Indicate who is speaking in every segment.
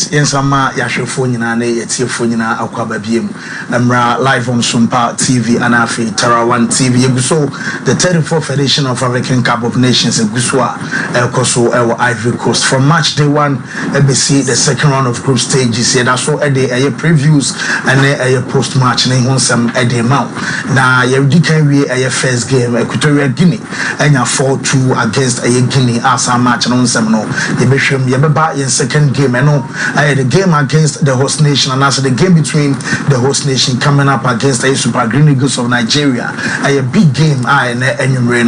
Speaker 1: right, in some Yashofoni and Yetiafonina Aquaba Biem, Amra live on Sompa TV and Afi Terra One TV. So the 34th edition of African Cup of Nations in Guswa, El Koso, El Ivory Coast. From match day 1, ABC, the second round of group stages. Yeah, that's all a day, a previews and a post match, and on some a day mount. Now, you can be a first game, Equatorial Guinea, and you're 4-2 against a Guinea as a match and on some no. The Bishop Yababa in second game, and no, the game against the host nation, and also the game between the host nation coming up against the Super Green Eagles of Nigeria. A big game, and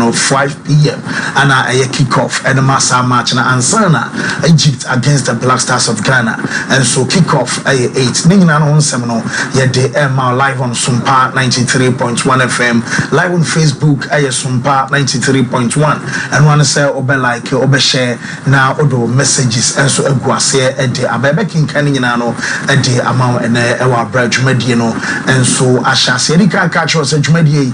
Speaker 1: of 5 p.m. and a kickoff and a massive match and Ansana Egypt against the Black Stars of Ghana. And so kickoff 8 Ningna on Seminole, yet they are live on Sompa 93.1 FM, live on Facebook, Sompa 93.1, and one say obe like obe share now odo messages and so eguase ede abebe kinkani nyinano ede amount and our bread jumedino and so ashase edika catch us jumedie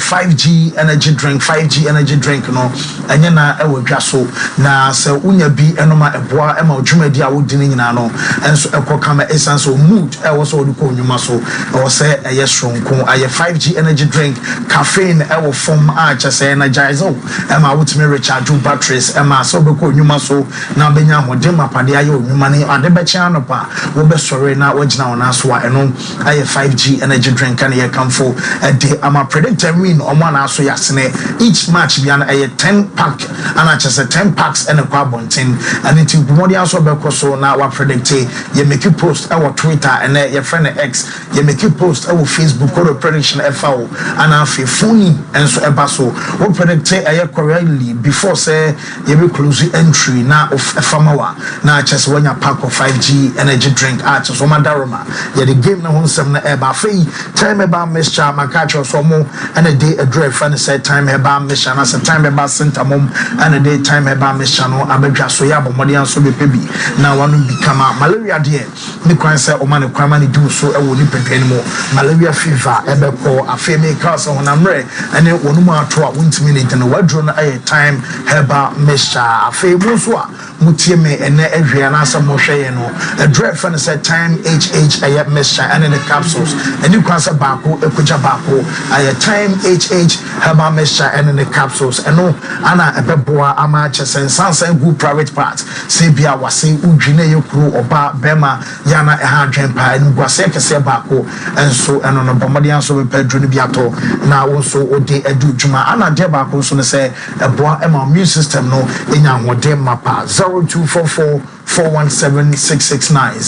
Speaker 1: 5G energy drink 5G energy drink no enye na ewadwa so na se unya bi enoma eboa ema jumedi a wodini nyinano and so ekokama essence so mood e wo so odiko nyuma so e wo se eye stronko 5G energy drink caffeine e wo form a chese energize ema wotime recharge batteries ema so beko nyuma so na benya hodem apade aye nyuma ne ade be chia no pa wo be sore na wagina wona so a eno 5G energy drink and ye kamfo de ama predictor win omo na so yasene each match bia na 10 pack and I just 10 packs and a quabontin and it body also be so na wa predict ye make you post our Twitter and your friend X ye make you post our Facebook or prediction FAO and afi phone and so ebaso we predict correctly before say ye be close entry na of famawa na just when you pack of 5G energy drink at so madaroma ye the game na honsem na eba fei time eba mixture makacho so mo and a day a drive fan said time eba mission as a time eba center mom and a day time eba mission no abedwa so ya bomodi anso be pebi na wanu become malaria de ni kwan say o man kwan man do so e wo ni pepen mo malaria fever ebe ko afeme cause on amre and wonu mu ato a wontimi ne den wadro no aye time eba mixture afemu so a mutie me ene ehwe na asam hwe no a drive fan said time HH aye mixture and in the capsules and you kwan say baako ekoja baako aye time HH herbal mixture and in the capsules and no ana ebeboa ama chesen sansan good private part say bia wase udwine yekru oba bema yana ha dwempa en gwase kese baako and so eno no bomodi anso be pedro ni biato na wonso ode adu djuma ana de baako so no say eboa ema immune system no enya hode mapa 0244 417-669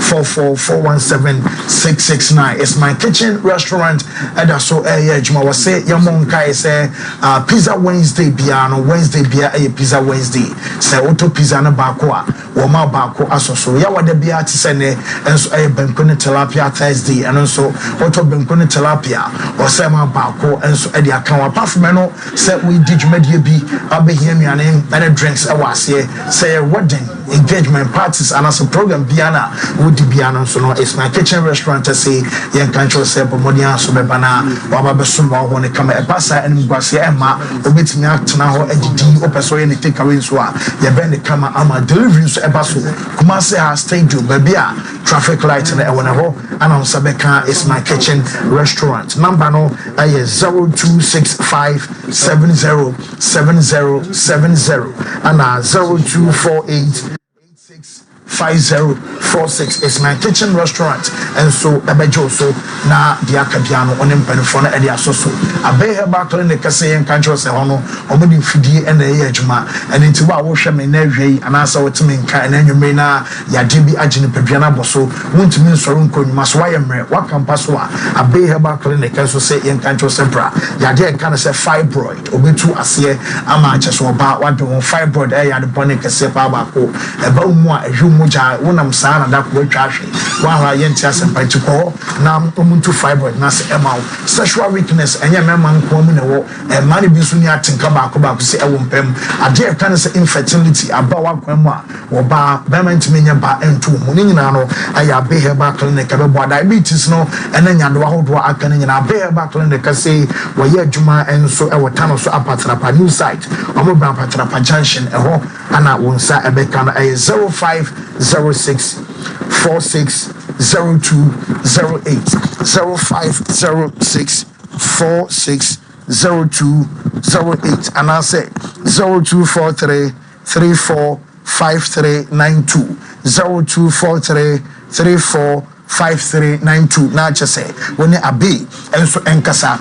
Speaker 1: 0244-417-669. It's my kitchen restaurant and so Juma was say Yamonka say pizza Wednesday piano Wednesday bia pizza Wednesday say auto pizza na bakwa woma bako asoso ya wade bia ti sene enso benkone tilapia Thursday and also auto benkone tilapia or say ma bako enso e dia kan apart from no say we did media bi abehia nuane and drinks e wase say wedding engagement parties and as a program biana would biana so no it's my kitchen restaurant to say yen control say pomodia so be bana baba be so ba ho ne kama e pasa en gwase e ma obetimi atena ho agidi opeso ye ne take away so a ye be ne kama ama delivery so e baso kuma say ha stadium ba bia traffic light na e wona ho announce beka it's my kitchen restaurant number no 0265707070 and 0248 5046 is my kitchen restaurant and so abejo so na dia kabiano onem panfo na ede asoso abehe ba clinic kase yen kancho se hono omudi fidie ena ye adwuma and nti wa wo hwe me na hwei anasa wotime nka na nwume na yade bi agene padua na boso wontimi nsoro nkonnuma so waye mre wakampa so a abehe ba clinic so se yen kancho se bra yade kan se fibroid obetu ase ama acheso oba wadon fibroid yade bone kase pa ba ko eba mu a muja wonam sana da ko twahwe wa ha yenti asempa tiko na omuntu fibroid na se ema sexual weakness enye mema nko mu ne wo mani bi so ni atenka ba ko se ewo mpem ade kan se infertility aba wa kwan mu a wo ba bema ntimi nya ba entu mu ni nyina no aya be heba clinic be bo diabetes no ena nya do ahodo aka ni nyina be heba clinic say wo ye adwuma enso ewo tano so apatrapa new site omo bra apatrapa junction eho ana wonsa ebe kan 05 06 46 0208 0506 46 0208 and I say 0243 34 5392 0243 34 5392 na just say when you abi enso enkasa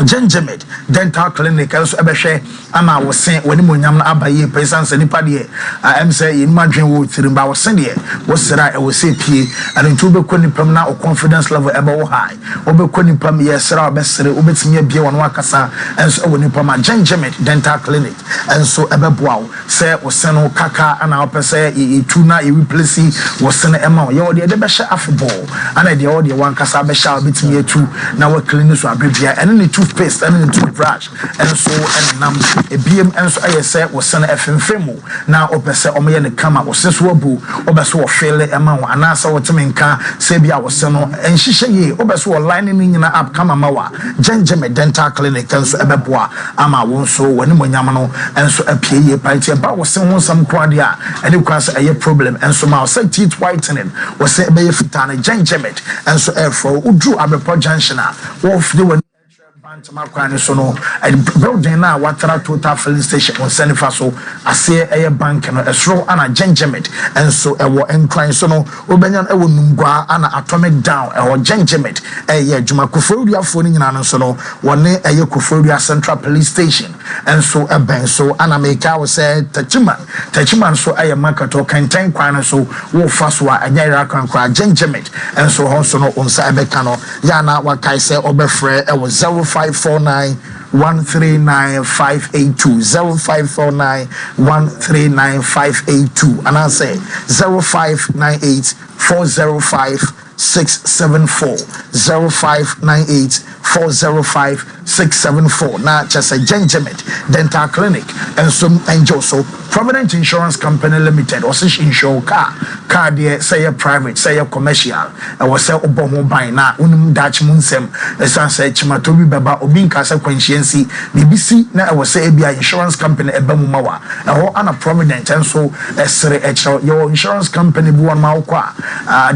Speaker 1: Genjamed dental clinic also ebehwe ama wo sen woni monyam na abaye pesan se nipa de am say in madwen wo tirimba wo sen de wo sira e wo se pie and ntu be koni pam na o confidence level ebe wo high wo be koni pam ye sira wo be sire wo betimi abie won wakasa enso woni pam Genjamed dental clinic enso ebe boa se wo sen no kaka ana opese e tu na e replace wo sen ema wo ye wo de be hye afeball ana de wo de wankasa be hye wo betimi atu na wo clinic so abebia ene ne toothpaste and the toothbrush and so and nam a BM and so I say was son FMFM now opese omoye ne kama oseso abu obeso wo fele ema wo anasa wo temenka se bia wo se no enhihye ye obeso wo line ni nyina app kama mawa Genjamed dental clinic and so ebeboa ama wo so woni monyam no enso apie ye party ba wo se ho sam kwade a ene kwase aye problem enso ma wo se teeth whitening wo se be ye fitana Genjamed enso efro udru abepo junction a wo fide Bantamakwan so no building na watara total filling station on Senifa so ase eye bank no esro ana Genjamed enso ewo enkran so no obenyan ewo numgwa ana atomic down ewo Genjamed eye adwuma koforuafo ni nyina no so no wone eye koforua central police station enso eben so ana meka wo say tachiman so eye market kantan kwan so wo fa so a anyira kwan kwa Genjamed enso ho so no onsa ebeka no ya na wakai say obefre ewo 0549 139582 0549 139582 and I say 0598 405 674 0598 405 674 na just a Genjamed dental clinic and some angel so Provident Insurance Company Limited or such insure car there say a private say a commercial I was say obo buy na unum Dutch munsem esan say chimatobi baba obinka say consciency BBC na I was say a insurance company ebamu mawa ho ana Provident and so esre your insurance company bu one ma kwa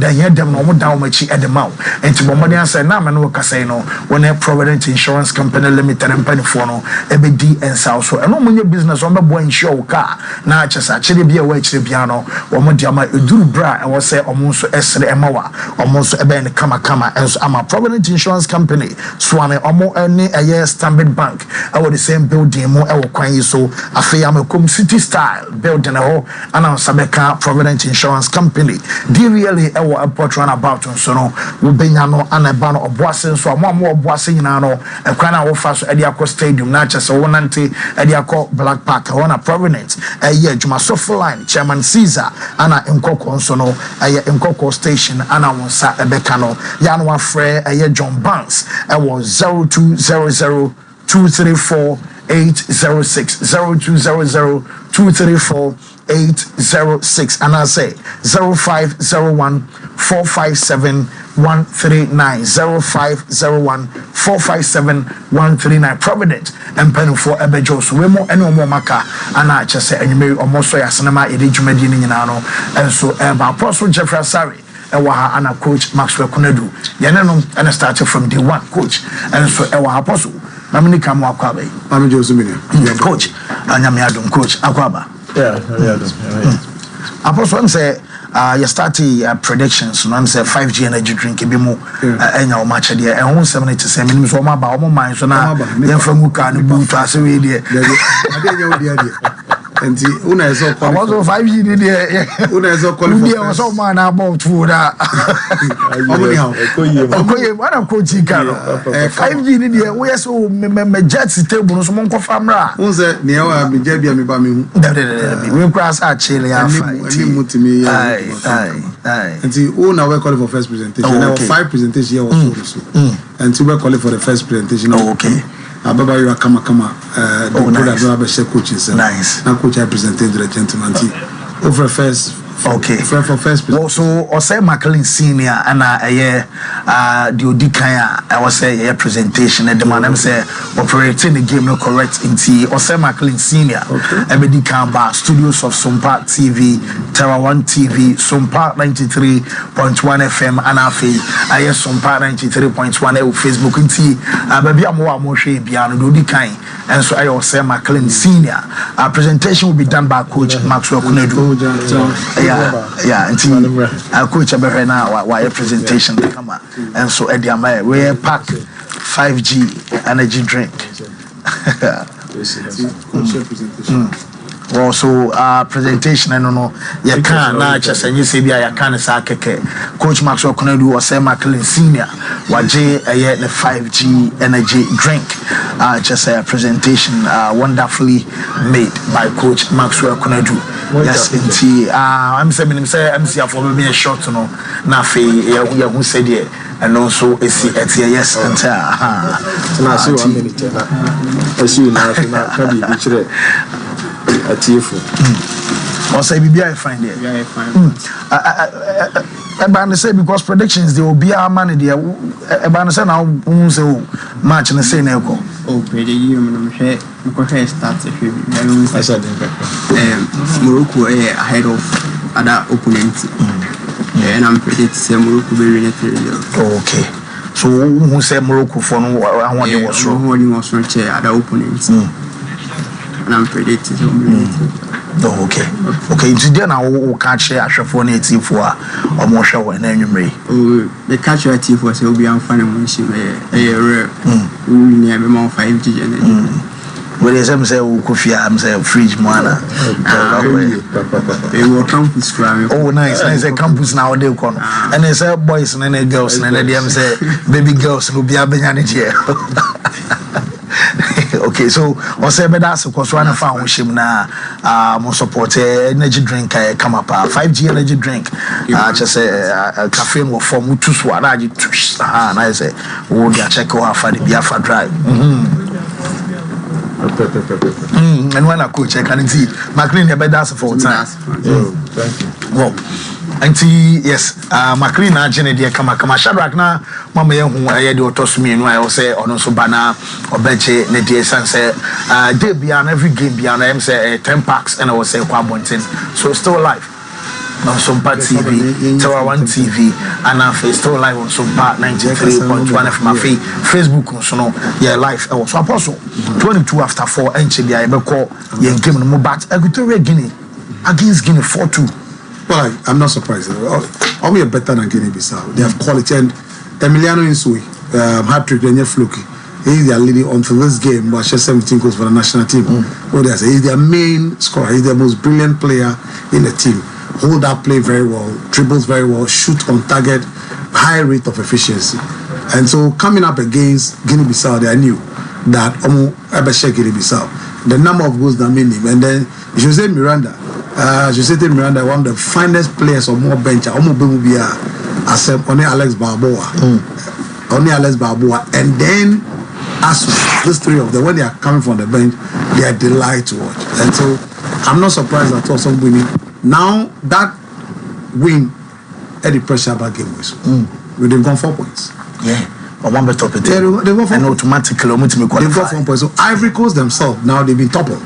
Speaker 1: da here dem no mo down machi edema enti bomodin say na me no ka say no when a Provident Insurance Company Limited and penifo no ebedi ensa so eno munye business on be bo insure car na chesa chire bia wa chire bia no wo mo dia ma eduru bra e wo say omo so esre emawa omo so ebe ne kama enso ama Provident Insurance Company so ane omo ene eye Standard Bank e wo the same building mo e wo kwan yi so afi am kom city style building e ho ana sabeka Provident Insurance Company di really e wo airport run about so no wo benya no ana ba no oboase so omo oboase nyina no e kwan na wo fa so e dia ko stadium na chesa wo nante e dia ko Black Park ho na Provident yeah, Juma Sofa Line, Chairman Caesar, Anna Nkoko Sono, Nkoko Station, Anna Wonsa Ebekano, Yanwa Frey, John Banks, I was 0200 234 806 0200 234 806 and I say 0501 457 139 0501 457 139 Provident and penny for Ebejo so we more any more maka and I just say and you may almost say cinema edijumedi ni nyina and so Apostle Jeffrey Asari ewa ana coach Maxwell Konedu yeneno and started from day one coach and so ewa Apostle Mamini Kamu Akwabe Mami Josumini coach anyame adom coach Akwaba Apostle say you start predictions no say 5G energy drink be mo enya o match there and 177 minutes so ma ba o mind so na ye from muka no boot ase we there enti una eso call for 5G there una eso call for there so man about food okoye wana ko jika no 5G ni there we so me jet table so mon ko famra unse ne wa me ja bia me ba me hu we cross a chile ya fight ni mutimi ya enti una we call for first presentation now 5 presentation here also and we call for the first presentation okay Ababa you are kama the brother no be coaches nice na coach I presented the gentleman over first Okay.
Speaker 2: For first
Speaker 1: position. So Osei McLean Senior and the Odikaya I was say a presentation and the man I'm say operating the game no correct into Osei McLean Senior. Every Kamba Studios of Sompa TV, Terra 1 TV, Sompa 93.1 FM and Afi I Sompa 93.1 Facebook into baby I'm share piano do Odikaya and so I Osei McLean Senior. Our presentation will be done by Coach Maxwell Kunedu. Yeah, until Coach Aberena why presentation come on. And so at the we pack 5G energy drink. Well, so presentation I don't know. You can not just and you say you can say Coach Maxwell Kunedu or Osei McLean Senior. Waje the 5G energy drink. Just a presentation wonderfully made by Coach Maxwell Kunedu. Yes, indeed. I'm saying for me a short no. Na fe ya who said it and also it's yes and
Speaker 2: na so 1 minute na asu na can be picture atiefo
Speaker 1: or say BBI find there.
Speaker 3: Yeah, fine.
Speaker 1: I say because predictions they will be our money there. I say now match and say no.
Speaker 3: Oh, pretty you hair starts if you Morocco ahead of other opponents. And I'm predicting say Morocco will win it.
Speaker 1: Okay. So who say Morocco for no I want you was wrong.
Speaker 3: Other opponents. And I'm predicting
Speaker 1: Oh, okay. Today now we catch share for native for or more show and anyway.
Speaker 3: Oh, the catch your teeth was will be unfunny when she may rare. We near me more 5G energy.
Speaker 1: Well, as I'm saying, I'm saying fridge mana.
Speaker 3: They will campus crying.
Speaker 1: Oh, nice. A campus now they come. And they say boys and then girls and then they say baby girls will be a here. Okay, so Osei that's because one of our shim na support energy drink come up 5G energy drink. Just a caffeine will form to swallow and I say oh they check out for the Biafra drive. And when I coach I can see McLean that's for time.
Speaker 2: Thank you.
Speaker 1: Well, Auntie, yes, McLean Agene dear Kama Shadrach na Mama who I had to me and I will say on also banner or Beche, Nedia Sanse, day beyond every game beyond I say 10 packs and I will say Quabontin. So still live on Sompa TV, Terra 1 TV, and I still live on Sompa 93.1 of my Facebook, so no, yeah, live. I was apostle 22 after 4 and Chibia, I call Yen Game no bat, Equatorial Guinea against Guinea 4-2.
Speaker 2: Well, I'm not surprised. We are better than Guinea-Bissau. They have quality. And Emiliano Insui, hat-trick, and Fluky. He's their leading until this game, but just 17 goals for the national team. He's their main scorer. He's the most brilliant player in the team. Hold up play very well, dribbles very well, shoot on target, high rate of efficiency. And so coming up against Guinea-Bissau, they knew that Guinea-Bissau, the number of goals that made him. And then Jose Miranda, one of the finest players on more bench. Only Alex Balboa. And then as these three of them, when they are coming from the bench, they are delight to watch. And so I'm not surprised at all some winning. Now that win at the pressure about game was they've gone 4 points.
Speaker 1: Yeah. Or one better top it.
Speaker 2: They've gone 4
Speaker 1: and automatically they've
Speaker 2: got 4 points. So Ivory Coast themselves now they've been toppled.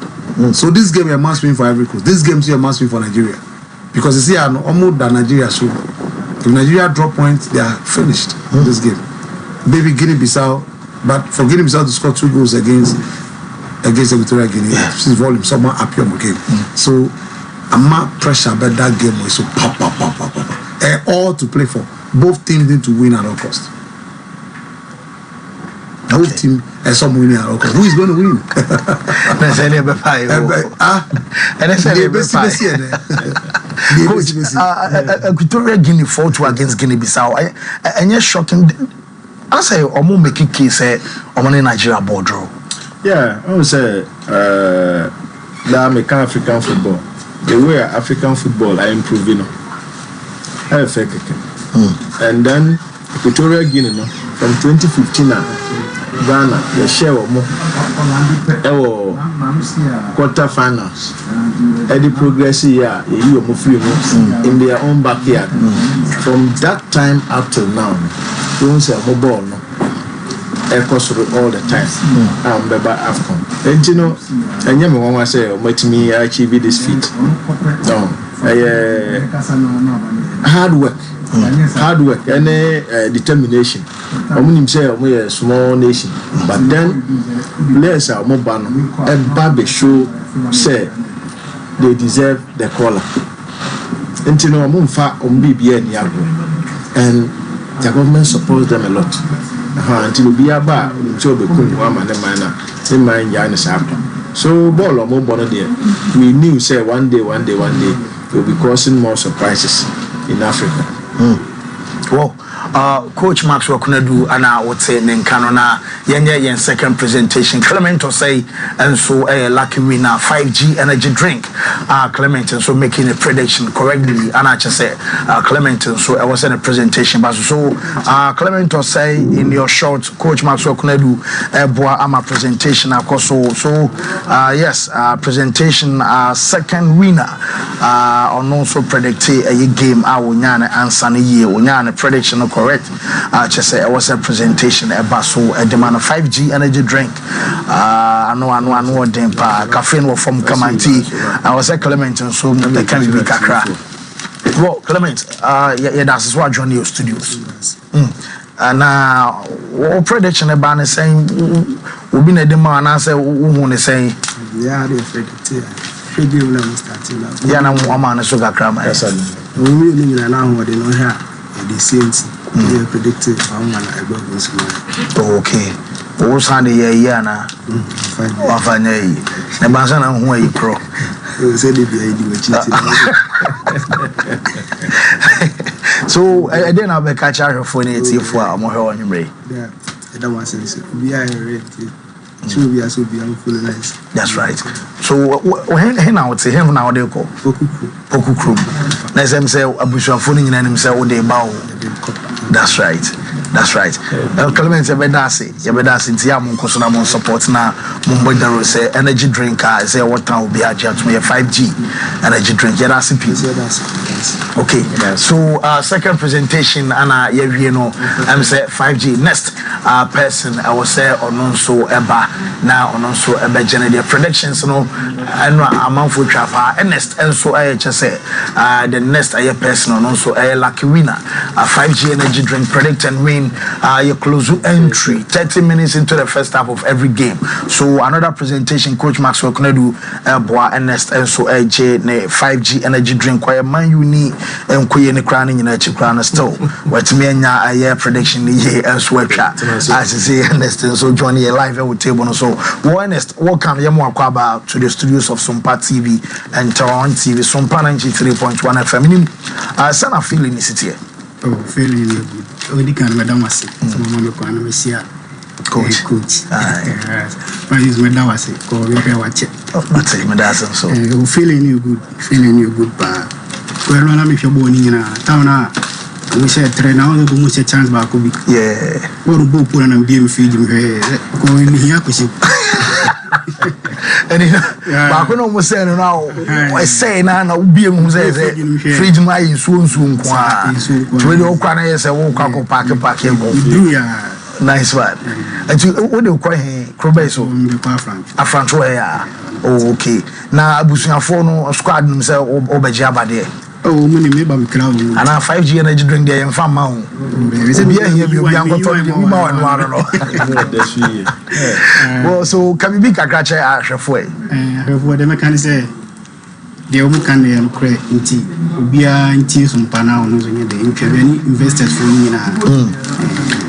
Speaker 2: So this game a must win for Ivory Coast. This game is a must win for Nigeria. Because you see almost that Nigeria show. If Nigeria drop points, they are finished this game. Maybe Guinea-Bissau, but for Guinea-Bissau to score 2 goals against Equatorial Guinea, this volume someone appear on the game. So I'm not pressure but that game was so pop. All to play for. Both teams need to win at all costs. Both teams and some winning at all costs. Who is going to win?
Speaker 1: Equatorial Guinea 4-2 against Guinea-Bissau. And you're shocking. I say, I'm making case. I'm in Nigeria border.
Speaker 4: Yeah, I would say the American African football. The way African football are improving. And then Equatorial Guinea from 2015 now. Ghana, the share of more quarter finals. Any progress here, you are in their own backyard. From that time up till now, don't say mobile no. Echoes all the time. I'm the back AFCON. And you know, and you know, I say, let me achieve this feat. No, hard work and determination. I mean, say we're a small nation, but then players are more banner and Barbie show say they deserve the collar. And you know, I'm on far on BBN and the government supports them a lot. Until we are back, so the woman and manner in my Yanis happen. So, ball or more bonnet there. We knew, say, one day, we'll be causing more surprises in Africa.
Speaker 1: Well, Coach Maxwell Kunadu and I would say Nenkanona Yen second presentation. Clement will say and so a lucky winner 5G energy drink. Clement and so making a prediction correctly. And I just say Clement and so I was in a presentation. But so Clement will say in your short Coach Maxwell Kunadu boa ama presentation so yes presentation second winner on also predicted a game Nyana answer ye Nyana prediction correct. Just say it was a presentation about so a demand of 5G energy drink. I know them caffeine from Kamanti. I was a Clement and so the can be kakra. Well, Clement, yeah, that's what Johnny your studios. And what prediction about saying we've been a demand and I say who saying
Speaker 3: yeah, they predict
Speaker 1: yeah, I'm a sugar crama.
Speaker 3: Yes, we really know what they know here. The saints they predicted
Speaker 1: okay. Oh, Sunday, yeah, na. Fine. The Bazana, who are you pro? So, I didn't have a catch out for it for a more on your way.
Speaker 3: Yeah, I don't want to say, we are ready. So, we are so beautiful nice.
Speaker 1: That's right. So, when I would say him now, they call Poku Crew. Let them say, Abusha phoning in himself, they bow. That's right. Clement Yabedasi, Tiamun Kosonamon support now. Mumbo say energy drink. I say what time will be a 5G energy drink. Okay, so second presentation, Anna Yevino, I'm say 5G. Next person, I will say on so Eba now on so Eba generate predictions. No, and amount for trapper. And next, and so I just say the next person on also a lucky winner. 5G energy drink predict and win. Your close entry 30 minutes into the first half of every game. So another presentation, Coach Maxwell Kunadu boa Ernest and so AJ 5G energy drink where man you need and kuye crown in your crown still. What me and a year prediction here elsewhere. As I say Ernest and so join a live with table so Ernest welcome you more about to the studios of Sompa TV and Toronto TV Sompa 93.1 FM. Sana feeling is it here?
Speaker 3: Oh, feeling good. Already can madam was it. So mama ko ana mesia coach. But is madam was it. Ko we watch it.
Speaker 1: Oh, that's it. Madam so.
Speaker 3: Feeling you good ba. Ko elo na me hwe boni nyina. Taw na we say trainer on do mu chance ba ko bi.
Speaker 1: Yeah.
Speaker 3: Wo bo po na bi em feed me ko ni hia ko se.
Speaker 1: And but I don't say now. I say now be able to say fridge my soon kwa. To the okwana yes I walk park nice one. And you what do you call him? Crobeso. A French way. Oh okay. Now abusuafo no squad himself obeja ba there.
Speaker 3: Oh, money me bam crown.
Speaker 1: And 5G energy drink there in farm ma. We say be here be ango to the ma no. Well, so can we be kakrache ahwefo
Speaker 3: ahwefo dem kan say de o kan dey no kre nti obia nti Sompa na ono so nye de ntwabani investors for nyina.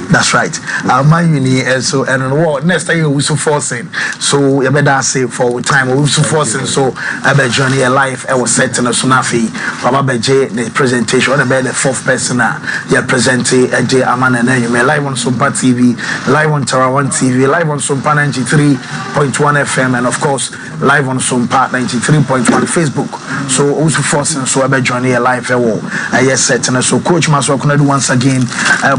Speaker 1: That's right. Man uni so and what next time we so forcing. So you better say for time we so forcing so I be journey a life I was setting a sunafi. Baba beje the presentation on the fourth person you present a day amana na you live on Sompa TV, live on Tarawan TV, live on Sompa 93.1 FM and of course live on Sompa 93.1 Facebook. So also forcing so I be journey a life I yes setting so Coach Maswa Kunadu once again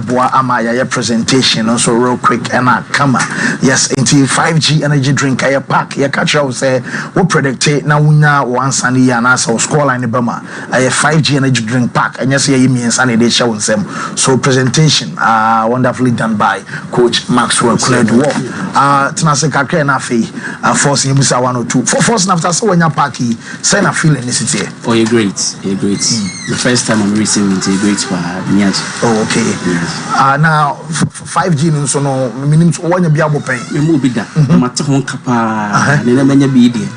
Speaker 1: boa ama ya presentation also real quick and come yes into 5G energy drink I pack ya catch you say we predict na wunya once and ya na so score line bema I 5G energy drink pack and yes ye means and they show them so presentation wonderfully done by Coach Maxwell Kuledu tenase kakra na fe force you musa 102 for force after so when ya party say na feeling this here.
Speaker 5: Oh, you're great. The first time I'm receiving it, you're great for
Speaker 1: oh, okay. Yes. Now 5G no so no minimum one you be able pay.
Speaker 5: You move it that. Matter one kapa. Then I'm be there.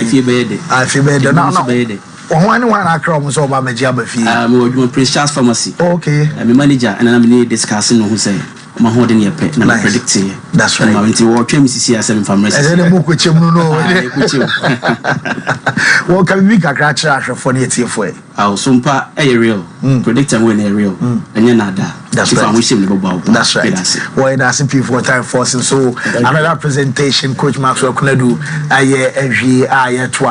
Speaker 5: If you be there.
Speaker 1: I feel better now. One I come so about my job if you.
Speaker 5: I'm Prince Charles Pharmacy.
Speaker 1: Okay.
Speaker 5: I'm a manager and I'm discussing who say. My holding your pet and I'm predicting.
Speaker 1: That's right.
Speaker 5: I'm into war train CCSM from rest.
Speaker 1: And then I'm with you no. Well, can we make a crash for the TFA? I'll Sompa a real. Predict and win a real. And you're not that. That's right. That's right. Well, that's a people time forcing. So another presentation, Coach Maxwell Kuledu. I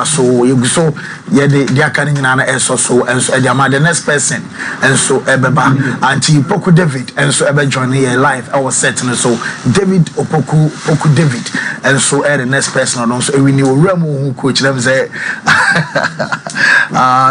Speaker 1: so you so yeah they are coming in and so and so the next person and so Ebeba Auntie Poku David and so Ebe joining here live. I was setting so David Poku David and so the next person and also we knew Remo who coach them say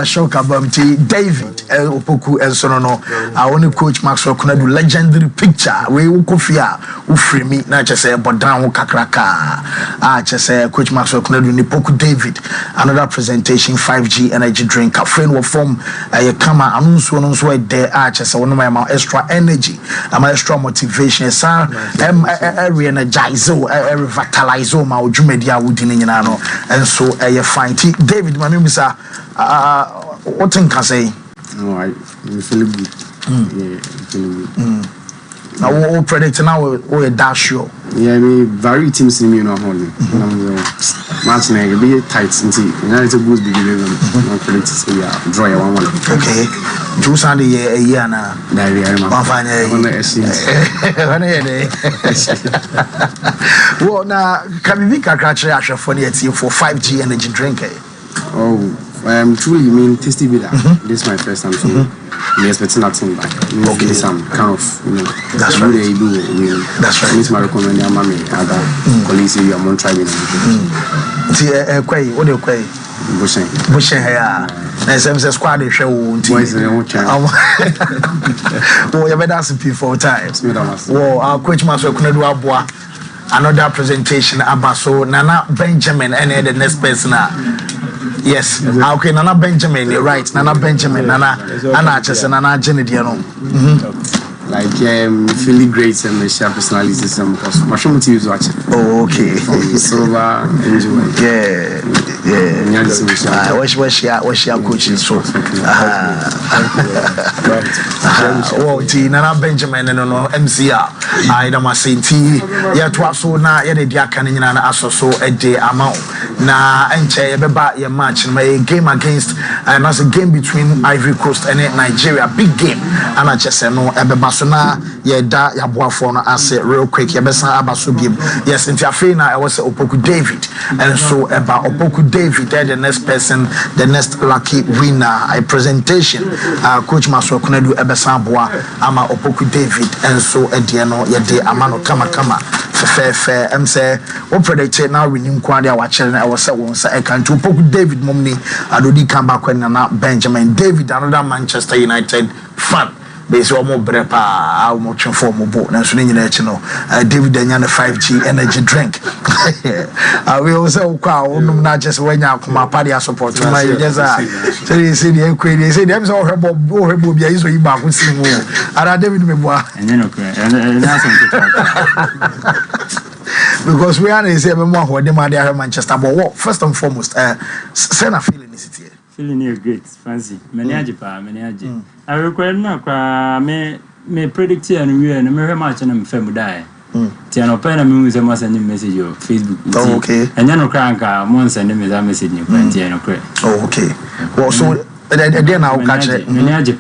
Speaker 1: Shokabamti David Opoku and so no I only Coach Maxwell Kuledu legendary picture we ukofia ufree me na chese bodan kakraka just say Coach Maxwell Kuledu ni Poku David another presentation 5G energy drink a friend will form a kama anunso no so there just one my extra energy am extra motivation sir re-energize revitalize my odwumedia wudini nyina no and so fine David mami bisa what think I say
Speaker 3: no I feel good
Speaker 1: now we predict now we dash show
Speaker 3: yeah me very teams in me no hold match na be tight until United goes big them predict say yeah draw 1-1
Speaker 1: okay do Sunday a year na
Speaker 3: diary
Speaker 1: one final well now can we kakra kire for the team for 5G energy drink
Speaker 3: oh truly mean tasty beer. This is my first time, so I'm expecting nothing back. Okay, some kind of
Speaker 1: that's right.
Speaker 3: They do.
Speaker 1: That's right.
Speaker 3: This my recommend mommy other colleagues you are trying.
Speaker 1: What do you say? Bushen here. And some squad is show.
Speaker 3: Boys,
Speaker 1: oh, you better ask people 4 times. Well, our Coach Maxwell couldn't do a another presentation Abaso Nana Benjamin and the next person. Yes, okay, Nana Benjamin, you're right. Nana Benjamin, Nana just Nana Jenny Diano.
Speaker 3: Like feeling great and the share personality system because my show is watching.
Speaker 1: Oh, okay.
Speaker 3: Silver, enjoy.
Speaker 1: Yeah. What's your coaching so? Oh, Nana Benjamin and no MCR. I don't say T. Yet was so now. Yet they are coming in and also a day amount. Na enche beba your match my game against and as a game between Ivory Coast and Nigeria, big game. And I just say no ebeba so na ye da ya boafo no ase real quick ye besa abaso biem. Yes, into afina I was Opoku David and so eba Opoku David the next person, the next lucky winner. A presentation Coach Maxwell Kuledu ebesa boa ama Opoku David and so ediano ye de amano kama fair say what predict now we nim kwade a wachele na was say I can to Opoku David momni adodi come back when na Benjamin David another Manchester United fan they say omo brepa how much for mo bo na so ni nyina echi no David anya na 5G energy drink we also kwa onum na just when ya kuma party support my just say the enquiry say them so hebo bia iso yiba ko si mu ara David me boa
Speaker 5: enye no kra
Speaker 1: because we are say me mo ho de ma de Manchester but what first and foremost send a feeling is it
Speaker 6: feeling you great fancy many aje I require na kwa me predict and we and me match na me fam die tiano pa na me say send message on Facebook
Speaker 1: okay
Speaker 6: and you no cranka mo send me that message ni kwa tiano kra
Speaker 1: okay well so then now catch it
Speaker 6: many aje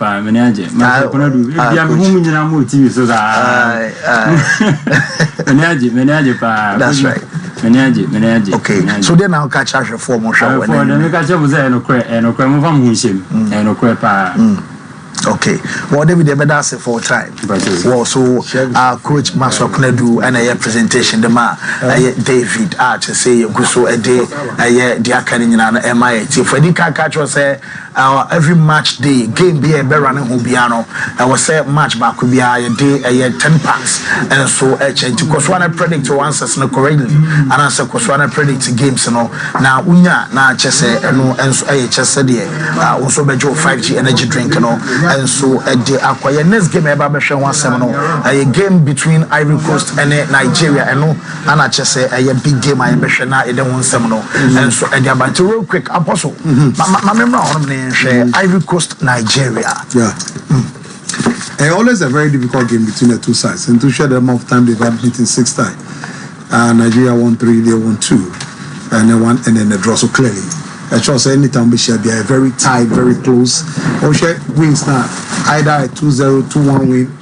Speaker 6: ma ko na do bia me hu nyina mo TV so that many aje pa
Speaker 1: that's right
Speaker 6: Menaje.
Speaker 1: Okay. So then I'll catch a for more show.
Speaker 6: For the catch up was no cre mo fam hu shem. No cre pa.
Speaker 1: Okay. Well, David, the better for time. Well, so Coach Masoknedu and a presentation the ma David to say Guso a day the Akanina MIT. For the catch was every match day game be a better running Hubiano. I was say match back could be a day a 10 packs and so to Koswana predict to answers no correctly and answer Koswana predict games no now unya na chese no and so chese de also bejo 5G energy drink no and so the acquire next game eba be hwe one sem no a game between Ivory Coast and Nigeria and no and chese a big game I be hwe na e de one sem no and so the about real quick apostle my memory on Ivory Coast Nigeria.
Speaker 2: Yeah. Always a very difficult game between the two sides. And to share the amount of time they've had beaten 6 times. Nigeria won 3, they won 2. And then one, and then the draw. So clearly, I trust anytime we shall be a very tight, very close. Or share wins now, either a 2-0, 2-1 win.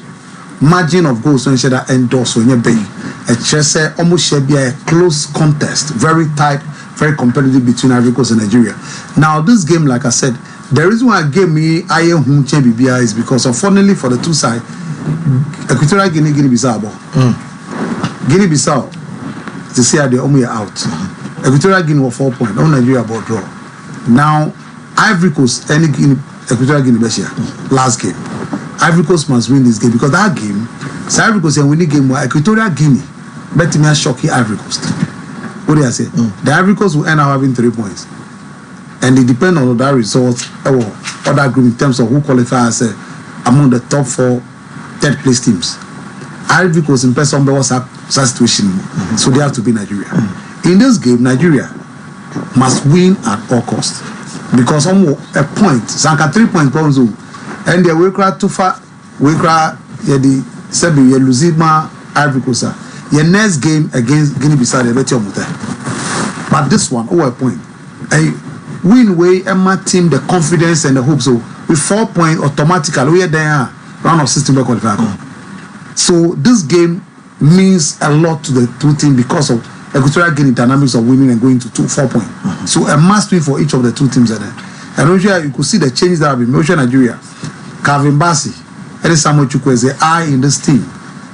Speaker 2: Margin of goals so share that endorse when you're paying. A chess almost shall be a close contest, very tight, very competitive between Ivory Coast and Nigeria. Now, this game, like I said, the reason why I gave me BBI is because, unfortunately, for the two sides, Equatorial Guinea, Guinea-Bissau. Guinea-Bissau, they say they're only out. Equatorial Guinea were 4 points, all Nigeria about draw. Now, Ivory Coast, any Equatorial Guinea, last game. Ivory Coast must win this game because that game, so Ivory Coast and winning game where Equatorial Guinea bet me a shocking Ivory Coast. What do I say? The Ivory Coast will end up having 3 points. And it depends on that result or other group in terms of who qualifies among the top 4 third place teams. Ivory Coast in person was a situation, so they have to be Nigeria. In this game, Nigeria must win at all costs because on a point, Sanka 3 points, and the Wekra Tufa, Wekra, the Sebi, Luzima, Ivory Coast. Your next game against Guinea-Bissau, they bet you but this one, a point. Win way Emma team the confidence and the hope. So with 4 points automatically we are there round of 16 qualifier. So this game means a lot to the two teams because of Equatorial Guinea dynamics of winning and going to 4 points. So a must win for each of the two teams there. And you could see the changes that have been made. Nigeria, Calvin Bassey, and Samuel Chukwueze are in this team.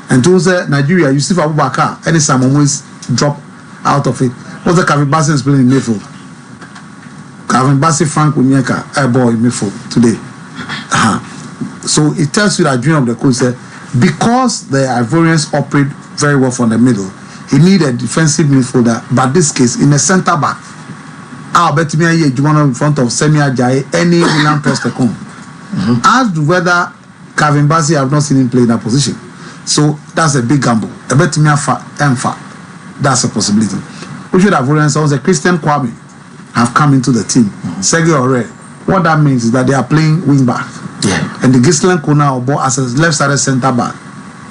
Speaker 2: And to Nigeria, Yusuf Abubakar, and Samuel always drop out of it. What's the Calvin Bassey is playing in midfield? Calvin Bassey, Frank Unyeka, a boy in midfield today. So it tells you that dream of the coach said because the Ivorians operate very well from the middle, he need a defensive midfielder, but this case in a centre back. I'll bet me a in front of Semi Ajayi, any Milan Postecom. As to whether Calvin Bassey have not seen him play in that position. So that's a big gamble. I bet me a that's a possibility. We should have also a Christian Kwame have come into the team. Sergio Ore. What that means is that they are playing wing back. Yeah. And the Gislen Kona or as a left-sided centre back.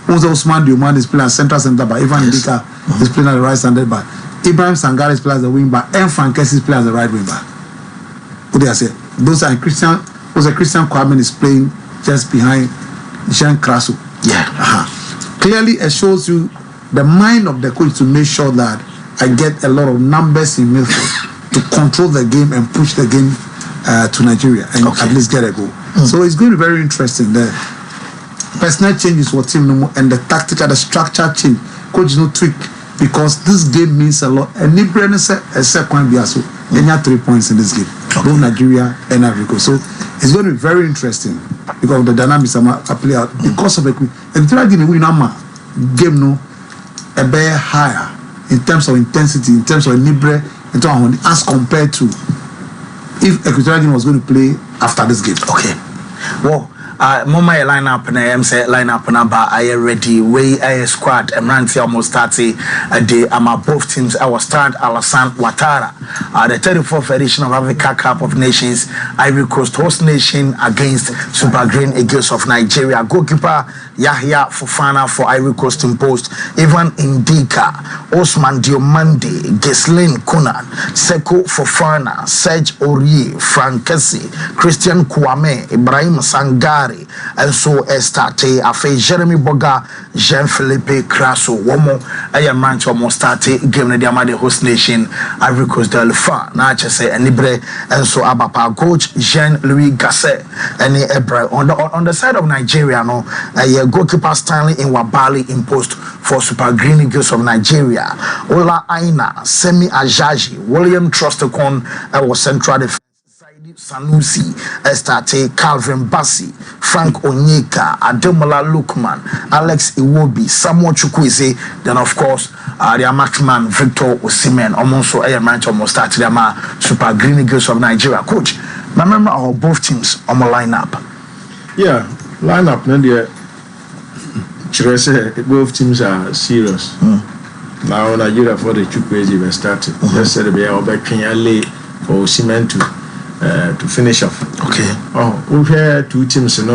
Speaker 2: Also Osman Dioman is playing as central centre back. Ivan Ndika is playing as the right-sided back. Ibrahim Sangare is playing as the wing back. And Frankesi is playing as the right wing back. What do I say? Those are Christian Kwame is playing just behind Jean Krasu. Yeah. Clearly it shows you the mind of the coach to make sure that I get a lot of numbers in midfield to control the game and push the game to Nigeria and at least get a goal. So it's going to be very interesting. The personal changes for team and the tactical, the structure change. Coach no tweak because this game means a lot. And Nibrene said a second biaso. They have 3 points in this game. Both Nigeria and Africa. So it's going to be very interesting because of the dynamics are play out because of the game no a better higher in terms of intensity, in terms of Nibre, as compared to if Equatorial Guinea was going to play after this game. Okay. Well, Mama line up and I am say line up number I ready way I squad and Ranti almost 30 a day. I'm both teams. I was stand Alassane Ouattara. The 34th edition of Africa Cup of Nations, Ivory Coast host nation against Super Green Eagles of Nigeria. Goalkeeper Yahya Fofana for Ivory Coast imposed. Ivan Ndika, Osman Diomande, Ghislaine Konan, Seko Fofana, Serge Aurier, Frankesi, Christian Kwame, Ibrahim Sangare,
Speaker 1: Bali and so starte afa Jeremy Boga Jean-Philippe Crasso womo man to almost start game na the host nation Ivory Coast del Fa na say enibre and so abapa coach Jean-Louis Gasset any ebra on the side of Nigeria no goalkeeper Stanley in Wabali imposed for Super Green Eagles of Nigeria Ola Aina Semi Ajaji William Trusticon was central defense Sanusi, Estate, Calvin Bassi, Frank Onyeka, Ademola Lukman, Alex Iwobi, Samuel Chukwueze, then of course, their matchman Victor Osimhen, almost almost started their Super Green Eagles of Nigeria. Coach, remember our both teams on the lineup?
Speaker 4: Yeah, lineup, no dear. Both teams are serious. Now Nigeria for the Chukwueze were started. Just said they are back late for Osimhen to finish off.
Speaker 1: Okay.
Speaker 4: Oh, we had two teams, in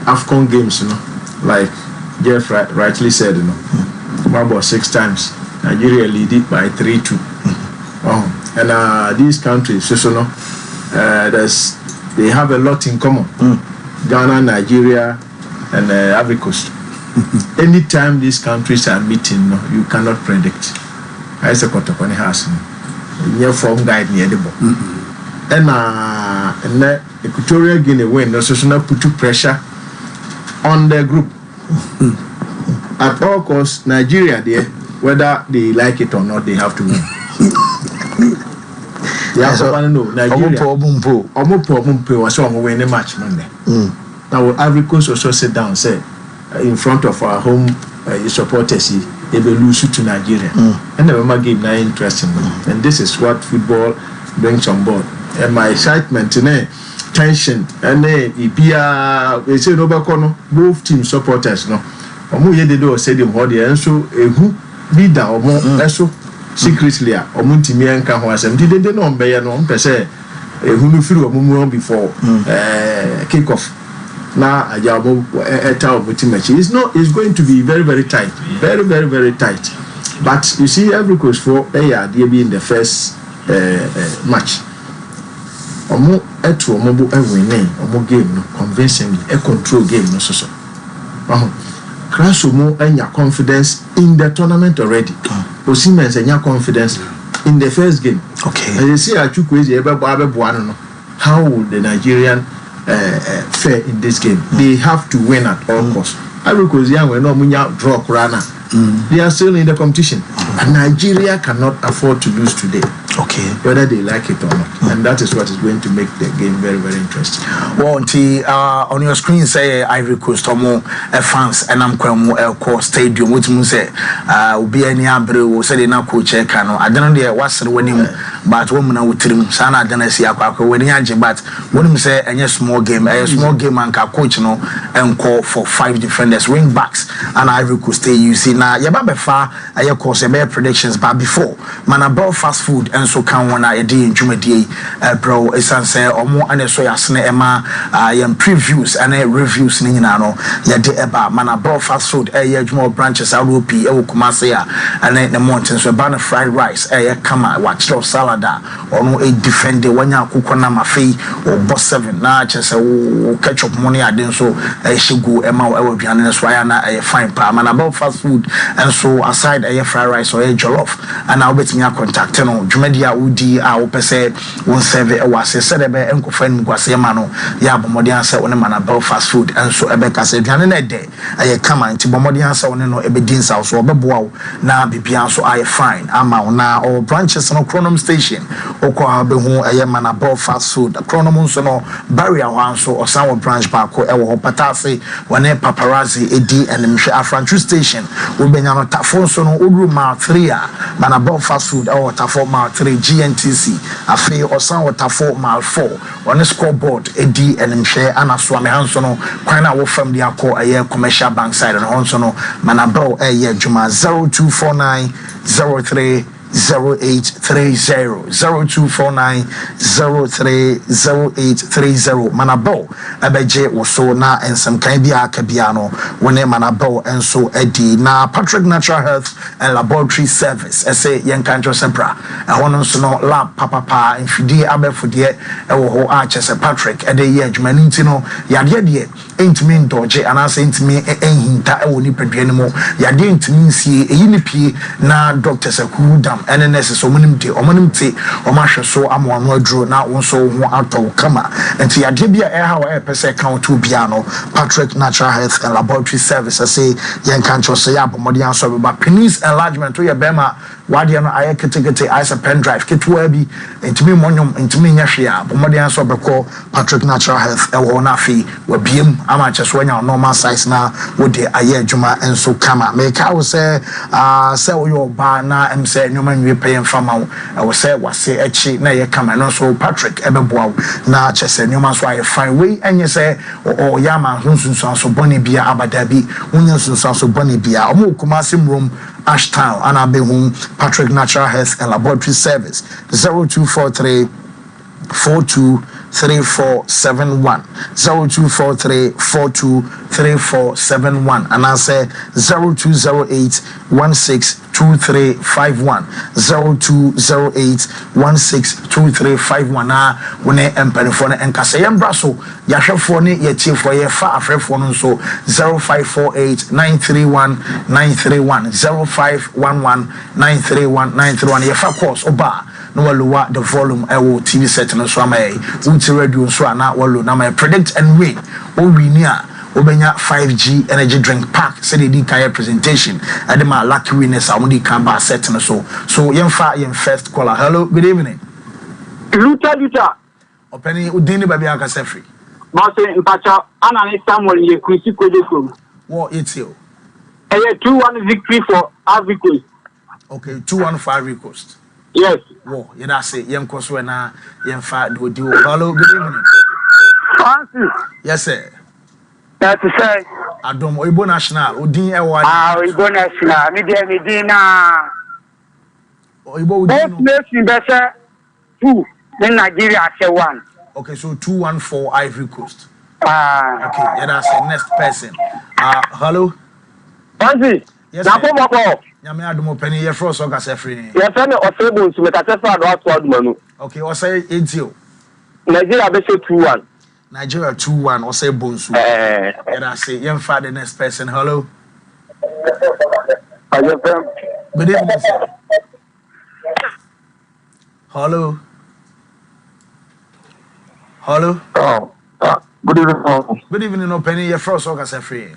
Speaker 4: AFCON games, like Jeff rightly said, about 6 times. Nigeria lead it by 3-2. Oh, and these countries, they have a lot in common. Ghana, Nigeria, and Ivory Coast. Anytime these countries are meeting, you cannot predict. I say, "Kotopani has your form guide near the ball." And the Equatorial Guinea win, so put pressure on the group. At all costs, Nigeria there, whether they like it or not, they have to win. Yeah, so Nigeria. Omupomumpo was on win the match Monday. Now Ivory Coast also sit down, say in front of our home supporters, they will lose to Nigeria. And the Roma game now interesting. And this is what football brings on board. And my excitement today, tension, and then we say both team supporters no. Ye do stadium hodi and so who leader or so secretly or muntimi anka ho asem did they no be no pese who no feel omumu before kick off. Now ajabo eta of match is going to be very, very tight, very, very, very tight. But you see Ivory Coast for they be in the first match. Omo etu omo bo winning omo game no convincingly a control game no so crash omo anya confidence in the tournament already. Osimhen anya confidence in the first game.
Speaker 1: Okay.
Speaker 4: And you see Chukwueze no, how will the Nigerian fare in this game? They have to win at all costs. Ivory Coast young we no munya draw Kurana. They are still in the competition. And Nigeria cannot afford to lose today.
Speaker 1: Okay.
Speaker 4: Whether they like it or not. And that is what is going to make the game very, very interesting.
Speaker 1: Well, on your screen say Ivory Coast fans and I'm going to stadium which means say be any abro say they now coach no I don't know what's the winning but woman with him sana didn't see a winning but when him say a small game and coach no and call for 5 defenders wing backs and Ivory Coast stay you see now yababe far I course a predictions but before man about fast food and so can one idea in Jumadi bro esanse omo ane so yasne ema yam previews and reviews ni nyina no ye de eba man about fast food ye adwuma branches aropi e wo Kumase ya and the mountains so ban fried rice ye kama watch of salada ono e defend wanya akukọ na mafei o boss 7 na chese wo ketchup money aden so e shegu ema wo aduane so ya na e fine pa man about fast food and so aside e fried rice or e jollof and I bet me contact no dwumadi a udi a wo pese won serve e wase said be enkofa nim kwase ma no ya bomodi anse woni man about fast food and so e be kase aduane na de e kama nti bomodi anse woni no e be din sa so obeboa wo na bibia so I fine ama na or branches no Chronom station okwa be hu e man about fast food Chronom so no barrier wan so osan branch back e wo patase woni paparazzi edi enimhwe Afranchu station wo benya no tafo so no odru ma 3 a man about fast food e wo tafo ma 3 GNTC afi osan tafo ma 4 on scoreboard edi enimhwe anaso ame hanso no kwan na wo fam dia akọ aye commercial bank side no hanso no man about juma 0249 03 0249030830 manabo ebeje woso na ensem kan bia aka bia no wone manabo enso edi na Patrick Natural Health and Laboratory Service ese yenka njo sebra ehono nso no lab papa mfidie abefudie ewo ho a chese Patrick ede ye adwuma nti no yade de entimi ndoje anase entimi enhinta ewo ni pedua ni mo yade entimi nsie eyi ni pie na Dr. Saku Dam ene nurses omunimte omahwe so amwano aduro na wonso ho atọ kama enti yade bia eha wa pese account bia no Patrick Natural Health and Laboratory Service say yenka ncho se ya bomodi anso ba penis enlargement we bema wade no aye ketekete ice pen drive ketwa bi entimi monyom entimi nyahwe a bomodi anso beko Patrick Natural Health ewo na fi wa biem ama cheso anya normal size na wode aye adwuma enso kama make I say say wo ba na em say nyoma nwe pay fama wo say wase echi na ye kama no so Patrick ebeboa na chese nyoma so aye fine we enye say o yama hunsunsu so boni bia abadabi hunsunsu so boni bia omo kumasi mrom Ashtown Anabehum Patrick Natural Health and Laboratory Service 0243 423471 0243423471 and I say 0208162351 0208162351 when empanifo na enkasa yembraso yahwefo ne yetiefo ye fa afrefo no so 0548931931 0511931931 ye fa course oba no lower the volume ewo TV set no so amay unti radio so ana wallo na my predict and win o winia obenya 5G energy drink pack said the DK presentation and my lucky winners are only can ba set no so yemfa yem first caller. Hello, good evening.
Speaker 7: Luta
Speaker 1: openi udini baby aka sefri
Speaker 7: ma say mpacha ana ni Samuel ye Christy Kodeko
Speaker 1: what it's you
Speaker 7: 2-1 victory for Ivory Coast.
Speaker 1: okay 2-1 for Ivory Coast.
Speaker 7: Yes.
Speaker 1: Whoa, you know, say, young Coswena, young fat, do you? Hello, good evening.
Speaker 7: Francis.
Speaker 1: Yes, sir.
Speaker 7: That's to say,
Speaker 1: I don't know, Ibo National, Udin,
Speaker 7: Ibo National, Medina.
Speaker 1: Ibo,
Speaker 7: both nations better 2, then Nigeria say 1.
Speaker 1: Okay, so 2-1 for Ivory Coast. Okay, yeah, that's the next person. Hello?
Speaker 7: Francis.
Speaker 1: Yes,
Speaker 7: sir.
Speaker 1: Nyame adumo pani ye fro so kase free ni.
Speaker 7: Ye fe me osebo nsu me kase fa do ato aduma no.
Speaker 1: Okay, o say etio.
Speaker 7: Nigeria be say 2-1.
Speaker 1: Nigeria 2-1 o say bonsu. Yeah, that's it. Yen fa the next person. Hello. Good evening, sir. Hello. Hello.
Speaker 7: Good evening.
Speaker 1: Good evening, no penny ye fro so kase free.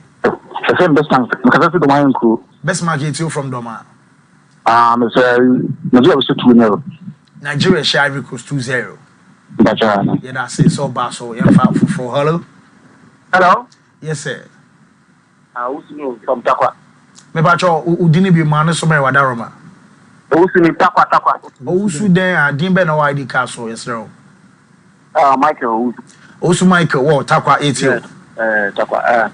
Speaker 1: Best market you from Doma.
Speaker 7: Me say Nigeria was 2-0.
Speaker 1: Nigeria share Ivory Coast 2-0. Yeah, that's it. So bad. So yeah, for hello.
Speaker 7: Hello.
Speaker 1: Yes, sir.
Speaker 7: Who's new from Takwa?
Speaker 1: Me bacho udini bi man so me wadaroma.
Speaker 7: Who's new Takwa?
Speaker 1: Osu den din be na ID card so yes sir.
Speaker 7: Michael.
Speaker 1: Osu Michael wo Takwa 80.
Speaker 7: Takwa.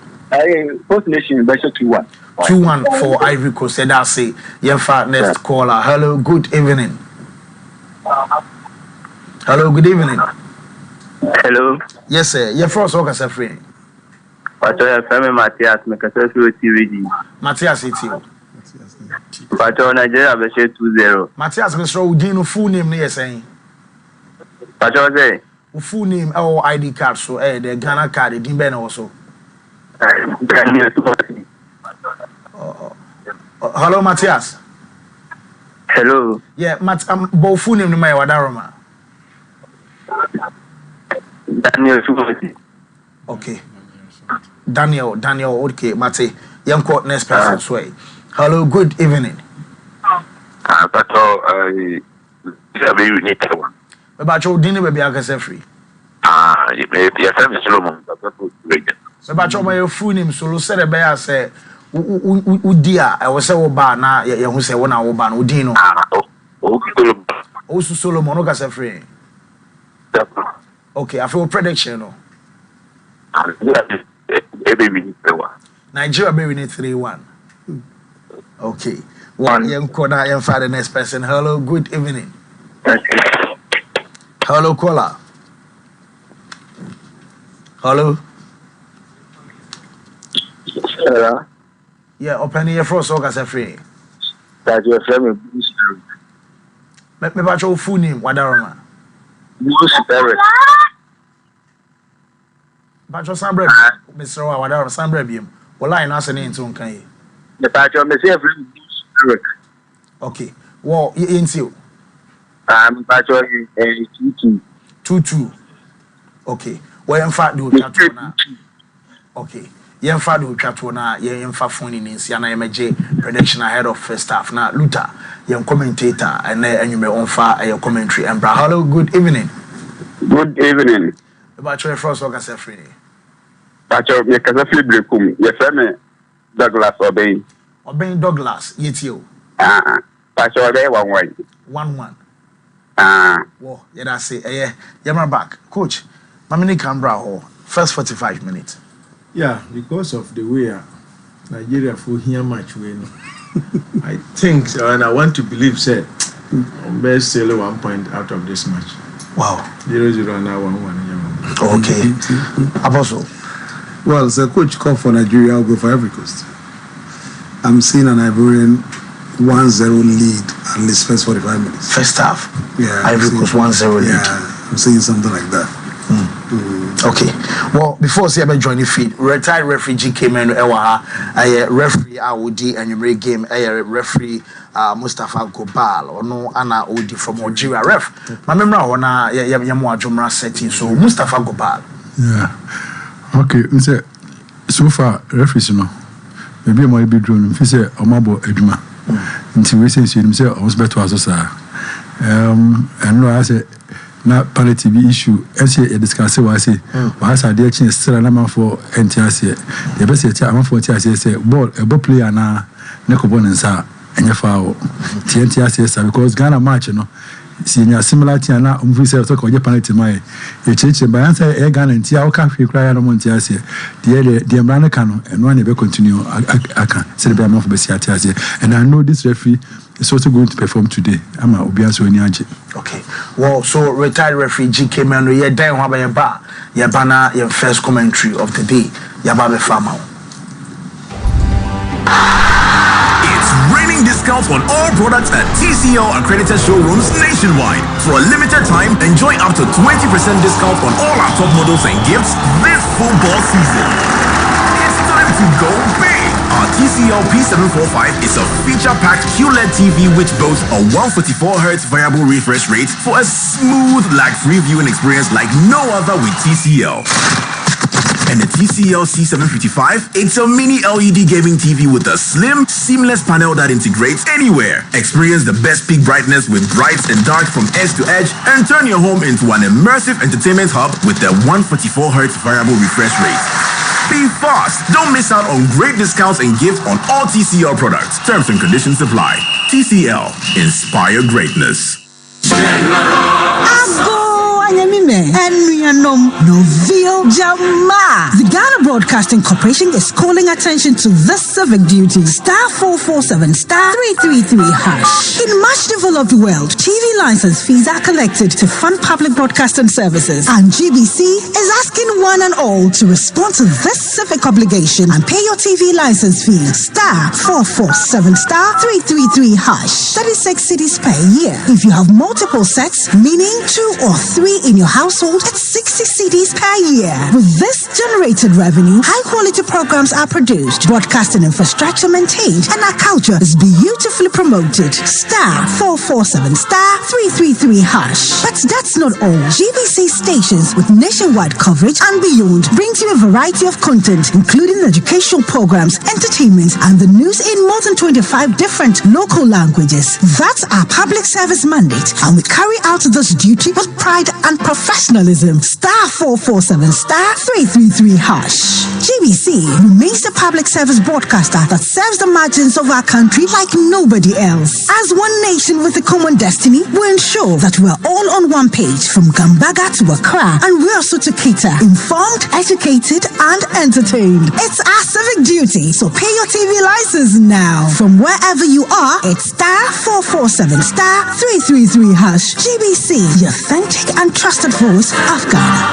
Speaker 7: First nation better 2-1.
Speaker 1: 2-1 for Ivory Coast. That's it. Yeah, next caller. Hello, good evening. Hello, good evening.
Speaker 8: Hello.
Speaker 1: Yes, sir. You're first worker, sir. Free.
Speaker 8: Pato FM Matthias, me kase fi TV.
Speaker 1: Matthias, it's you.
Speaker 8: Pato Nigeria be 2-0.
Speaker 1: Matthias, Mr. Udino full name, near saying.
Speaker 8: Pato say.
Speaker 1: Full name or ID card, so the Ghana card, the Dimben also. Hello, Matthias.
Speaker 8: Hello.
Speaker 1: Yeah, but full name, my wadaroma.
Speaker 8: Daniel.
Speaker 1: Okay. Daniel, okay, Mate. Young court next person, sway. Hello, good evening.
Speaker 8: Pato, very unique one.
Speaker 1: About your dinner, baby, I can say free.
Speaker 8: Yes, I'm Solomon.
Speaker 1: About your full name, so said a bear say, Udia, I was so bad now, who say 1 hour ban, Udino. Also, Solomon, I can say free. Okay, I feel prediction. Nigeria, baby, need 3-1. Okay. Well, young Kona, young father, next person. Hello, good evening. Hello, caller. Hello.
Speaker 8: Hello.
Speaker 1: Yeah, open your first organ free.
Speaker 8: That your friend
Speaker 1: Let me batch your full name, Wadaroma.
Speaker 8: Bruce Eric.
Speaker 1: Batch your Sambra, Mr. Wadaroma, Sambra Beam. Well, I know the name to Unkai.
Speaker 8: The patch of Messiah Bruce Eric.
Speaker 1: Okay. Well, you ain't you.
Speaker 8: I'm patch of
Speaker 1: 2-2. Okay. Well, in fact, do chat now. Okay. Yen fa do twato na yen fa phone ni nsia na yemeje prediction ahead of first half na Luther yen commentator and anyway on fa commentary and hello good evening.
Speaker 8: Good evening.
Speaker 1: About your first work as a free.
Speaker 8: Pacho me kasa fi brekum ye frame Douglas Obey
Speaker 1: Douglas yetio.
Speaker 8: Pacho Obey
Speaker 1: 1-1. Wo ye da say yema back coach mamini Canberra ho first 45 minutes.
Speaker 4: Yeah, because of the way Nigeria for here match we know. I think so, and I want to believe said best still 1 point out of this match.
Speaker 1: Wow.
Speaker 4: 0-0 now 1-1.
Speaker 1: Okay. Apostle.
Speaker 2: Well, the coach called for Nigeria, I'll go for Ivory Coast. I'm seeing an Ivorian 1-0 lead at least first 45 minutes.
Speaker 1: First half.
Speaker 2: Yeah.
Speaker 1: Ivory Coast 1-0 lead.
Speaker 2: Yeah, I'm seeing something like that.
Speaker 1: Okay. Well, before Siabe join the feed, retired referee came in Ewaha, referee Audi and you game referee Mustafa Gobal or no Anna Odi from Algeria ref. My memory wana yamu Jumra setting so Mustafa Gobal.
Speaker 9: Yeah. Okay, so far referees no. Maybe more be drawn. If you say Omabo Eduma. Until we say you say I was better as and no I say na parity be issue as you discuss what I say was a dear chance still an amount for NTS the best amount for TS say ball a ball player na Nekobon and sa and your foul TNTS because Ghana match you know senior similar to na umvise talk on penalty my you change by answer a Ghana and tia okay free cry no montias the Embrana cano and one be continue I can celebrate amount for BCTS and I know this referee is also going to perform today. I'm a Obiaso Nyaji.
Speaker 1: Okay. Well, so retired referee G.K. Mano, you're dying waba your bar, your banner, your first commentary of the day, your baby farmer.
Speaker 10: It's raining discounts on all products at TCL accredited showrooms nationwide. For a limited time, enjoy up to 20% discount on all our top models and gifts this football season. It's time to go big. Our TCL P745 is a feature-packed QLED TV which boasts a 144Hz variable refresh rate for a smooth lag-free viewing experience like no other with TCL. And the TCL C755, it's a mini LED gaming TV with a slim, seamless panel that integrates anywhere. Experience the best peak brightness with brights and dark from edge to edge and turn your home into an immersive entertainment hub with the 144Hz variable refresh rate. Be fast! Don't miss out on great discounts and gifts on all TCL products. Terms and conditions apply. TCL. Inspire greatness.
Speaker 11: The Ghana Broadcasting Corporation is calling attention to this civic duty. Star 447 star 333 hash. In much developed world, TV license fees are collected to fund public broadcasting services, and GBC is asking one and all to respond to this civic obligation and pay your TV license fee. Star 447 star 333 hash. 36 cities per year. If you have multiple sets, meaning 2 or 3 in your household, it's 60 cities per year. With this generated revenue, high-quality programs are produced, broadcasting infrastructure maintained, and our culture is beautifully promoted. Star 447 star 333 hash. But that's not all. GBC stations with nationwide coverage and beyond brings you a variety of content, including educational programs, entertainment, and the news in more than 25 different local languages. That's our public service mandate, and we carry out this duty with pride and professionalism. Star 447 star 333 hash. GBC remains the public service broadcaster that serves the margins of our country like nobody else. As one nation with a common destiny, we ensure that we're all on one page from Gambaga to Accra, and we're also to cater informed, educated, and entertained. It's our civic duty, so pay your TV license now. From wherever you are, it's star 447 star 333 hash. GBC, the authentic and trusted voice of Ghana.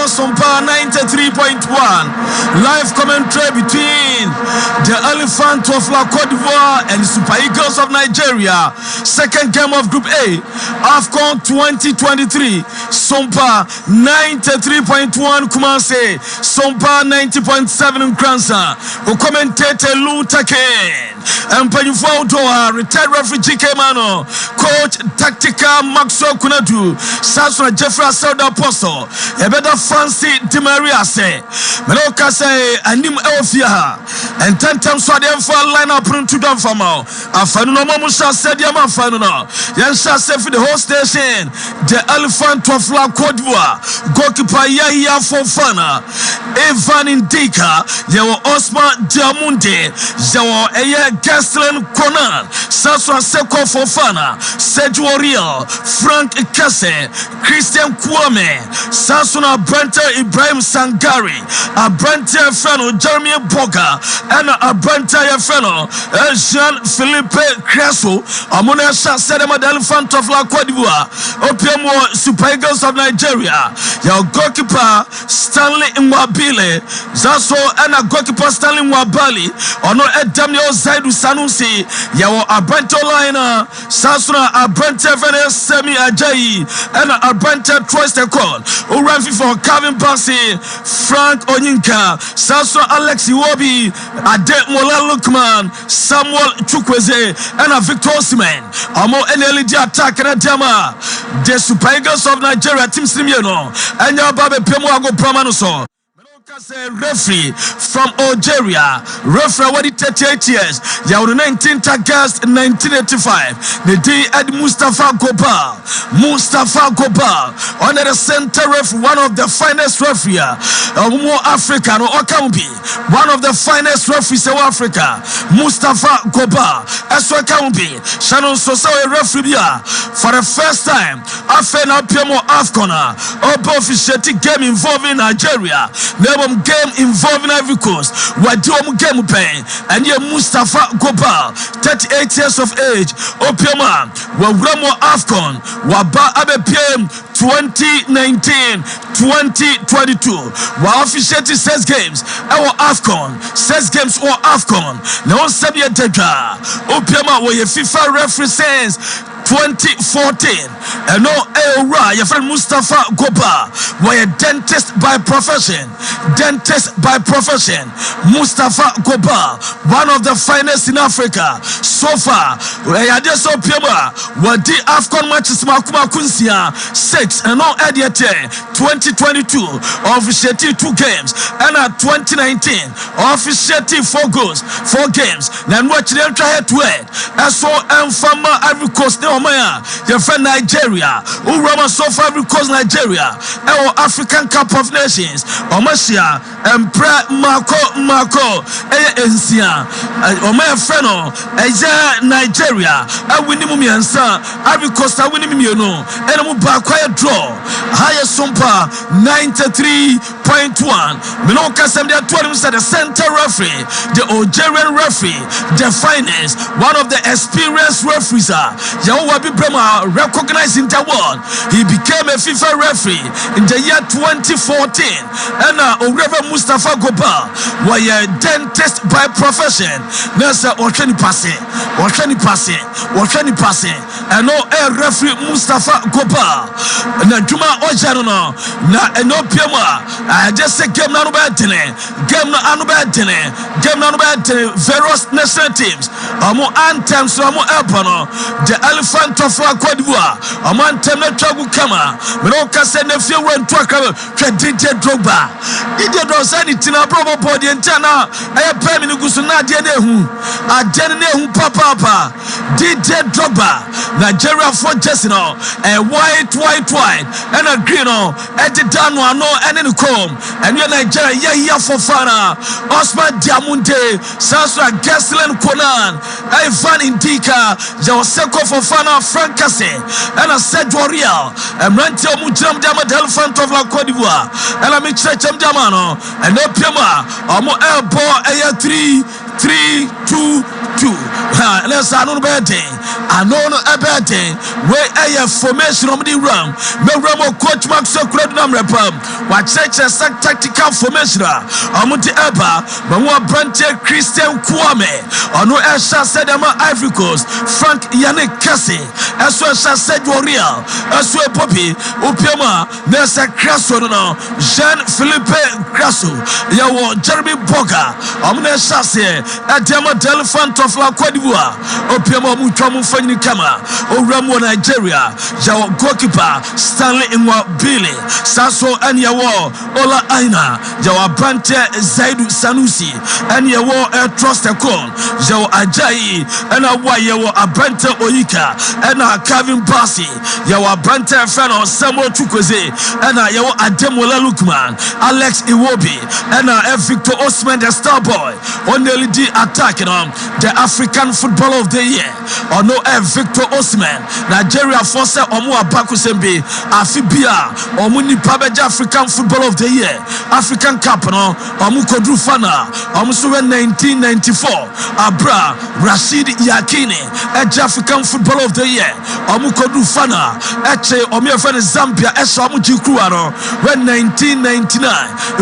Speaker 12: Sompa 93.1 live commentary between the Elephant of La Côte d'Ivoire and Super Eagles of Nigeria. Second game of Group A, AFCON 2023. Sompa 93.1 Kumase, Sompa 90.7 Kransa. O commentator Lou Taken and Panyufo retired referee GK Mano, coach tactical Maxwell Kunadu, Sasra Jeffrey Asada Apostle, a better fancy Di Maria say, Meloka say, Anim Elfia, and 10 times for them for line up to them for more. Afano Mamusha said, Yamafano, Yansha said for the whole station, the Elephant of La Côte d'Ivoire, goalkeeper Yahya Fofana, Evan Indika, Yawa Osman Diamunde, Yawa Eye Gastelin Conan, Sasra Seko Fofana, Sergio Real, Frank Kesse, Christian Kwame, Sasuna Brenta Ibrahim Sangari, a Brenta Feno, Jeremy Boga, and a Brenta Feno, Jean Philippe Creso, Amona Sedema, the Elephant of La Côte d'Ivoire, Opiamo Super Eagles of Nigeria, your goalkeeper Stanley Mwabile, Zaso, and a goalkeeper Stanley Mwabali, or no Edamio Zaidu Sanusi, your Abrenta Liner, Sasuna, a Brenta Fene Semi Ajayi, and a Brenta Troyster Call, Urafi for Calvin Bassi, Frank Onyinka, Sasuna Alex Iwobi, Ade Mola Lukman, Samuel Chukweze, and a Victor Osimhen. Amo NLD attack and a Dama, the Super Eagles of Nigeria, Team Simiano, and your Babe Pemuago Pramanoso. Referee from Algeria, referee what 38 years, ya 19th August 1985. The day at Mustafa Gobal, under the center referee, one of the finest referee, more African or Okambi, one of the finest referees of Africa, Mustafa Gobal, as Okambi, Shannon Sosa referee for the first time. Afena Piemo Afcona, Obo officiating game involving Nigeria. Game involving Ivory Coast, Wadiom game pain, and ye Mustafa Gobal, 38 years of age, Opioma, Wamo Afcon, Waba Abe PM 2019-2022. While officiating 6 games, our Afcon, 6 games or Afcon, no Sabia Tega, Opioma, where your FIFA referee says 2014, and no Eura, your friend Mustafa Goba, were a dentist by profession. Mustafa Goba, one of the finest in Africa so far. Yadeso Piema, what the Afcon matches Makuma Kunsia 6 and no Ediate 2022, officiating 2 games, and at 2019, officiating 4 goals, 4 games. Then watch them try to it. As so Fama Ivory Coast. Omaya, your friend Nigeria, who Roma so far because Nigeria, our African Cup of Nations, Omasia, and Marco, Encia, Omaya Feno, Nigeria, I win him and son, Ivory Coast, I win him, you know, and I'm back quiet draw, higher Sompa 93.1. Minoka Sam, they told him that the center referee, the Algerian referee, the finest, one of the experienced referees are. Wabi Brema recognized in the world. He became a FIFA referee in the year 2014. And Oreva Mustafa Goba was a dentist by profession. Nasa Oshani passing. And no referee Mustafa Goba. Na Juma Ojano na no Piema. I just say game na no bad game na various national teams. Omo anthem so omo ebono the elephant of Cote d'Ivoire. Omo anthem na twagu kama. Me no kase na fie wantu aka hwe DJ Drogba. DJ Drogba say ni tina probo body ntana e pem ni gusu na de na ehu. Agene na ehu papa. DJ Drogba Nigeria for just no white and a green no e de dano ano ene ni kom. And you Nigeria ya for fana Osman Diamunde Sasra Gaslen Konan Ivan Indika Joseko for fana Francase and a said Royal and Rantio Mujam Dama the elephant of La Cote d'Ivoire and I'm in Checham Damano and no Pima Omo Elbo Aya 3-2-2 let's I know bad thing I know a bad thing where a formation of the ram me ramo coach Max Socrates Namrepam what such a tactical formation Amunti Eba Mawa Brante Christian Kwame ono Esha said Ivory Coast Frank Yannick Cassie as well as said Royal as well Poppy Upiama Nessa Crasso no Jean-Philippe Crasso Yawo Jeremy Boga Amune Chasse Adama the elephant of La Cote d'Ivoire Opiama Mutramu Fani Kama O Ramo Nigeria Yawo goalkeeper Stanley Inwa Billy Sasso and Yawo Ola Aina Yawo Brante Zaidu Sanusi and Yawo Trust a Con Yawo Ajayi and Yawo Abrante Oika and Kevin Bassi Yawo Brante Fano Samuel Chukwueze and Yawo Ademola Lukman Alex Iwobi and Victor Osman the star boy on the lead attacking on the African Footballer of the Year or no Victor Osman Nigeria force Omu Abakusembe Afibia Omuni Pabeja African Footballer of the Year African Cup no Omu Kodru Fana Omu Suwe 1994 Abra Rashid Yakini Eja African Footballer of the Year Omu Kodru Fana Eche Omu Efene Zambia Esha Omu Jikruano when 1999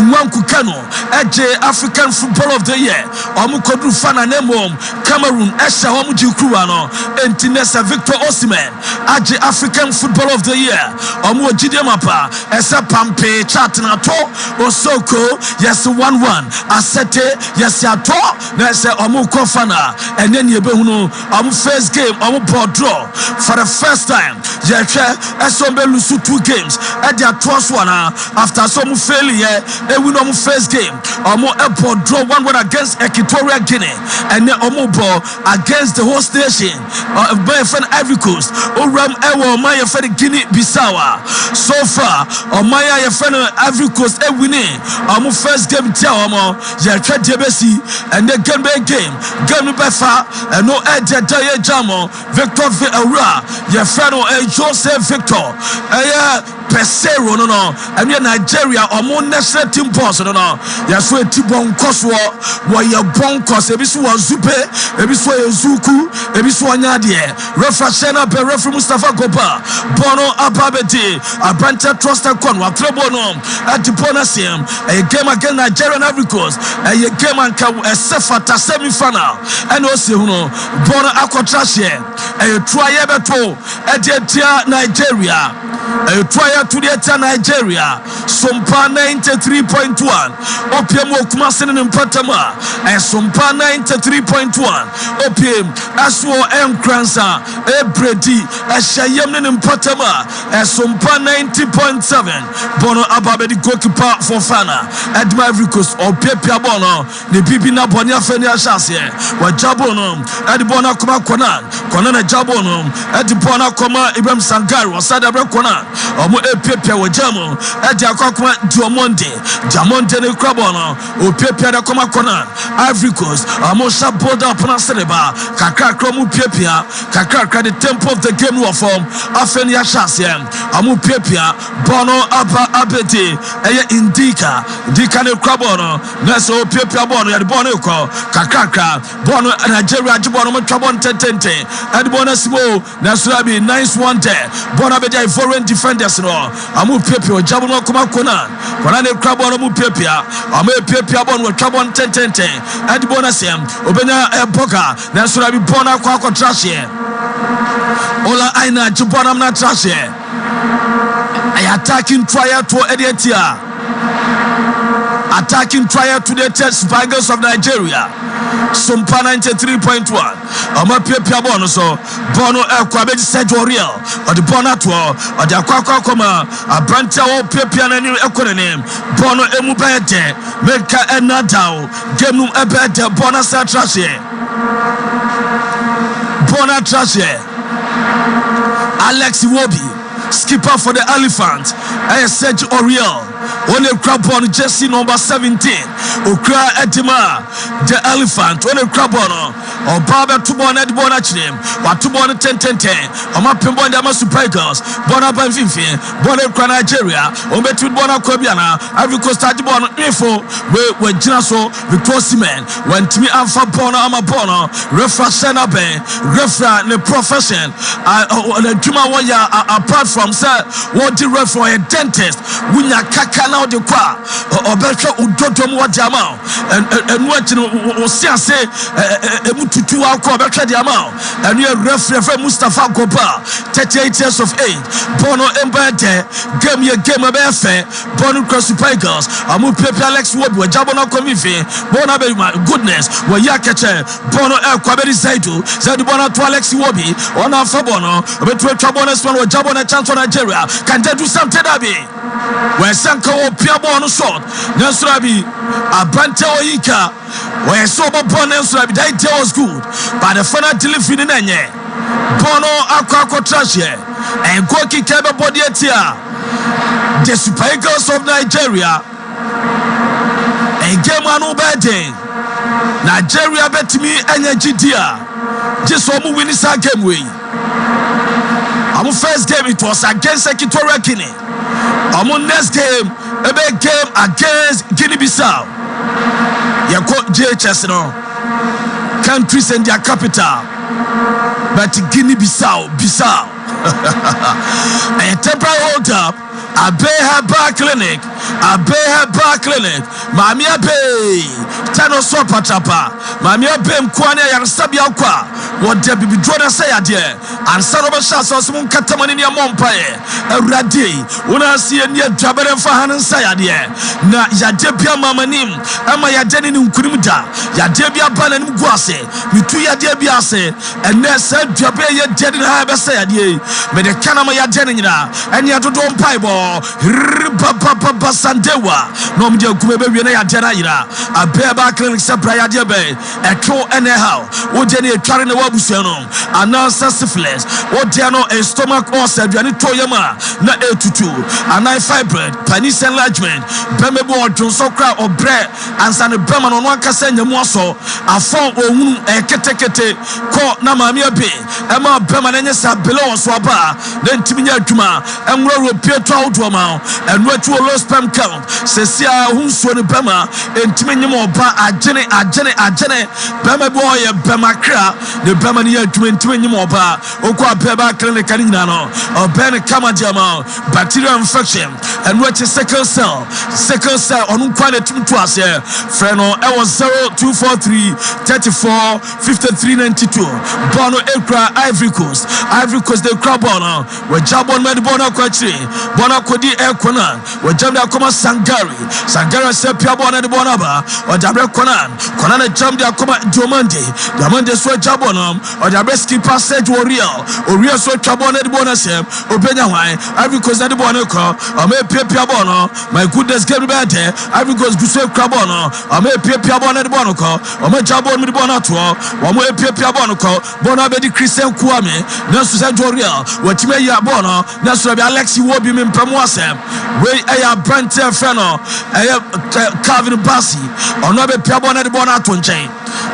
Speaker 12: Nwanku Kano Eje African Footballer of the Year Omu Kodru Fana Nemom Cameroon Esha Omu Jikruano Entinesa Victor Osimhen Aje African Footballer of the Year Omu Ojide Mapa Esa Pampe Chatinato Osoko yes 1-1 Asete yes Yato Nese Omu Kofana and then Yebehuno Omu first game Omu ball draw for the first time Yeche Esombe Lusu 2 games at their first one after some failure they win Omu first game Omu airport draw 1-1 against Equatorial Guinea and then Omu ball against the host nation my friend Ivory Coast Oram Ewo my friend Guinea Bissau so far my friend Ivory Coast winning Omu first game tia Omu Yeche Debesi and the game Befa and no Eje Daye Jamo Victor Vera your friend Joseph Victor Pesero no and Nigeria Omu national team boss no yes we tibon koswo wo ye bonkos ebiso wazupe ebiso yezuku ebiso anyade refreshena be referee Mustafa Gopa Bono Ababeti Abrante Trust Con wa Trebono at the Bonasium a game against Nigeria and Ivory Coast a game and Sefata semi-final and also Bono Akotrashe a try beto at Nigeria a try to the Nigeria Sompa 93.1 Opium Okumasin in Patama and Sompa 93.1 Opium Aswo M Kransa Ebredi Ashayam in Patama and Sompa 90.7 Bono Ababedi goalkeeper for Fana at Ivory Coast or Pepia Bono the Bibina Bonia Fenia Shasia wa Jabono at the Bona Kuma Konan Jabono at the Bona Koma Ibrahim Sangari was Sadabra Konan or Pepia wa Jamo at the Akokuma Diamonde ne Krabono or Pepia da Koma Konan Ivory Coast Amosha Boda Panasereba Kaka Kromu Pepia Kaka the tempo of the game war form Afenia Shasia Amu Pepia Bono Abeti Eya Indika ne Krabono Neso Pepia Bono ya Bono ko Kaka Bono Nigeria Jibono Trabon Tente and Bono Simo Neso abi nice one there Bono Beja foreign defenders no Amu Pepia Jabono Kuma Konan ne Krabono Mu Pepia Amu Pepia Bono Trabon Tente and Bono Sem Obenya Boga Neso abi Bono kwa Trashe Ola Aina Jibono na Trashe I attacking trial to Edietia attacking trial to the Super Eagles of Nigeria. Sompa 93.1. Oma pia bono so bono kwa beji Sergio Real or the bono to or the akwa koma a branta o pia na ni ekonene bono emu bede meka enadao game ebede bono sa trashe bono trashe Alex Iwobi, skipper for the Elephant, and Sergio Oriel. On a crab on jersey number 17, Okra Edima, the Elephant, on a crab on, or Baba Tubon at Bonachem, or Tubon 10-10-10, or Mapimbon Dama Super Eagles, Bona Banfin, Bona Nigeria, or Between Bona Kobiana, Ivory Coast Bon Info, where Jinaso, Victor Simen, when Timmy Alpha Bona Amabono, Refra Senabe, Refra, the profession, the Juma Waya, apart from Sir, what the ref for a dentist, Winya Kaka now the qua, or better Udotom Wajama, and what was say, Mutu Alco, better the amount, and you're referee Mustafa Gopa, 38 years of age, Bono Embede, game your game of affair, Bono Cross Pagers, Amu Pepe Alex Wood, where Jabona Comifi, Bona my goodness, where Yakache, Bono El Quaberi Zaidu, Zadibona to Alex Wobi, on our Fabono, but to a Trabonas one or Jabona Chance for Nigeria, can they do something that be? Where Sanko Piabo on short, Nasrabi, a Banteo Ika, where Sober Bon Nasrabi, that was good, but the final delivery in Nanye, Bono Aquaco Trashe, and Koki Keba Bodietia, the Super Eagles of Nigeria, a game on Ubeding, Nigeria bet me energy dear, just for moving this game way. Our first game it was against Equatorial Guinea. Our next game a big game against Guinea-Bissau. You got JHS no countries and their capital, but Guinea-Bissau, a temporary hold up. I pay her bar clinic. Mami Abe, Tano Sompa Chapa, Mami Abe Mkwane Yansabia Kwa, what there be Jordan say a dear, and Sanoba Shas Moon Kataman in your Mompae, a radi, when I see a near Jabber and Fahan and Sayadie, Na Yadebia Mamanim, Ama Yadenin Kurimuda, Yadebia Ban and Mguase, Mituya Debiase, and there said Jabber dead in Haba Sayadie, but the Kanama Yadenina, and Yadon Pieball. Papa Sandewa, no media Kumebe Yadera, a bear clinic Sabraya Debe, a troll anyhow, what Jenny carrying the Wabusiano, a nonsense syphilis, what Diano a stomach ulcer, Janitoyama, not 8-2, a knife fibroid, penis enlargement, Bemebo, John Sokra or bread, and San Berman on one Cassandra Mosso, a phone or moon, a kete, call Namamia Bay, Emma Bermanesa below Swaba, then Timinia Juma, and Roro Pietro. And what you lost spam count, Cecia, who's so the Bama, and Timinimo Ba, Ajene, Bama boy, Bama Kra, the Bamania Timinimo Ba, Okwa Beba Clinic Caninano, or Ben Kamajama, bacterial infection, and what is second cell on quality to us here, Freno, I was 0243 34 53 92, Bono Ekra, Ivory Coast, the crab on, where Jabon Medbona Quatri, Bona Kodi Ekonan, where Jamda Koma Sangari said Piabona de Bonaba, or Jabre Conan jammed Akoma Diomande, Diamande Swe Jabonum, or Jabre skipper Sergio Oriel Swe Trabona de Bonasem, or Benawai, Ivory Coast de Bonaco, or may Piabono, my goodness, get better, Ivory Coast Guse Crabono, or may Piabona de Bonaco, or may Jabon de Bonato, or may Piabonaco, Bonabedi Christian Kwame, Nasu Sergio Oriel, what you may Yabono, Nasu Alexi Wobi Mimpemoasem, where I have Brante Feno, I have Calvin Bassi, or Nobe Piabona de Bonato chain,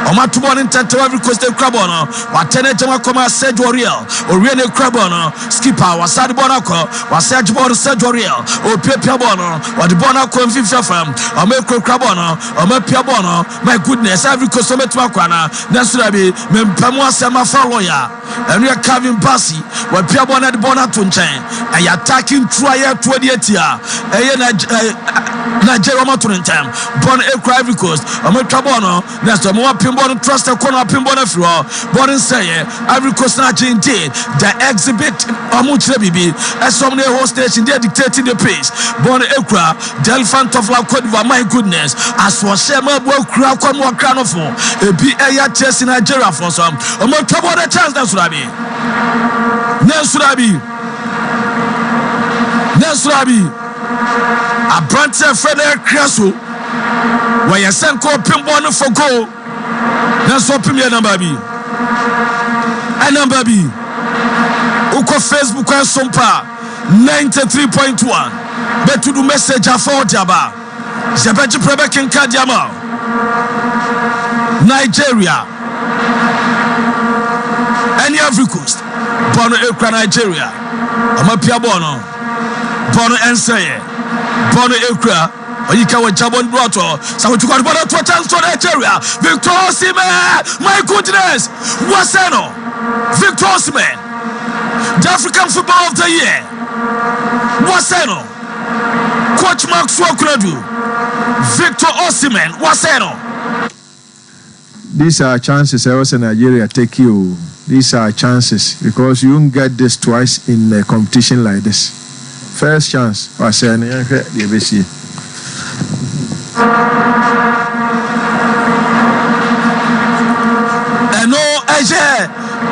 Speaker 12: or Matubon in Tento Ivory Coast de Crabono, or Tenetama Coma Sergio Oriel, or Rene Crabono, skipper, was Sad Bonaco, or Sergio Oriel, or Piabono, or the Bonaco and Fifam, or Melco Crabono, or Piabono, my goodness, Ivory Coast of Metwakwana, Nasurabi, Mimpemoasema Faloya, and we are Calvin Bassi, where Piabona de Bonato chain, I attacking trial 28 year, Nigeria Mountain time, Bon Ivory Coast, or Metrabono, Nestor Oma Pimbon trust a corner Pimbon of Raw, Borin Sayer, Ivory Coast indeed, the exhibit Amuche Bibi, as so many host station, they are dictating the pace. Bon Ekra, the elephant of La Côte d'Ivoire, my goodness, as was Shema, crowd, come more crown of four, a BA chest in Nigeria for some. A more trouble a chance, that's what I mean. Nesrabi, a branch of Frederick Crasso, where you send called Pimbon for goal. That's what Premier number be. And number B. Uko Facebook and Sompa 93.1. Bet to do message for Jaba. Jabaji Prebekin Kadiama. Nigeria. Any Ivory Coast. Bono Ekra Nigeria. Amapia Bono. Bono Enseye. Bono Ekra. Oyika wa Jabon Broto. So to go to a chance to Nigeria. Victor Osimhen. My goodness. Waseno. Victor Osimhen. The African Football of the Year. Waseno. Coach Mark Swokradu. Victor Osimhen. Waseno.
Speaker 4: These are chances also Nigeria take you. These are chances because you won't get this twice in a competition like this. First chance. Waseno.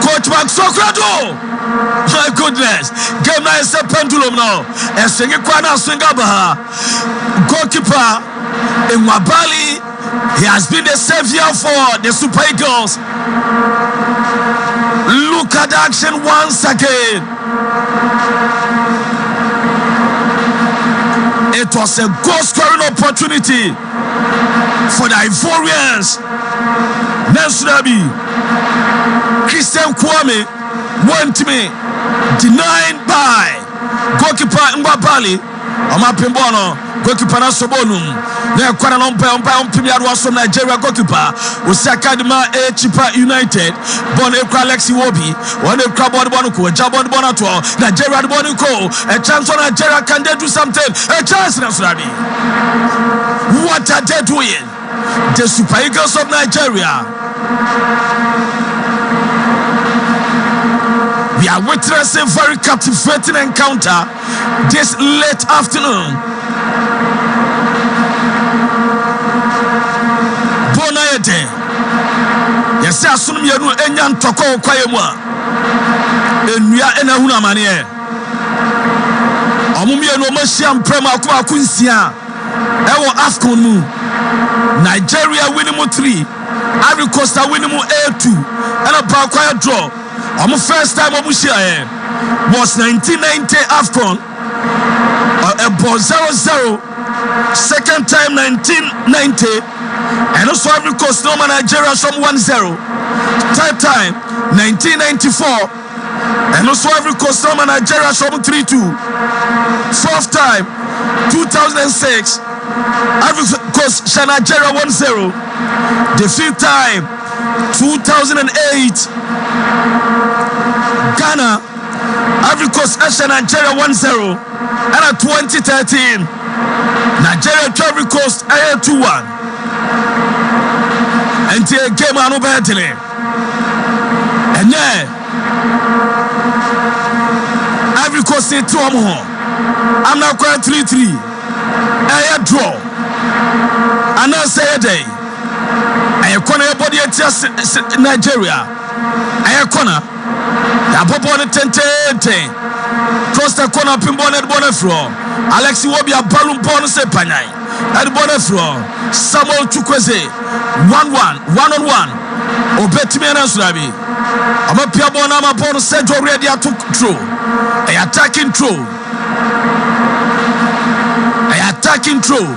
Speaker 12: Coach Mark Sokrado. My goodness. Game now is a pendulum now. And singing Kwana Singaba. Goalkeeper in Wabali. He has been the savior for the Super Eagles. Look at the action once again. It was a goal scoring opportunity for the Ivorians. Nesrabi, Christian Kwame, went to me, denied by goalkeeper Mbabali, Omapimbono, goalkeeper Nasobonum, the Kwananompa, Premier was from Nigeria goalkeeper, Usakadima A Chipa United, Bon Alexi Wobi, one of Crabon Bonuko, Jabon Bonato, Nigeria Bonuko, a chance on Nigeria, can they do something? A chance, Nesrabi. What are they doing? The Super Eagles of Nigeria. We are witnessing very captivating encounter this late afternoon. Bonayete. Yes, I assume you know Enyan Toko Kwayemwa. Enuya Enahuna Manie. Omumia no Messiam Prema Kwa Kunsia. Ewo Afkonu. Nigeria winning 3. Ivory Coast winning A2. And a Bakwaya draw. First time was 1990 AFCON. A ball 0-0. Second time 1990. And also Ivory Coast no Nigeria some 1-0. Third time 1994. And also Ivory Coast no Nigeria some 3-2. Fourth time 2006. Ivory Coast Nigeria 1-0. The fifth time 2008. Ghana, Ivory Coast, Nigeria 1-0, and at 2013, Nigeria, Ivory Coast, 2-1. And the game on Obertele. And then, Ivory Coast, 2 more. I'm now going 3-3. A draw. And I say a day. I corner body at Nigeria. I corner. Abobone 10-10. Cross the corner Pimbon at Bonafro. Alexi Wobi a balloon bonus se panai. At Bonafro. Samuel Chukwese. 1-1. 1-on-1. Obetimiana Surabi. I'm a Piabona bonus set already. I took through. A attacking through. A attacking through.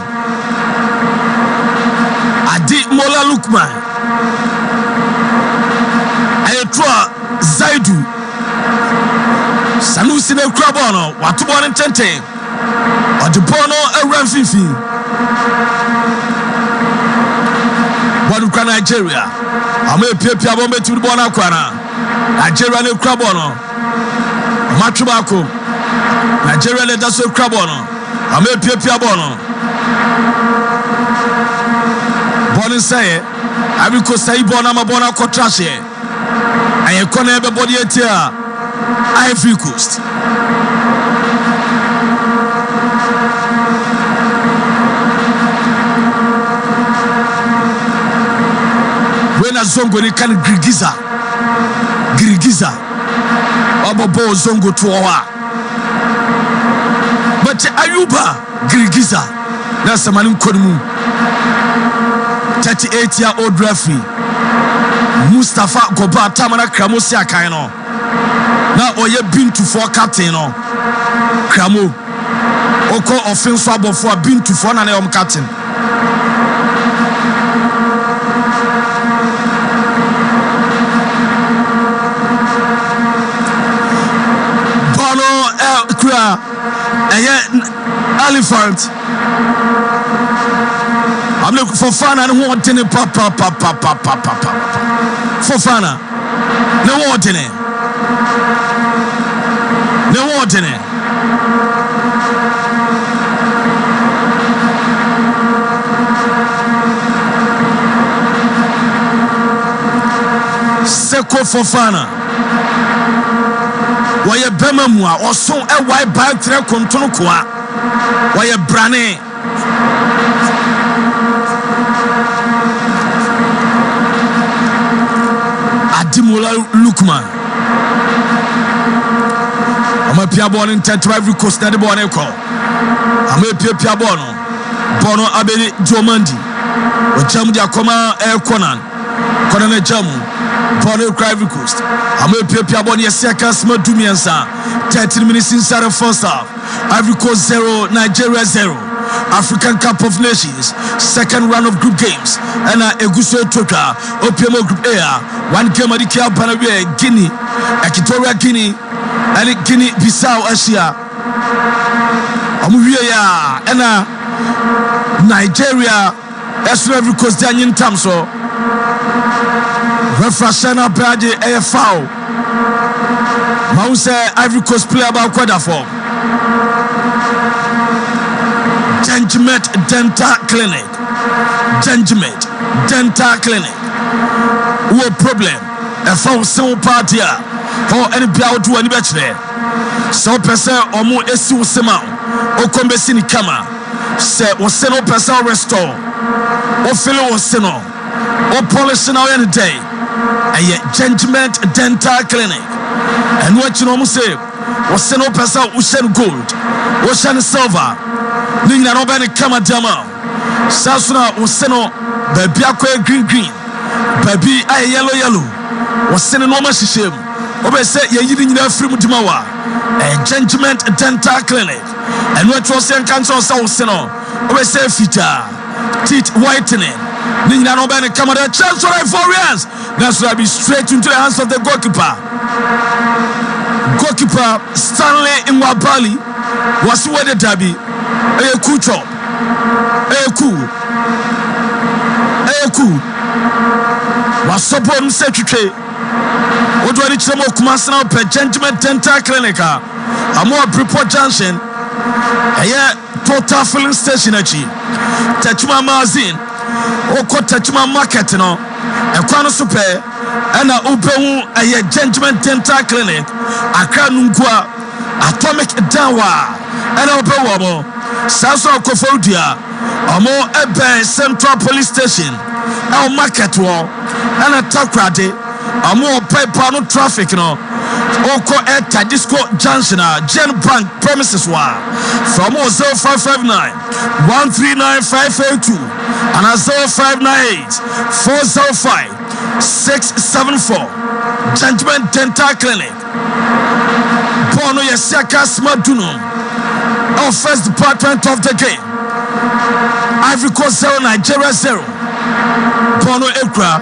Speaker 12: Adi Mola Lukman. I draw Zaidu. Sanusi ne Krabono, Watubon and Tente, or the Bono and Ramfifi. Bonuka Nigeria. I'm a Pia Bombe to the Bonakwana. Nigeria ne Krabono. Matubako. Nigeria ne Daso Krabono. I'm a Pia Bono. Bon ne say Ivory Coast say ball na ma ball na ko trash here and corner be body etia Ivory Coast when a zongo ni kan Grigiza Obobo zongo to owa but Ayuba Grigiza na samani nkonumu 38-year-old referee Mustafa Goba Tamana Kramosi akan no na oye bintu for captain no Kramo oko offense abofo bintu for na na captain Bono kura elephant I'm looking for fun and wanting it papa for fun no wanting it Seko for fun why a bemamua or so a white bike track control why a brane Adimola Lukman I'm a pia born in Ivory Coast na de born e call I'm a pia bono abeli Jomandi o jamu dia koma e Conan na jamu born Ivory Coast I'm a pia born yeseka sma dumiensa 13 minutes inside the first half Ivory Coast 0 Nigeria 0 African Cup of Nations second round of group games and Eguso Toka Opiamo Group A 1 game Adikia Banawe Guinea Equatorial Guinea and Guinea Bissau Asia Amuya and Nigeria as Ivory Coast Daniel Tamso Refrashana Brady a foul Mause Ivory Coast player about quarter form Gentleman Dental Clinic. What problem? A phone so party or any blow to any bachelor. So person or more esu sema or combesini kama. Say or seno person restore or fellow or seno or polish now any day. And yet Gentleman Dental Clinic. And what you know say or seno person Ocean Gold, Ocean Silver. Ninga no bani kama jama sasuna useno baby akwa green baby ay yellow useno no ma shishem obe se ye yidi nyina afiri mu dimawa Gentleman Dental Clinic and what was saying cancer so useno obe se fita teeth whitening ninga no bani kama the chance for Ivorians that's why be straight into the hands of the goalkeeper Stanley Nwabali was where the derby Eku chop Eku Wasopon secretary Odwari chemo kumasana pe Gentleman Dental Clinic Amo Briport Junction Eye Total Filling Station achi Tachuma Mazin Oko Tachuma Market no Ekwano super Ena ubehu eye Gentleman Dental Clinic Akra Nungwa Atomic Dawa Ena ubehu amo Saso Kofodia Omo Ebe Central Police Station El Market Wall Ena Takrade Omo Paper no traffic no Oko Eta Disco Junction Gen Bank premises wa from 0559 139 and 0598 405 674 Gentleman Dental Clinic Bono Yesiaka Smaduno our first department of the game Ivory Coast 0 Nigeria 0 Bono Ekra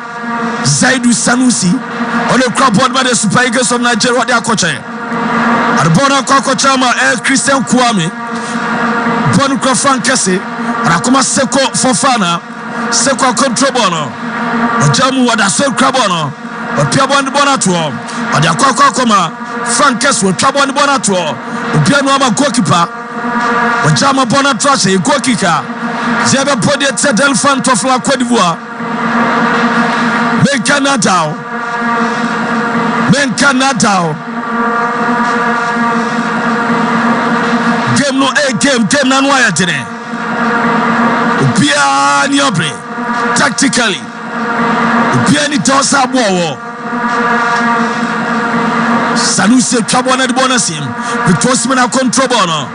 Speaker 12: Zaidu Sanusi on the crowd board by the Super Eagles of Nigeria what they are coaching at Bono Kokochama Christian Kwame Bono Frank Kese Rakuma Seko Fofana Seko control Bono Ojamu Wadaso Krabono Opiabon Bonato or the Akokoma Frank Kese will trouble on the Bonato Opiano Ama goalkeeper Ojama Bonatrash goalkeeper Zeba Podiet Delfan Tofla Cote d'Ivoire game no game na no ayetene obia ni obre tactically obia ni tosa bowo Sanusi trouble na de bonasim Victor Osimhen a control bono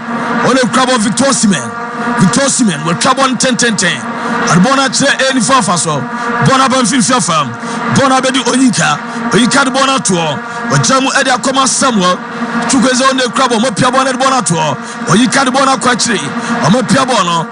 Speaker 12: ole crab of Victor Osimhen we trouble 10 Arbona chere eni fafaso bona ban fifi fam bona be di oyika de bona to ojamu edi akoma Samuel chukweze on the crab mo pia bona de bona to oyika de bona kwa chere mo pia bona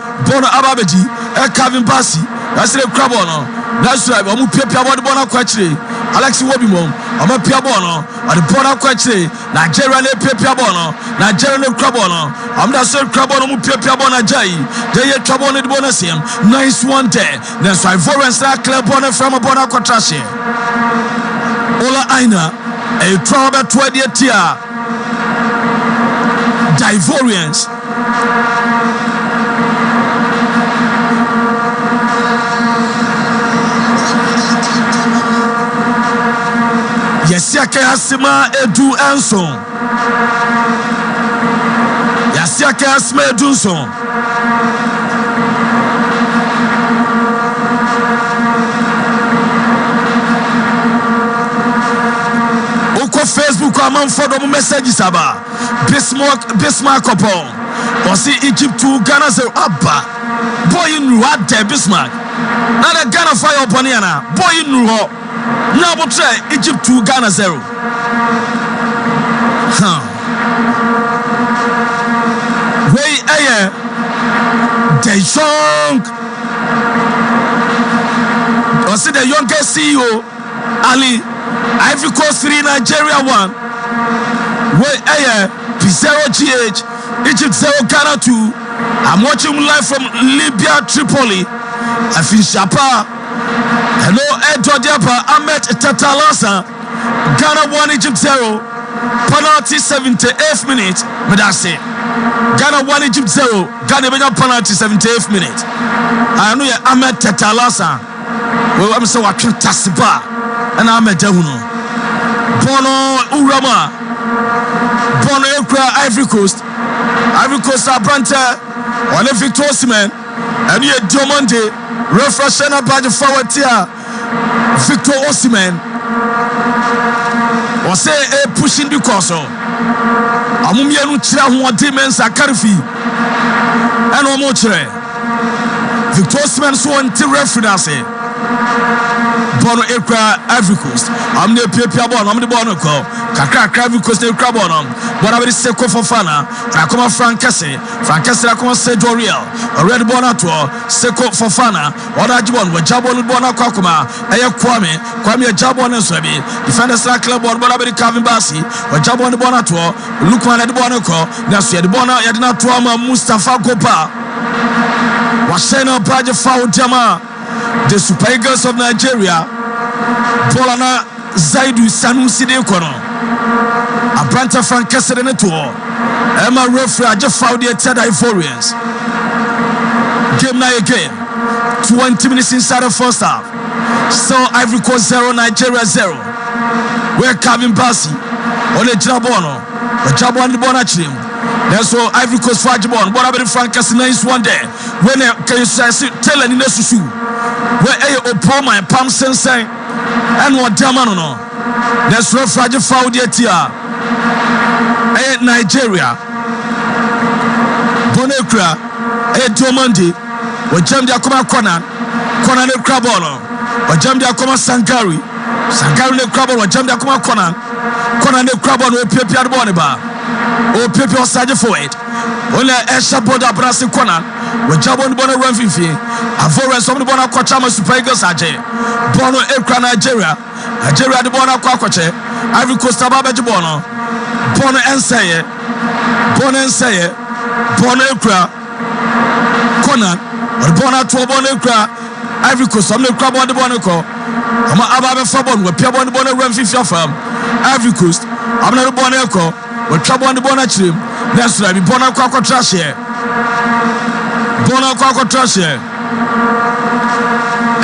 Speaker 12: ababeji e Calvin Bassey that's the crab no that's right mo pia bona kwa chere Alex Wobimom mo pia bona the bona kwa chere Nigeria le pia bona Nigeria le crab no am da so crab no mo pia bona jai they ye trouble on the bona sim nice one there that's why Ivory start clear bona from bona kwa trashe Ola Aina a trouble to the tia Ivorians Yasiake Asima Edu Anson Yasiake Asima Edu Anson Oko Facebook among for the messages about Bismarck upon or see Egypt to Ghana 0 Abba boy in what there Bismarck not a Ghana fire upon Yana boy in Ruho now but try Egypt to Ghana 0 way the young or see the youngest CEO Ali Ivory Coast 3 Nigeria 1 way P0 GH Egypt 0 Ghana 2 I'm watching live from Libya Tripoli I feel Shapa hello Edward Yapa Ahmed Tatalasa Ghana 1 Egypt 0 penalty 78th minute but that's it Ghana 1 Egypt 0 Ghana benya penalty 78th minute I know ya Ahmed Tatalasa well I'm so what tasiba and Ahmed Jahuno Bono Urama Bono Ekra Ivory Coast Abrante on a Victor Osimhen and you Diomande refreshing up by the forward tier Victor Osimhen or say a pushing the corso Amumianu Chira who demons a Karifi and Omochre Victor Osimhen so until reference Bono Ekra Ivory Coast I'm the Pia Bon I'm the Bono call Kakra Ivory Coast the Crabonum but I will say Fofana Rakoma Frankese Rakoma Sedoriel a red Bonato Seko Fofana or Ajibon with Jabon Bona Kokuma Aya Kwame a Jabon and Swabi defenders like Club but I will Calvin Bassey or Jabon the Bonato Lukman at the Bonaco that's the Bona Yadina Tuama Mustafa Kopa Washena Baja Fau Jama the Super Eagles of Nigeria Bolana Zaidu Sanusi de Kono Abranta Frankese de Neto Emma referee just found the Ted Ivorians game now again 20 minutes inside the first half so Ivory Coast 0 Nigeria 0 where Calvin Bassey on the Jabono the Jabon the Bonachim that's so Ivory Coast for Jabon what about the Frankese nice one day when can you say tell any Nesusu where a Opoma and Pam Sensei and what Damano that's referee found the tia Nigeria Bonekra Diomande we jam dia koma Conan le Krabono we jam dia koma Sankari le Krabono we jam dia koma Conan le Krabono we pepia de boneba o pepia osaje forward only Esha Boda Brasi Conan we jabon bono run fifi Ivory some bona kwachama Super Eagles aje bono Ekra Nigeria de bona kwakoche Ivory Coast ababeji bono Bono Enseye Bono Ekra Conan Bono to Bono Ekra Ivory Coast some Ekra Bono Bonoko ama ababe fabon we pia Bono run 50 farm Ivory Coast amna Bono Eko we twa Bono chirim next time Bono kwa trash here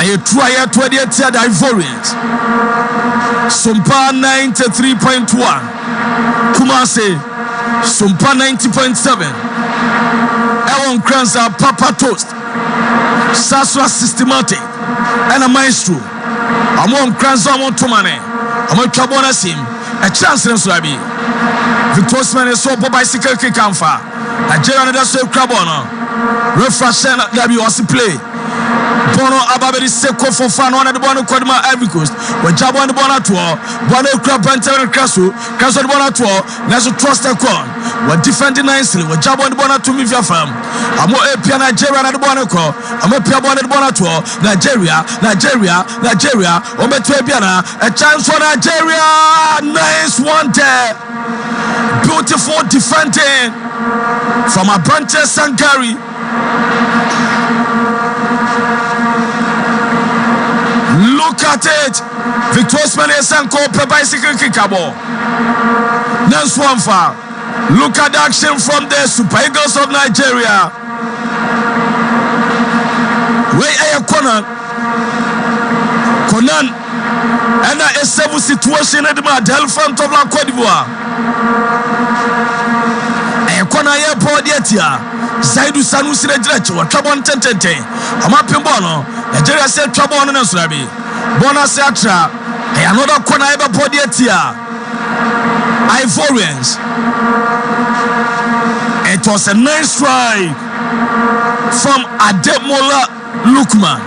Speaker 12: I try to the Ivorians. Sompa 93.1. Kumase Sompa 90.7. Ewon Kranza Papa Toast. Saswa Systematic. And a maestro. Amon Kranza Amon Tomane. Amon Kabona Sim. A chance in Swabi. Victor's man is so bicycle kick amfa. Nigeria and that's a Krabono. Refreshing that we also play. Bono Ababedi Seko for fun on the Bono Kodma Ivory Coast. When Jabo and the Bonatua, Bono Crabanta and Crasso, Crasso the Bonatua, Nazo Trust a con. When defending nicely, when Jabo and the Bonatu Mivia farm. I'm more a Pia Nigeria and the Bonaco. I'm a Pia Bon and the Bonatua, Nigeria, Ometuebiana, a chance for Nigeria. Nice one there. Beautiful defending from a branch Sankari. Look at it. Victor's Sanko per bicycle kickable. Nanswanfa. Look at the action from the Super Eagles of Nigeria. Where are you, Conan? And a seven situation at the Delphant of La Côte d'Ivoire. Conan airport yet here. Zaidu Sanusi Rejo, trouble on 10. I'm up in Bono. Nigeria said trouble on us, Rabbi. Bona Satra, another corner ever podiatia. Ivorians. It was a nice try from Ademola Lukman.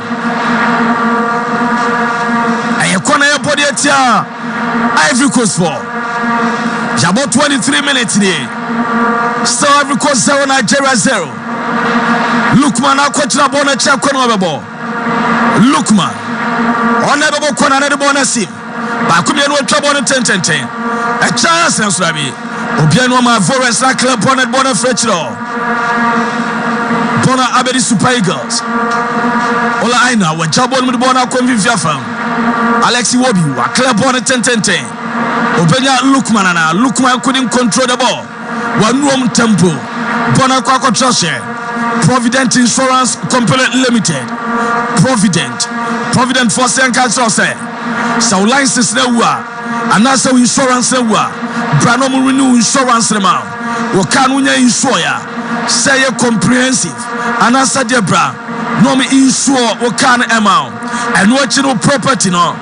Speaker 12: A corner ever podiatia. Ivory Coast for about 23 minutes here. Still Ivory Coast 0, Nigeria 0. Lukman, I quit the bonnet check on ball. Lukman. On never go on another bonus. But come here, no trouble on 10. A chance, and Swabi. Obiano, my forest, like club bonnet Fretchlo. Bona Abedi Super Eagles. All I know, what job on with Bona Convivia farm. Alexi Wobi, a club bonnet 10. Obenya Lukman couldn't control the ball. One room tempo. Bona Kwako Troshe. Provident Insurance Company Limited. Provident for Senka Sose. So license newa. Anasa insurance newa. Brano renew insurance rema. Wakanunya insurer. Say comprehensive. Anasa debra. No me insure wakan amount. And watching no property no.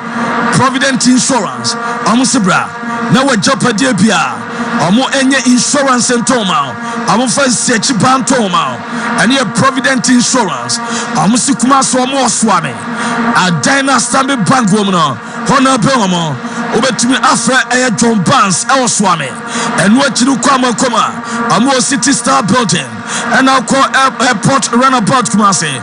Speaker 12: Provident Insurance. Amusibra. Now a job a debia. Amo enye insurance and toma. Amo fa sechi bantoma. And here Provident Insurance. Amo sikuma so mo swami. A dynasty bank woman. Hona beomo. Obetumi afra e John Barnes e swami. And what you koma. Amo City Star building. And I call airport runabout Kumasi.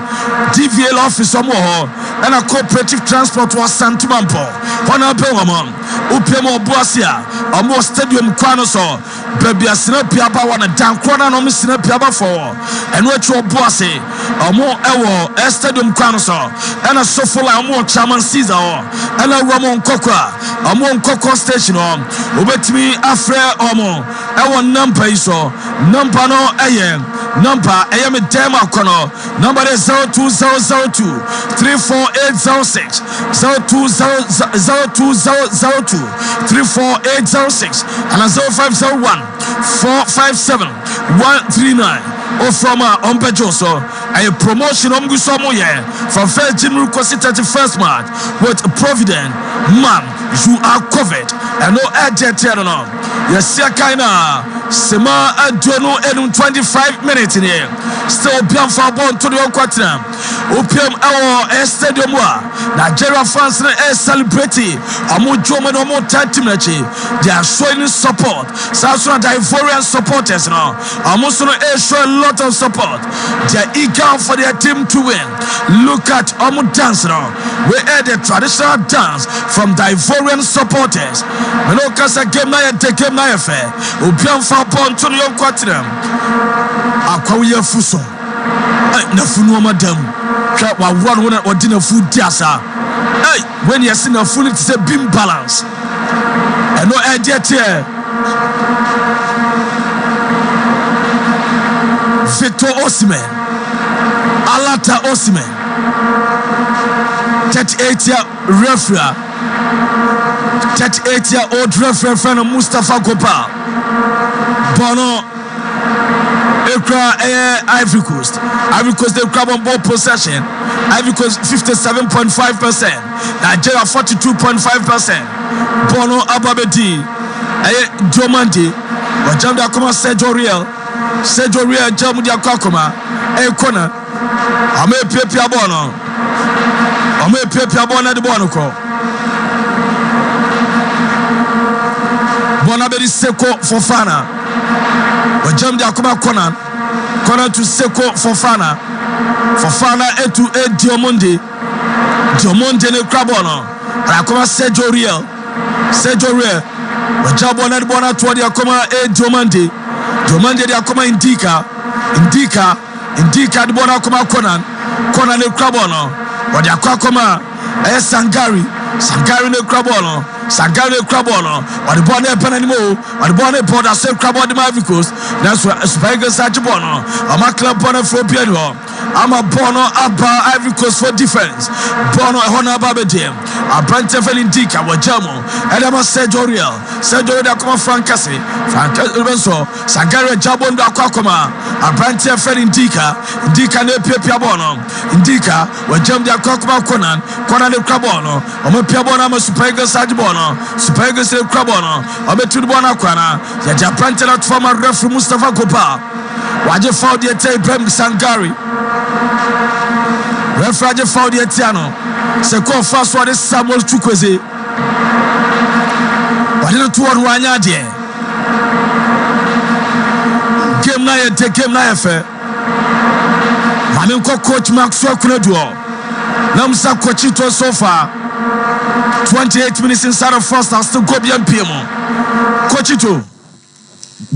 Speaker 12: DVL office omo ho. And a cooperative transport was Santumampo. Hona beomo. Upemo Boasia. Amo stadium kwanoso. Baby asina piaba wana dankwana no misina piaba for. And what you boase. Amo ewo stadium kwanoso. And a sofola amo chairman Caesar. And a Ramon Kokwa. Amo Nkoko station on. Ubetimi afre omo. Ewo number iso. Number no ayen. Number ayame dema kono. Number is 02002 34806 02002 34806 and 0501 457 139. Or from Ompejoso, a promotion on Gusomoye from 1st January to 31st March with Provident. Man, you are covered and no agent. Yes, Kaina Sema Adono and 25 minutes in here. Still Piam Fabon to the Oquatam. Opium our stadium. Nigeria fans are celebrating. Amu Joman or more 30 minutes. They are showing support. South Sudan Ivorian supporters now. Amusono show a lot of support. They are eager for their team to win. Look at Amu dance now. We had the traditional dance from the Ivorian supporters. When Okasa game na take game na fair. Opium Fabon to the Oquatam. Akwawiye Fuso. Na funu madam. Wa run or dinner food diasa. Hey, when you see a full it's a beam balance. And no idea here. Victor Osimhen. Alata Osimhen. 38-year referee. 38-year-old referee friend Mustafa Gopal. Bono Ekra Ivory Coast. Ivory Coast they grab on ball possession. Ivory Coast 57.5%. Nigeria 42.5%. Bono Ababedi. Diomande. Wajam da koma Sergio Real jamu dia kwakoma kona ame pepia bono de bono ko bona beri Seko Fofana wajam dia koma kona to Seko Fofana etu Diomande ne krabono akoma Sergio Real wajabona de bona to dia koma Diomande de akoma Indika de bona akoma Conan ne krabono wadi akoma Sangari ne krabono wadi bona penanimo wadi bona border se krabono de Ivory Coast na so Spiger Sachibono ama club bona for piano ama bono aba Ivory Coast for defense bono hona babedem abrante Indika wajamo edama Sergio Real de akoma Francase Benso Sangari jabondo akoma abrante Indika ne pepia bono Indika wajam de akoma Conan ne krabono ama pia bono ama Spiger Sachibono Spiger se krabono ama tudu bono kwana ya jabrante na former referee Mustafa Gopal waje foul de Ibrahim Sangari referee foul de Tiano Seko Faswa de Samuel Chukwueze wadino tuwon wanya de game na ye mami ko coach Maxwell Kuneduo na msa coach to so far 28 minutes inside of first half still go bien PM coach to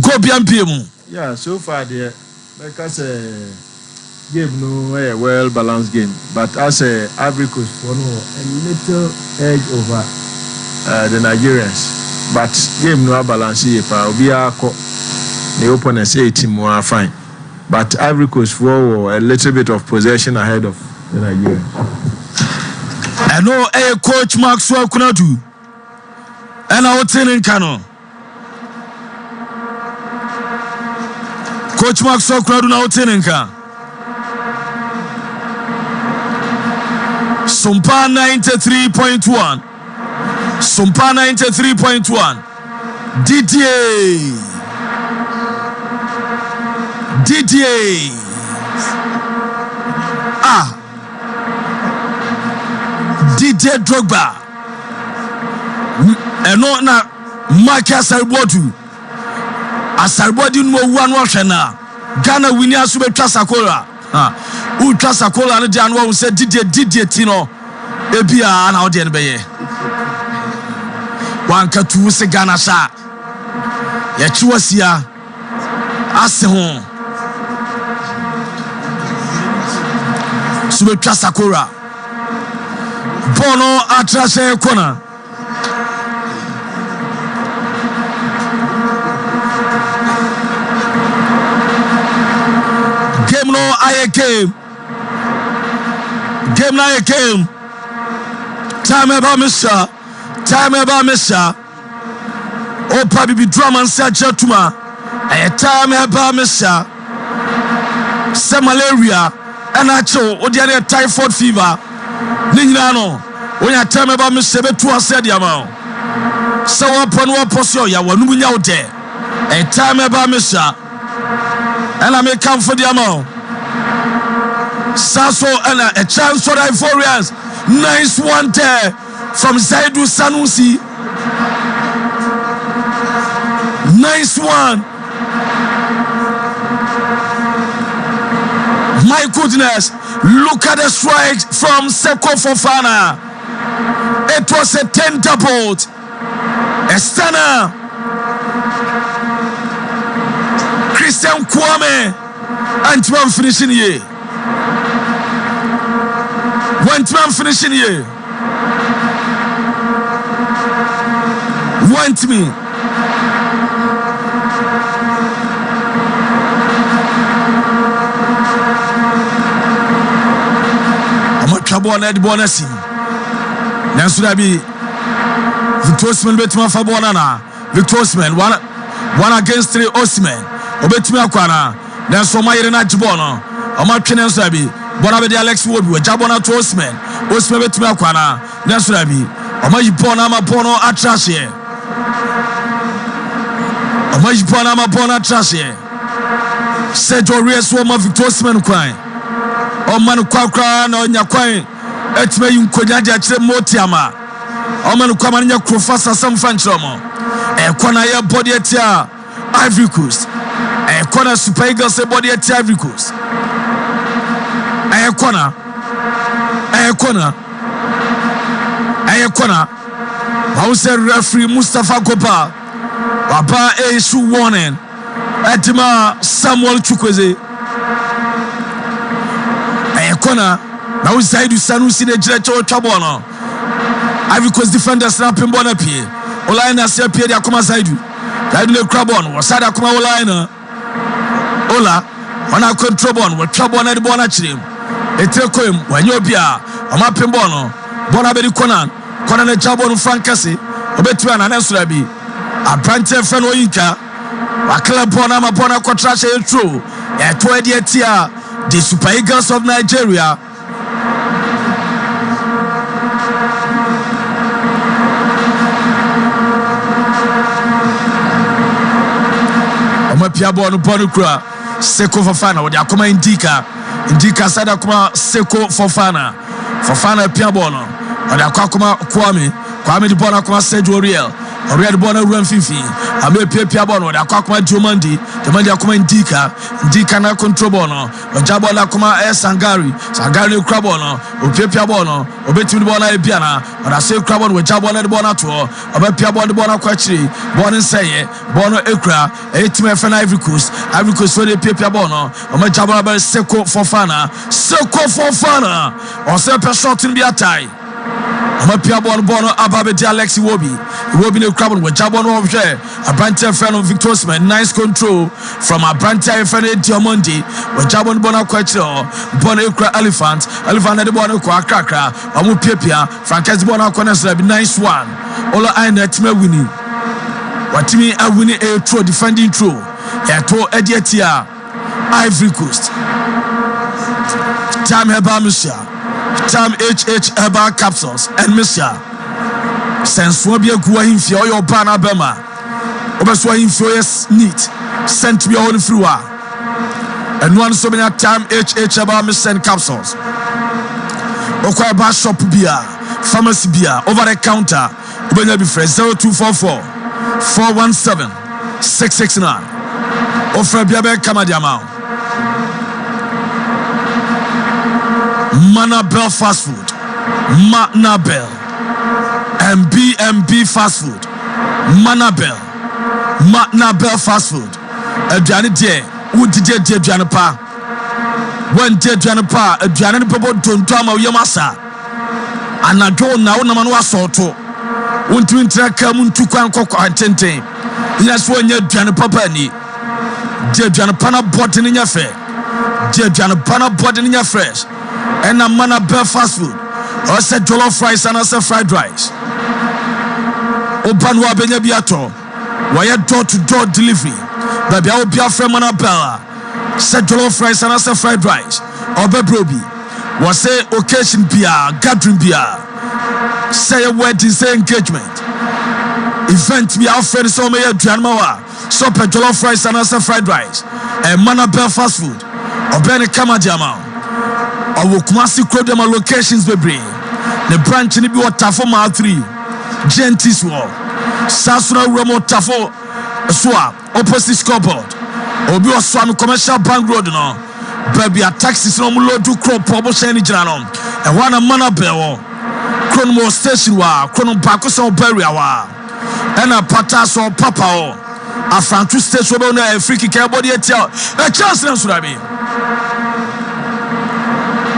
Speaker 12: go bien PM.
Speaker 4: Yeah, so far there because game no a well balanced game, but as a Ivory Coast for no a little edge over the Nigerians, but game no balance here pa obi akọ the opponents 18 more fine, but Ivory Coast for a little bit of possession ahead of the Nigerians.
Speaker 12: I know a coach Maxwell Kunedu and our training canon. Coach Maxwell Kunedu na training canon. Sompa 93.1. Didier. Didier Drogba. Eno na Mark Asarbodu. Asarbodu no one washena. Ghana winner sube Trasakola. Trasakola no dia no say Didier Tino. Ebia na odi en beye. Wanka tu se Ghana sha. Ya chiwasia. Ase ho. Sube Trasakola. Bono atrase kona. Game no aye game. Game na aye game. Time about Mr. Opa bibi drama nsa chatuma. Aye time about Mr. Se malaria and acho odi ane typhoid fever. Ninyina no onya time about Mr. betu ase dia ma. Se wapon waposio ya wanu nya ode. Aye time about Mr. And I may come for the amount. Sasso and a chance for the Ivorians. Nice one there from Zaidu Sanusi. Nice one. My goodness. Look at the strike from Seko Fofana. It was a thunderbolt. A stunner. Christian Kwame and one finishing here. One finishing here. Want me. I'm a trouble on that bonus. nanso da bi Victor Osimhen betima fa ball na Victor Osimhen one against 3 Osimhen obetimi akwana nanso mayere na jibo no omatwe nanso da bi bona be di Alex Wobi we jabona to Osimhen betimi akwana nanso da bi omayipo na mapono atrashe omayipo na mapono atrashe Sergio Reyes wo ma Victor Osimhen kwan o man kwakra na onya kwan etime yinkonya de akire motiama o man kwa man nya krofasa samfa nchromo kona ye body etia Ivory Coast kona Super Eagles body etia Ivory Coast kona how say referee Mustafa Kopa Papa issue warning Etima Samuel Chukwueze kona na Uzaidu Sanusi ne jirecho twabo no Ivory Coast defenders na pembo na pie Olaina asia pie dia koma Zaidu le crabon wasada koma Olaina Ola ona control bon we twabo na de bon na chirem etekoem wanyo bia ama pembo no bona be di kona na jabo no frankase obetua na nesura bi abrante fe no yinka wakla bona ma bona contract etro to edia the Super Eagles of Nigeria Omapia bonu kura Seko Fofana wodi akoma indika sada kuma Seko Fofana pia bono wodi akoma Kwame di bona kuma Sergio Reyes Oriel bona run fifi ame pia bono wodi akoma Diomandi akoma indika na control bono ojabo la kuma Sangari kra bono pia bono obetimi bona e bia na wodi se kra bono ojabo na de bona to obepia bona kwachiri bono nseye bono ekra etime fe na Ivory Coast wodi pia bono omajabo ba Seko Fofana on se per shot in the attack Omapia bono ababe di Alex Wobi ne crabon we jabon of share Abrante Feno Victor Osimhen nice control from Abrante Feno Diamondi we jabon bona kwachiro bona ekra elephant de bona kwa akrakra omu pia Frankes bona kwa na nice one ola aina time winning watimi a winning a throw defending throw to ediatia Ivory Coast time heba Misha time HH Herbal Capsules and Misha senso bia guwa himfia oyo bana bema obeso himfia yes neat sent me on through and one so many time HH Herbal Misha Capsules okwa ba shop bia pharmacy bia over the counter obenya bi fresh 0244 417 669 offer bia be kamadiama Manabel fast food Manabel MB fast food Manabel fast food aduane de wudide aduane pa wan de aduane pa aduane ne bobo tonto ama yemasa anadwo na wona no asoto wontu ntra ka mu ntukwan kokko tenten ina so nya aduane papa ni de aduane pa na body ne nya fe de aduane pa na body ne nya fresh and a Manabel fast food or say jollof rice and also fried rice open wa benya biato why door to door delivery baby I will be a friend Manabel say jollof rice and also fried rice or bebrobi was say occasion bia gathering bia say a wedding say engagement event be our friend so me adwanma so per jollof rice and also fried rice and Manabel fast food or bene kamadiama Our Kumasi Krodema locations bebre. The branch ni bi watafo ma 3. Gentis wall. Sasuna Romo Tafo Swa opposite scoreboard. Obi oswa commercial bank road no. Baby a taxis no mulo do crop pobo sheni jina E wana Manabel Krono station wa Krono bako so beria wa. Ena pata so papa o. Afrantu station be na free kick e body etia. E chance na surabi.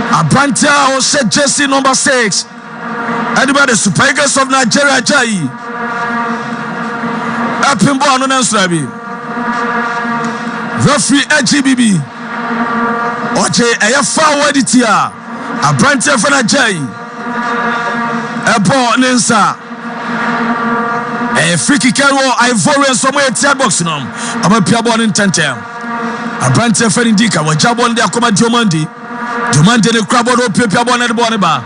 Speaker 12: Abrante o said jersey number 6. Anybody Super Eagles of Nigeria Jai. Apimbo anu na surabi. Referee AGBB. Oje eye forward itia. Abrante for Nigeria. Ebo Nensa. Free kick Ivory and somewhere at box. I'm a Piabon in Tentem. A brand of Indika, what Jabon de Akoma Diomandi. Diomande the crab or Piabon at the Bonaba.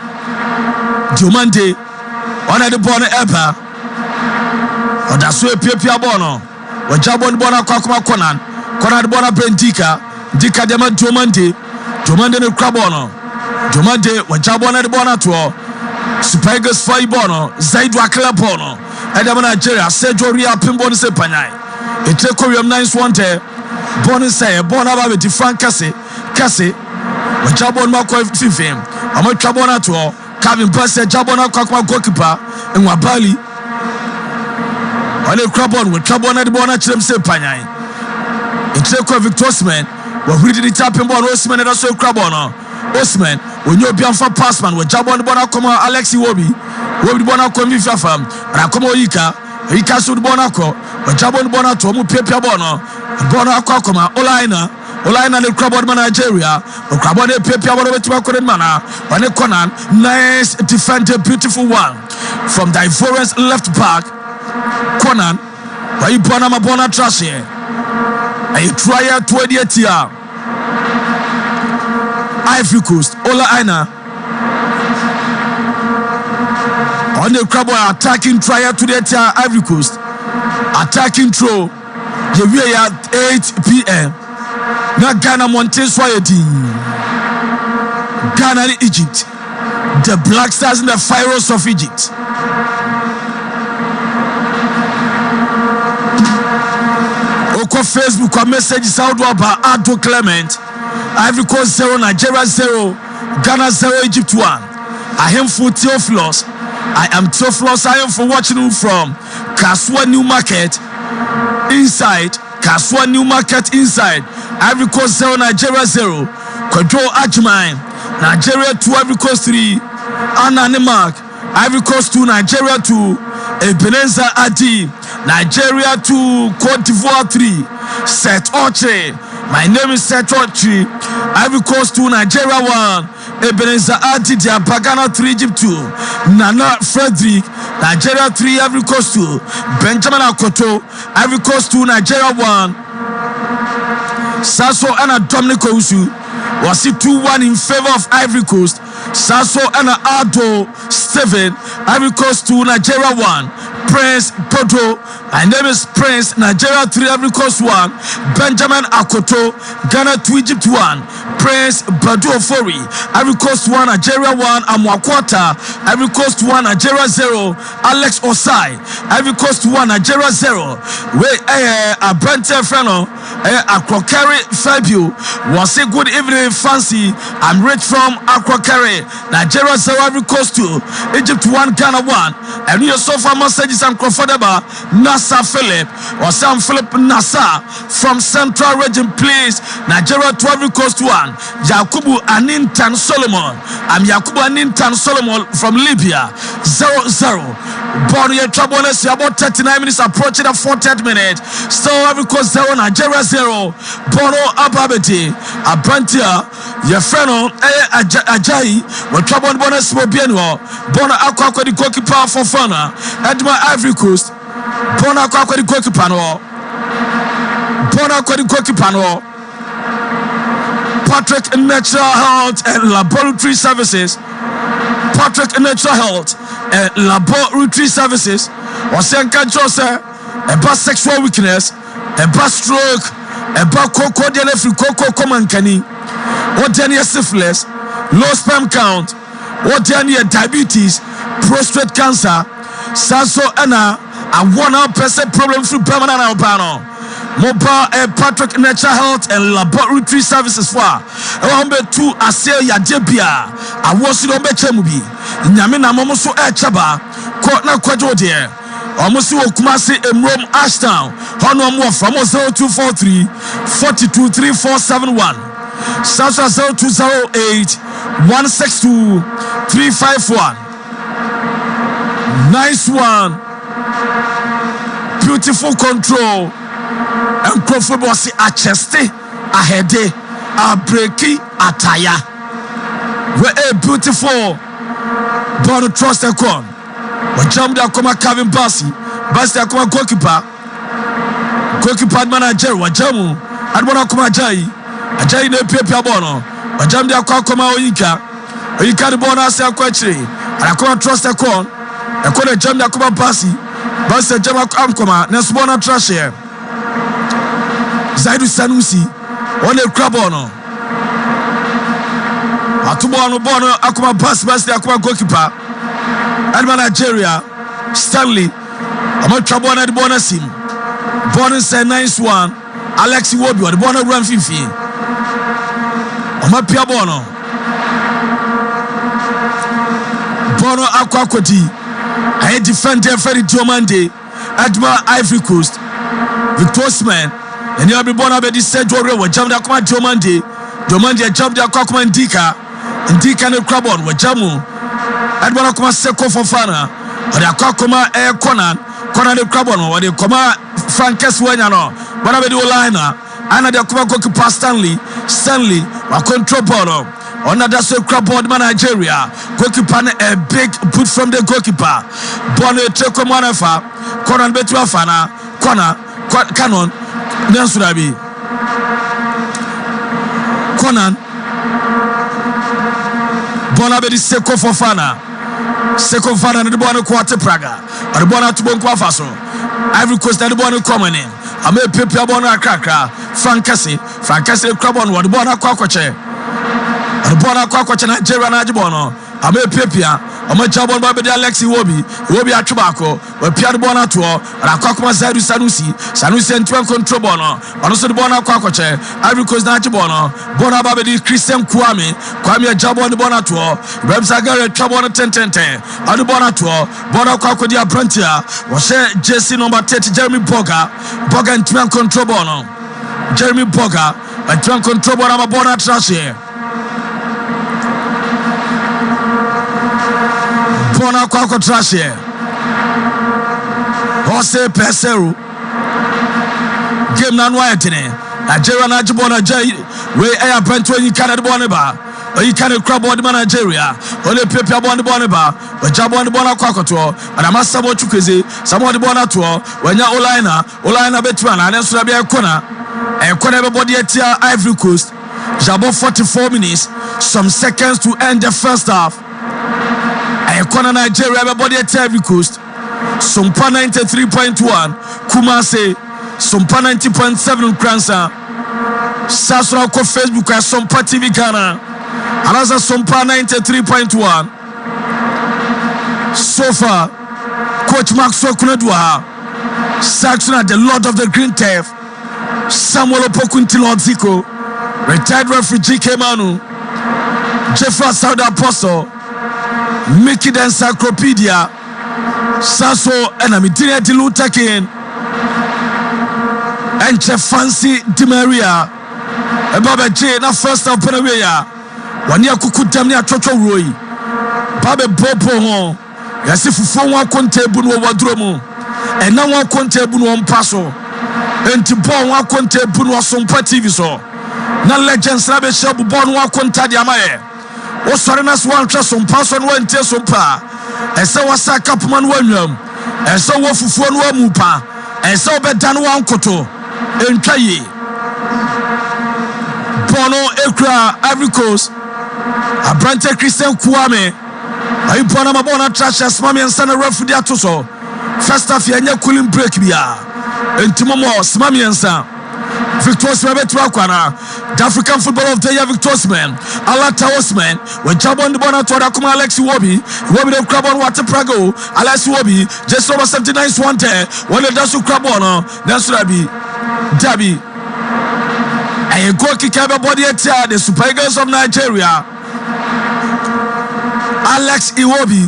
Speaker 12: Diomande, one at the Bonnet Eba. Or that's where Piabono. What Jabon Bona Kakuma Conan. Conan Bona Bendika. Dika Dema Diomande. Diomande the Crabono. Diomande, what Jabon at the Bonato. Supergas Faibono. Zaidwa Clapono. Edama Nigeria, Sergio Ria Pimbon se Panay. A Tecorium 9 Bon say, Bonaba with Frank Cassie, when Jabon Marco Fifim, I'm a Trabona to Calvin Passer, Jabona Kakma goalkeeper, and Wabali. On a Crabon with Trabona de Bonachim se Panay. A Teco Victorsman, when we did it up in Bon Osman and also Crabono. Osman, when you're beyond for Passman, with Jabon Bonacoma, Alexi Wobi. Wobi Bonaco Vifafam, Racomo Ika, Ika Sud Bonaco, but Jabon Bonato, Pepia Bono, Bonaco, Olaina the Crabon Nigeria, or Crabone Pepia Bono Mana, One Conan, nice defender, beautiful one. From the Ivory's left back, Conan, why Bonama Bona Trashe, a trial 28 year. Ivory Coast, Olaina. On the crab attacking trial to the Ivory Coast, attacking throw. The way at 8 p.m. Now Ghana Montessoyedi, Ghana Egypt, the Black Stars and the Pharaohs of Egypt. Oko Facebook or messages out about Ado Clement, Ivory Coast 0, Nigeria 0, Ghana 0, Egypt 1. I am for Theophilus. I am Theophilus. I am for watching you from Kaswa New Market inside. Kaswa New Market inside. Ivory Coast 0, Nigeria 0. Control Ajmine. Nigeria 2, Ivory Coast 3. Anna Nemark. Ivory Coast 2, Nigeria 2. Ebenezer Adi. Nigeria 2, Cote d'Ivoire 3. Set Oche. My name is Set Oche. Ivory Coast 2, Nigeria 1. Ebenezer Adi, Pagana 3, Egypt 2. Nana Frederick, Nigeria 3, Ivory Coast 2. Benjamin Akoto, Ivory Coast 2, Nigeria 1. Sasso and Dominic Osu was it 2-1 in favor of Ivory Coast. Sasso and Ado 7, Ivory Coast 2, Nigeria 1. Prince Poto, my name is Prince, Nigeria 3, Ivory Coast 1. Benjamin Akoto, Ghana 2, Egypt 1. Prince Badu Ofori, Ivory Coast 1, Nigeria 1. Amwakwata, Ivory Coast 1, Nigeria 0. Alex Osai, Ivory Coast 1, Nigeria 0. Wait, Abrante Freno, Akrokari Fabio, was a good evening, fancy. I'm rich from Akrokari, Nigeria 0, Ivory Coast 2, Egypt 1, Ghana 1. And you so far messages and comfortable. Nasa Philip or Sam Philip Nasa from Central Region, please. Nigeria 2, Ivory Coast 1. Yakubu Anintan Solomon. I'm Yakubu Anintan Solomon from Libya. 0-0. Born here, trouble. About 39 minutes approaching the 40th minute. Still Ivory Coast 0, Nigeria 0. Bono Ababeti, Abrantia, Yefreno, Ajayi, with trouble bonus Mobieno, Bono Aqua, the goalkeeper for Fana, Edma Ivory Coast, Bono Aqua, the goalkeeper, Bono Aqua, the goalkeeper, Patrick Natural Health and Laboratory Services. Patrick Natural Health and Laboratory Services was saying about sexual weakness, about stroke, about cocoa, common canny, what any syphilis, low sperm count, what any diabetes, prostate cancer, Sasso Anna, and 100% problem through permanent albano. Mobile Patrick Natural Health and Laboratory Services for Ombe 2 Asel Yadebia. I was in Ombe Chemubi. Nyamina Momoso Chaba. Kotna Kwajodia. Almost Kumasi Rome Ashtown. Honor more from 0243 42 3471. Sasa 0208 162 351. Nice one. Beautiful control. And Crawford was a cheste, a head, a breaky, a tire. We're a beautiful body trust a con. Wajam da koma Kevin Bassi da koma goalkeeper manager wajamu adbona koma Ajayi ne pia bono wajam da koma Oyinka de bona ase akwachire akoma trust akon ekona jam da koma Bassi jam akoma na subona trashe Zaidu Sanusi one krabono atubono akoma Bassi da akoma goalkeeper Adman Nigeria Stanley amatwa na de bona sim bona say nice one Alex Iwobi de bona run fifi amapia bono akwakoti I defender very Diomande Adma Ivory Coast Victor Osman and you be bona be the Sergio we jam da kuma Diomande jam da kuma Ndika ne krabon we jamu Adbana kuma Seko Fofana ode akoma Conan de krabon ode koma Frankes wanya no bana be di line ana de kuma goalkeeper Stanley wa control ball on that so krabon man Nigeria goalkeeper a big put from the goalkeeper ball take come one fa Conan betu afana Canon Nansurabi Conan bona be di Seko Fofana de bona kwate Praga de bona to bonko afaso Ivory Coast de bona common in ame pepia bona akrakra Frankesi krabon de bona kwakoche Nigeria na jibono ame pepia ame jabon ba be di Alex Iwobi atwabako we pia de bona to akakoma Zaidu Sanusi entwen control bono ono so de bona kwakoche Ivory Coast na jibono bona ba be di Christian Kwame jabon de bona to Ibrahim Sagare twabon 10 ade bona to bona kwakodi aprantia wo se JC number 30 Jeremy Boga entwen control bono Jeremy Boga entwen control bono ma bona trashe bona kwako trashe Jose Pesero game na nwa etene Nigeria na jibona Ajayi we air brento yi kana de bona ba oyi kana krabo de Nigeria ole pepia bona ba ojabo de bona kwakoto ana masabo chukweze samo de bona to wanya olaina betua na ne so da bia ekona be body etia Ivory Coast jabo 44 minutes some seconds to end the first half ekona Nigeria be body etia Ivory Coast Sompa 93.1 Kumase Sompa 90.7 Kransa Sasra ko Facebook ya Sompa TV Ghana Alaza Sompa 93.1 so far Coach Maxwell Kunedwa Saxon the Lord of the Green Turf Samuel Opokunti Lord Ziko retired referee K Manu Jeffrey Saudi Apostle Mickey the Encyclopedia Saso enamidine di Lutakin Enche Fancy Di Maria Babe J na first of Penaweya Wani akukudam ni atwotwo roi Babe bobo ho Yasi fufu wa konte bu no waduro mu Ena wa konte bu no mpaso Enti bo wa konte bu no Sompa TV so Na legends na be shabu bo no wa konta di amaye O sore na so wan twa Sompa so no ente Sompa ese wasa kapman wanwam ese wo fufuo no amupa ese obeda no wankoto entwaye bono ekra Ivory Coast abrante Christian Kwame ayi bona mabona trashes mami ensana referee atoso first half yanya cooling break bia entimomo smami ensa Victor Osman betua kwana the African Footballer of the Year Victor Osman Alata Osman when jabon the bona to akuma Alex Iwobi the krabon wate Prago Alex Iwobi just over 79 swante when the dasu krabon nasurabi Dabi a goal kick everybody at the Super Eagles of Nigeria Alex Iwobi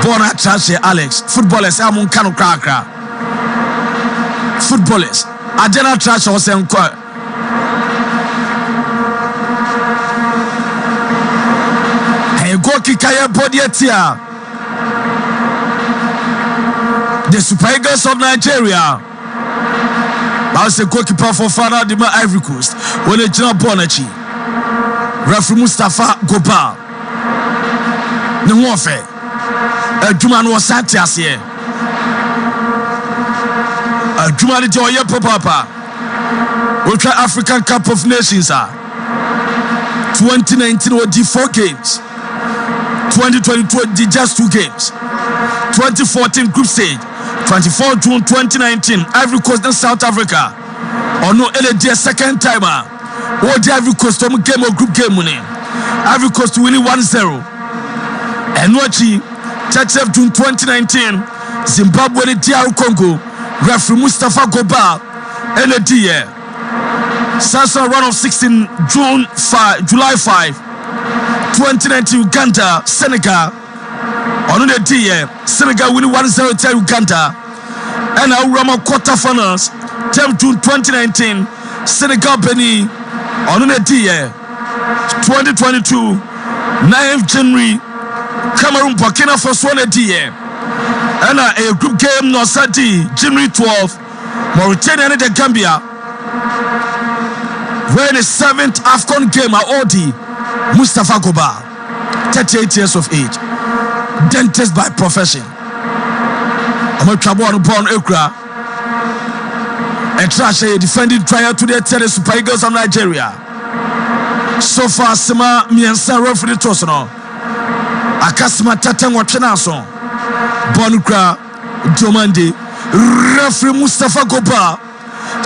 Speaker 12: bona trashe Alex footballers amun kanu krakra footballers Adena trash was enquire. Hey, go kick your body at here. The Super Eagles of Nigeria. I was a goalkeeper for Fana Dima Ivory Coast. When a General Bonachi. Referee Mustafa Gopal. No warfare. adwuma no wasate ase adwuma ne de oye papa Ultra African Cup of Nations 2019 was the 4 games 2022 did just 2 games 2014 group stage 24 June 2019 Ivory Coast and South Africa no LD second timer what the Ivory Coast game or group game winning Ivory Coast winning 1-0 and watching 30th June 2019 Zimbabwe and DR Congo referee Mustafa Goba LD Sasa round of 16 July 5 2019 Uganda Senegal on the day Senegal winning 1-0 to Uganda and now Rama quarterfinals 10 June 2019 Senegal Benin on the day 2022 9th January Cameroon Burkina Faso on the day and a group game no Sadi January 12 Mauritania and the Gambia when the 7th AFCON game at Odi Mustafa Goba 38 years of age dentist by profession I'm a trouble on born Ekra and trash a defending trial to the Terry Super Eagles of Nigeria so far Sima Miensa referee Tosono Akasima Taten Wachenason Bonukra Domande referee Mustafa Goba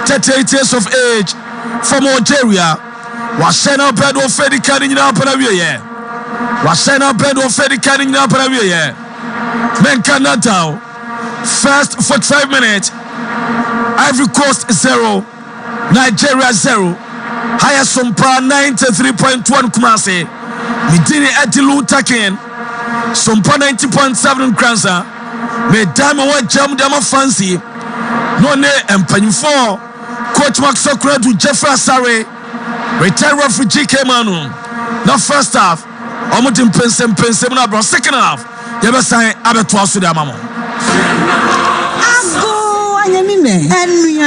Speaker 12: 38 years of age from Algeria was sent out bed of Freddy Canning in Apanawe. Was sent out bed of Freddy Canning in Apanawe. Men cannot down. First 45 minutes. Ivory Coast 0. Nigeria 0. Higher Sompa 93.1 Kumasi. Midini Etilu Takin. Sompa 90.7 Kranza. Medama wa jam dama fancy. No ne empanifo. Coach Max Sokra to Jeffrey Asare. Retired referee came on. Now first half, Omutim Pensem na bro. Second half, Yaba sign Abetua Sudamamo.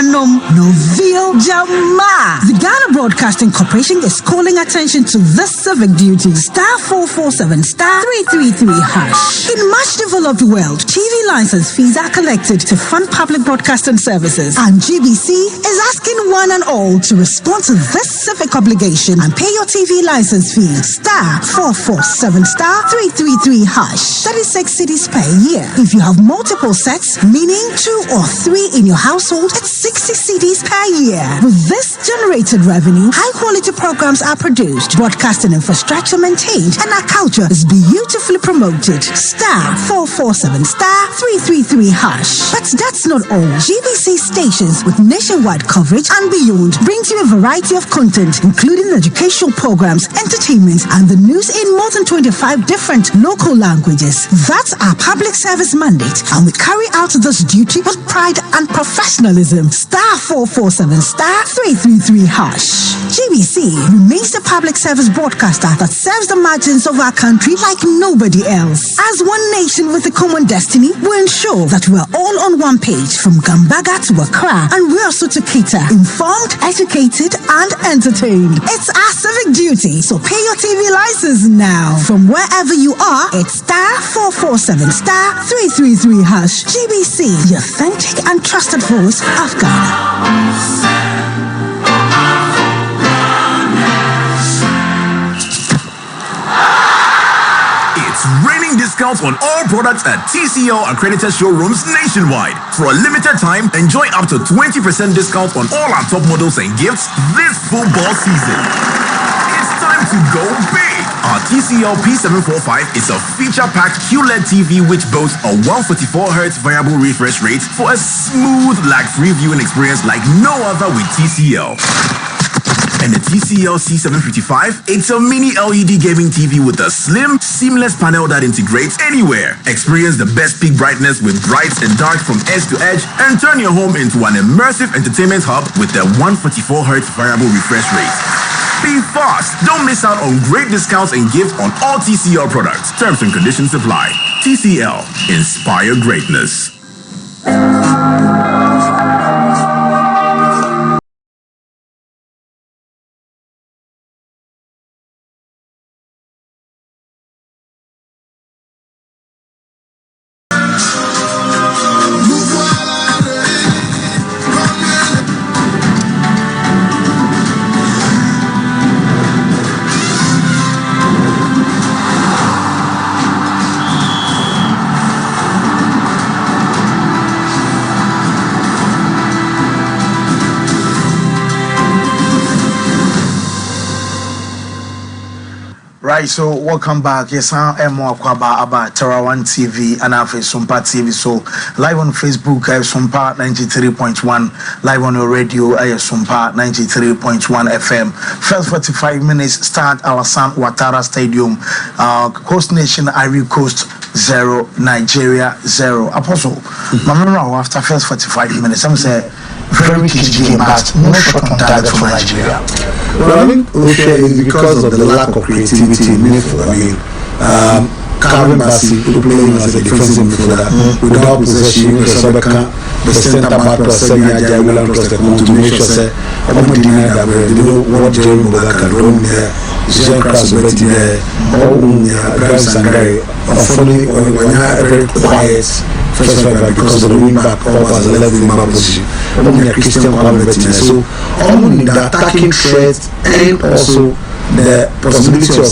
Speaker 11: Noville Jama. The Ghana Broadcasting Corporation is calling attention to this civic duty. Star 447 star 333 hash. In much developed world, TV license fees are collected to fund public broadcasting services, and GBC is asking one and all to respond to this civic obligation and pay your TV license fee. Star 447 star 333 hash. 36 cities per year. If you have multiple sets, meaning 2 or 3 in your household, it's 60 CDs per year. With this generated revenue, high-quality programs are produced, broadcasting infrastructure maintained, and our culture is beautifully promoted. Star 447 star 333 hash. But that's not all. GBC stations with nationwide coverage and beyond brings you a variety of content, including educational programs, entertainment, and the news in more than 25 different local languages. That's our public service mandate, and we carry out this duty with pride and professionalism. Star 447 star 333 hash. GBC remains the public service broadcaster that serves the margins of our country like nobody else. As one nation with a common destiny, we ensure that we're all on one page, from Gambaga to Accra, and we're also to cater informed, educated, and entertained. It's our civic duty, so pay your TV license now. From wherever you are, it's star 447 star 333 hash. GBC, the authentic and trusted voice of Ghana.
Speaker 10: It's raining discounts on all products at TCL accredited showrooms nationwide. For a limited time, enjoy up to 20% discount on all our top models and gifts this football season. It's time to go big. Our TCL P745 is a feature-packed QLED TV which boasts a 144Hz variable refresh rate for a smooth, lag-free viewing experience like no other with TCL. And the TCL C755, it's a mini LED gaming TV with a slim, seamless panel that integrates anywhere. Experience the best peak brightness with brights and dark from edge to edge, and turn your home into an immersive entertainment hub with the 144Hz variable refresh rate. Be fast! Don't miss out on great discounts and gifts on all TCL products. Terms and conditions apply. TCL. Inspire greatness.
Speaker 1: Right, so welcome back. Yes, I'm Kwaba about Terra One TV and Afi Sompa TV. So live on Facebook, Sompa 93.1. Live on your radio, Sompa 93.1 FM. First 45 minutes start Alassane Ouattara Stadium. Host nation Ivory Coast 0, Nigeria 0. Apostle, remember after first 45 minutes, I'm saying very key game, but no shot on target for Nigeria.
Speaker 2: Well, I think it's because of the lack of creativity in midfield. I mean, Calvin Bassey playing as a defensive midfielder without possession, the centre back plus Semi-Ajay will trust the to make sure that they don't want Jeremy Bogaka run there, Jean Kraus Betty there, or Graham Sangare, unfortunately, when you are very quiet. First of all, because of the wing back or as a level in my position, Christian so only the attacking threat and also the possibility of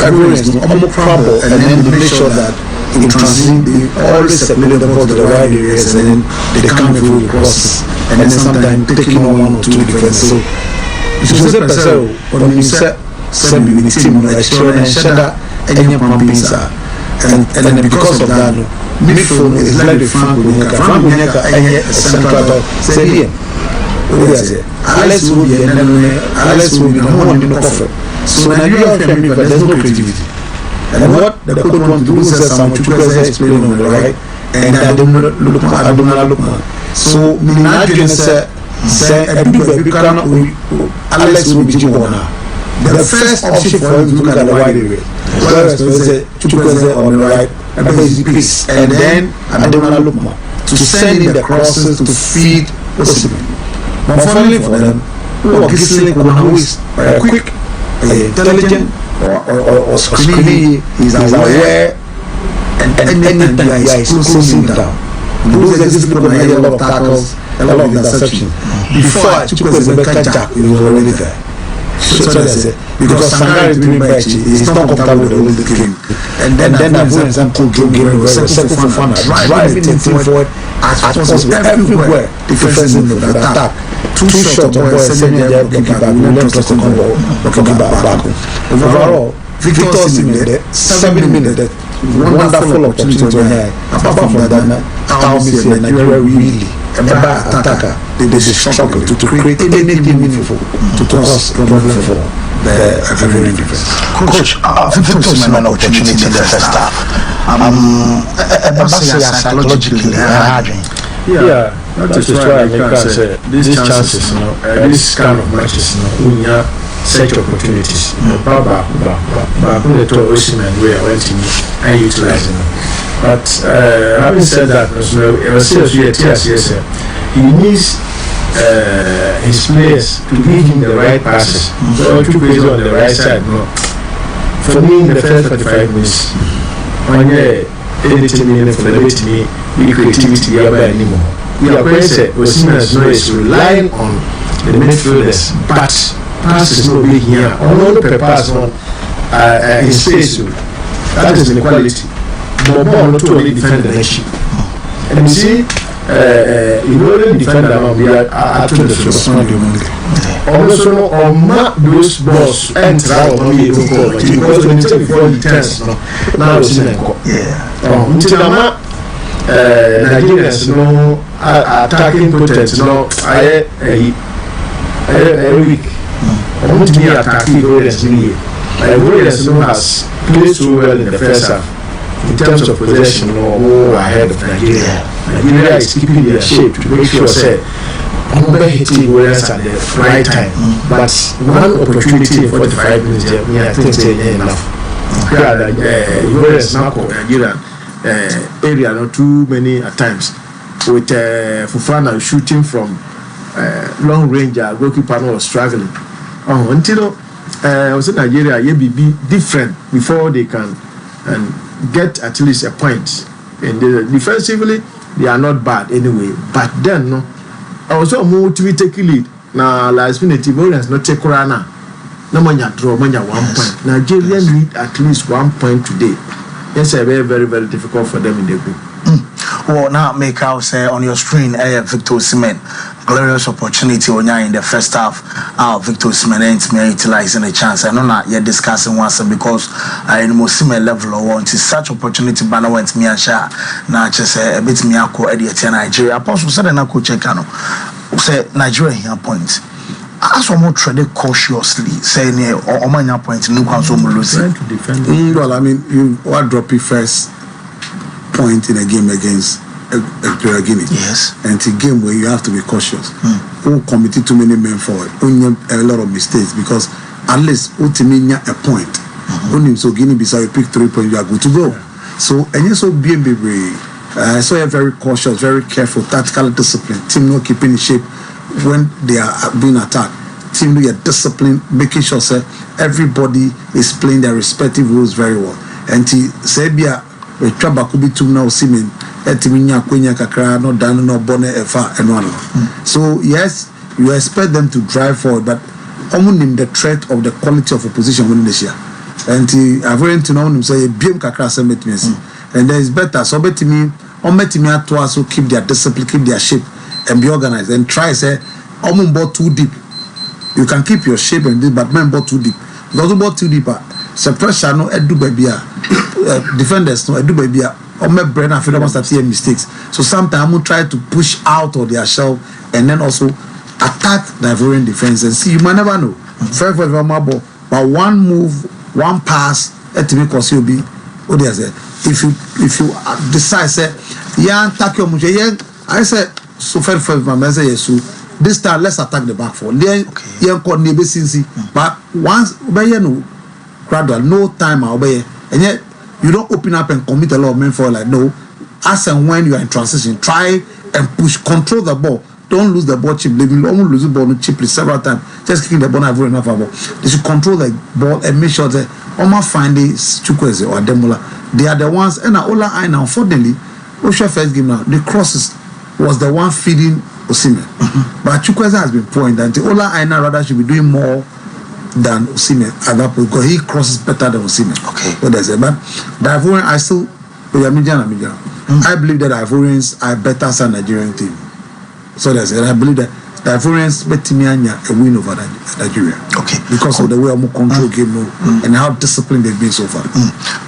Speaker 2: agreements, trouble, and then make sure that in transition they always circulate the ball to the right areas and then they come through the crosses and then sometimes taking on one or two defenses. So you say, when you say, send me the team, I show and share that any pumping, and then because of that, midfield is like the Frank Onyeka and a central stadium. Alex will be the one in the coffee. So Nigeria can be, but there's no creativity. And what the coach wants to do is some Chukwueze explaining on the right, and I don't look. So Nigeria say Alex will be Jimona. The first option for him to look at the wide area. Whereas Chukwueze on the right, and then Ademola Lookman to send in the crosses to feed Osimhen. But finally for them, Gisling who is quick, intelligent, or screening, he's aware, and anytime he is closing down. Those Gisling had a lot of tackles, a lot of interceptions. Before Chukwueze catch up, he was already there. So that's it. Because Sangare is doing back, he's not comfortable with the game. And then that brings them to game second for fun, driving forward as possible everywhere. Defensive in the attack. Two shots on boy, Semi-Ajay goalkeeper, we don't trust the ball, back. Overall, Victor Osimhen, 7 minutes, wonderful opportunity to have. Apart from that, how Messi and Nigeria really a bad attacker, they struggle to create anything meaningful to cause problem for the Ivorian defense.
Speaker 1: Coach, Victor Osimhen opportunity in the first half. Psychologically,
Speaker 4: yeah, that is why I can say these chances, these kind of matches, we have such opportunities. But when they told Osimhen we are went in and utilizing them. But having said that, he needs his players to give him the right passes. So Chukwueze on the right side. For me, in the first 45 minutes, anything meaningful, let me be creativity anymore. We are going to say Osimhen is relying on the midfielders, but passes no big here. All the pass on in space. That is inequality. But ball not only defend the nation. And you see, in order to defend them, we are actually the first one. Also, on those balls and travel on the goal because when you take before he turns, now it's in a goal. Yeah. Nigerians attacking potential. Weak. To me, attacking Warriors has played so well in the first half. In terms of possession or ahead of Nigeria. Nigeria is keeping their shape to make sure Ombe hitting Warriors at the right time. But one opportunity in 45 minutes, I think they're enough. Warriors now call Nigeria area not too many at times. With Fofana shooting from long range, goalkeeper was struggling. Until I was in Nigeria, be different before they can get at least a point. And defensively, they are not bad anyway. But then, I was so moved to take a lead. Now, last minute, Ivorians not take Corona. No manya draw, manya 1 point. Nigeria need at least 1 point today. Yes, very, very, very difficult for them in the group.
Speaker 1: Well, now make out say on your screen, Victor Osimhen. glorious opportunity when you're in the first half. Victor Osimhen me utilizing the chance. I know not yet discussing once because in most similar level or want such opportunity. But I went me and share now just a bit me ako edit Nigeria. Apostle said and I could check on say Nigeria here point. As we trade cautiously, saying or many point no council losing.
Speaker 2: Well, I mean, you what drop your first point in a game against Equatorial Guinea.
Speaker 1: Yes.
Speaker 2: And it's a game where you have to be cautious. Who committed too many men forward. Only a lot of mistakes because at least ultimately a point. Only so Guinea-Bissau you pick 3 points, you are good to go. So and you so BNB. So you're very cautious, very careful, tactical discipline. Team not keeping in shape when they are being attacked. Team do your discipline, making sure everybody is playing their respective roles very well. And to Serbia, we try to be too now seeming. No down no bonnet and one. So yes, you expect them to drive forward, but only in the threat of the quality of opposition winning this year. And I've already to know him say BM kakra and there is better. So bet me to also keep their discipline, keep their shape, and be organized and try say board too deep. You can keep your shape and this, but man board too deep. Because board too deep, pressure no edu baby defenders no edu baby. Or my brain I feel almost at mistakes. So sometimes I'm gonna try to push out of their shell and then also attack the Ivorian defense and see you might never know. Fair for ball, but one move, one pass, it will cause you be what they say. If you decide say yeah attack your much I said so fair for my message so this time let's attack the back four. Then yeah called neighbor since but once obey no gradual no time obey and yet you don't open up and commit a lot of men for like no. As and when you are in transition, try and push, control the ball. Don't lose the ball cheaply. You almost lose the ball cheaply several times. Just kicking the ball never enough ball. They should control the ball and make sure that almost find the Chukwueze or Demola. They are the ones and Ola Aina. Unfortunately, Osha first game now the crosses was the one feeding Osimhen. But Chukwueze has been poor in that. Ola Aina rather should be doing more than Osimhen at that point because he crosses better than Osimhen.
Speaker 1: Okay.
Speaker 2: What does it? But the Ivorian, I still, I believe that the Ivorians are better than the Nigerian team. So that's it. I believe that the Ivorians bet Timiania a win over Nigeria.
Speaker 1: Okay.
Speaker 2: Because of the way I'm control game and how disciplined they've been so far.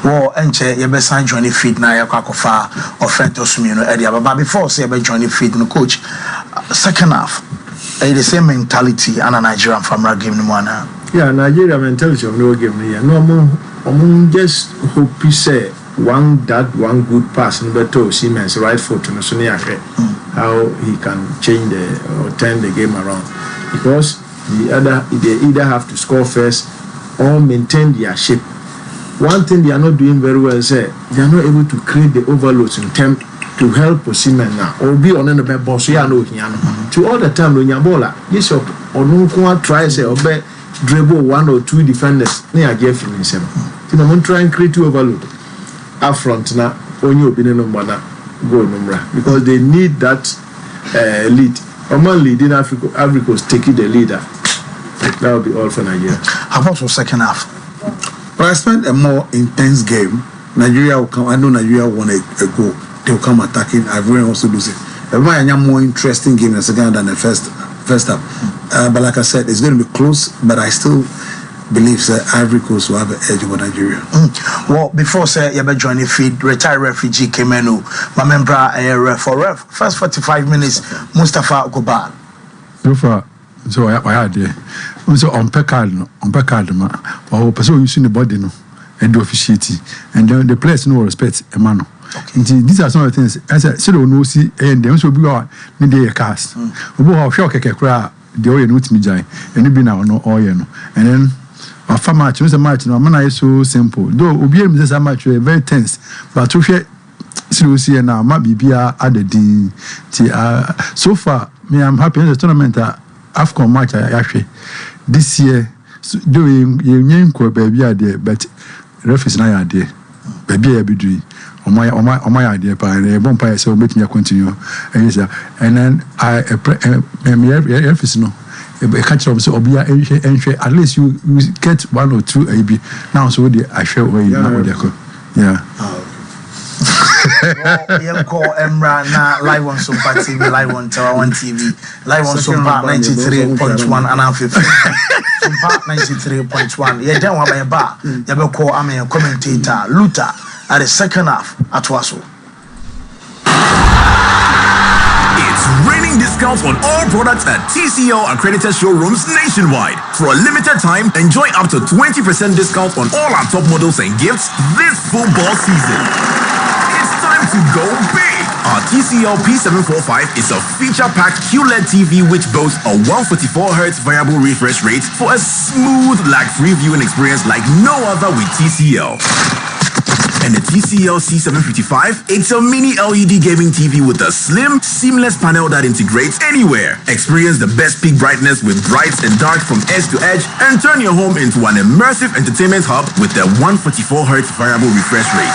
Speaker 1: Well, enche you be sign joining feed na ya kwakofa offense me no area but before say you be joining feed no coach second half the same mentality and a Nigerian family game no one.
Speaker 4: Yeah, Nigeria mentality of no game here. No, I'm just hope he say one good pass in better Siemens right foot no so near how he can change or turn the game around because they either have to score first or maintain their shape. One thing they are not doing very well is they are not able to create the overloads in terms to help Osimhen now or be on the ball so you know to all the time when you ball yes or no try say or dribble 1 or 2 defenders near Jeff in himself. You know, try and create 2 overload up front now on your opinion number goal number because they need that lead. Oman leading Ivory Coast taking the leader. That will be all for Nigeria.
Speaker 1: How about for second half?
Speaker 2: But I expect a more intense game. Nigeria will come. I know Nigeria won a goal. They will come attacking. Ivorian also lose it. It might be a more interesting game in the second half than the first half. But like I said, it's going to be close. But I still believe that Ivory Coast will have an edge over Nigeria.
Speaker 1: Well, before say you be joining feed, retired refugee came in. My member ref first 45 minutes. Mustafa Goba.
Speaker 9: So far, so I had there. So on Pecard, ma. Or person using the body no, and do officiating, and then the players no respect a man. These are some of the things. As I said, no see, and then so be our need a cast. We will shock a cry. The oil not me jai, and you be now no oil no, and then. A far match, a match, no man is so simple. Though Obiam is a match very tense, but to share seriously now, might be added so far. Me, I'm happy in the tournament. AFCON match actually this year. Doing young baby idea, but referees now idea, baby be doing. On my idea, but a vampire so making you continue. And then I referees no. A catch up so obia at least you get 1 or 2 AB now so the I share way now yeah
Speaker 1: Call Emra na live on Sompa TV, live on Tower 1 TV, live on Sompa 93.1 and 50. Sompa 93.1. Yeah, then one by a bar. You will call a commentator Luther at the second half at Wasso.
Speaker 10: Raining discounts on all products at TCL accredited showrooms nationwide. For a limited time, enjoy up to 20% discount on all our top models and gifts this football season. It's time to go big. Our TCL P745 is a feature-packed QLED TV which boasts a 144Hz variable refresh rate for a smooth, lag-free viewing experience like no other with TCL. And the TCL C755, it's a mini LED gaming TV with a slim, seamless panel that integrates anywhere. Experience the best peak brightness with brights and dark from edge to edge and turn your home into an immersive entertainment hub with the 144Hz variable refresh rate.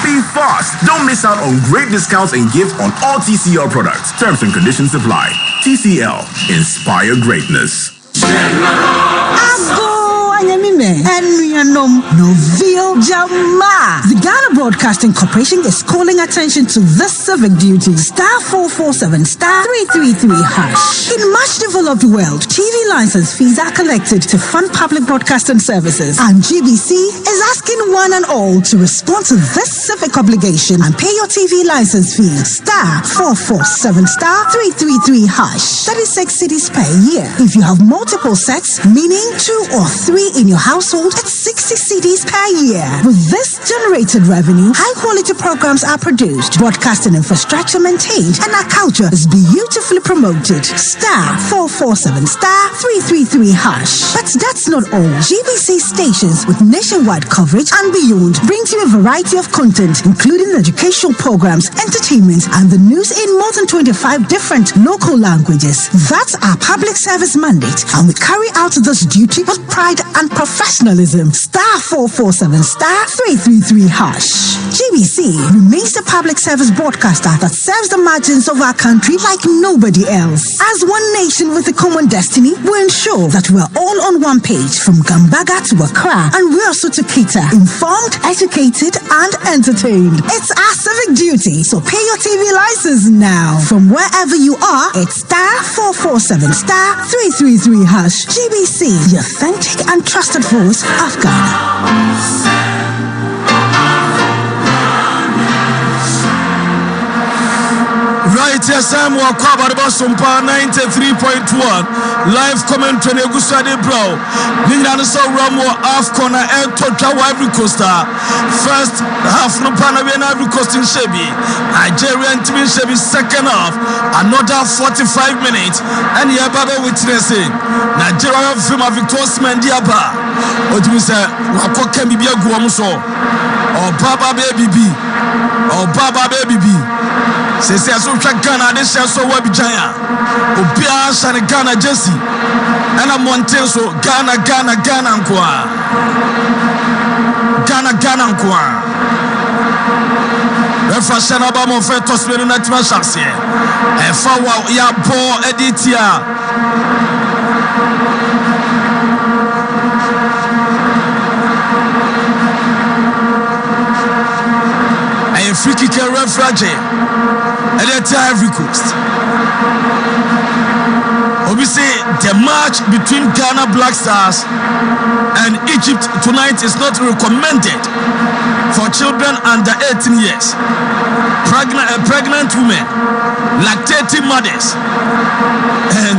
Speaker 10: Be fast! Don't miss out on great discounts and gifts on all TCL products. Terms and conditions apply. TCL, inspire greatness.
Speaker 11: The Ghana Broadcasting Corporation is calling attention to this civic duty. Star 447 star 333 hash. In much developed world, TV license fees are collected to fund public broadcasting services, and GBC is asking one and all to respond to this civic obligation and pay your TV license fee. Star 447 star 333 hash. 36 cities per year. If you have multiple sets, meaning 2 or 3 in your household, it's 60 CDs per year. With this generated revenue, high-quality programs are produced, broadcasting infrastructure maintained, and our culture is beautifully promoted. Star 447 star 333 hash. But that's not all. GBC stations with nationwide coverage and beyond brings you a variety of content, including educational programs, entertainment, and the news in more than 25 different local languages. That's our public service mandate, and we carry out this duty with pride and professionalism. Star 447 star 333 hash. GBC remains a public service broadcaster that serves the margins of our country like nobody else. As one nation with a common destiny, we ensure that we're all on one page, from Gambaga to Accra, and we're also to cater informed, educated, and entertained. It's our civic duty, so pay your TV license now. From wherever you are, it's star 447 star 333 hash. GBC, the authentic and trusted voice of Ghana.
Speaker 12: Right, yes, I'm Wakaba Sompa 93.1. Live commentary Gusade Bro. Ninja Ramo Afcona and Tota Ivory Costa. First half no Panama Ivory Coast in Shebi. Nigerian team in Shebi second half. Another 45 minutes. And Yababa witnessing. Nigeria film of Victor Smandiaba. What we say, Wako can be a Guamuso. Or Baba Baby B. Or Baba Baby B. Se se aso twa Ghana de hye so wa bijanya obia shane Ghana Jesse ana monten so Ghana nkoa Ghana nkoa refa shana ba mo fe tosmenu na tima chance e fa wa ya bo editia a free kick referee at the Ivory Coast. Obviously, the match between Ghana Black Stars and Egypt tonight is not recommended for children under 18 years, pregnant women, lactating mothers, and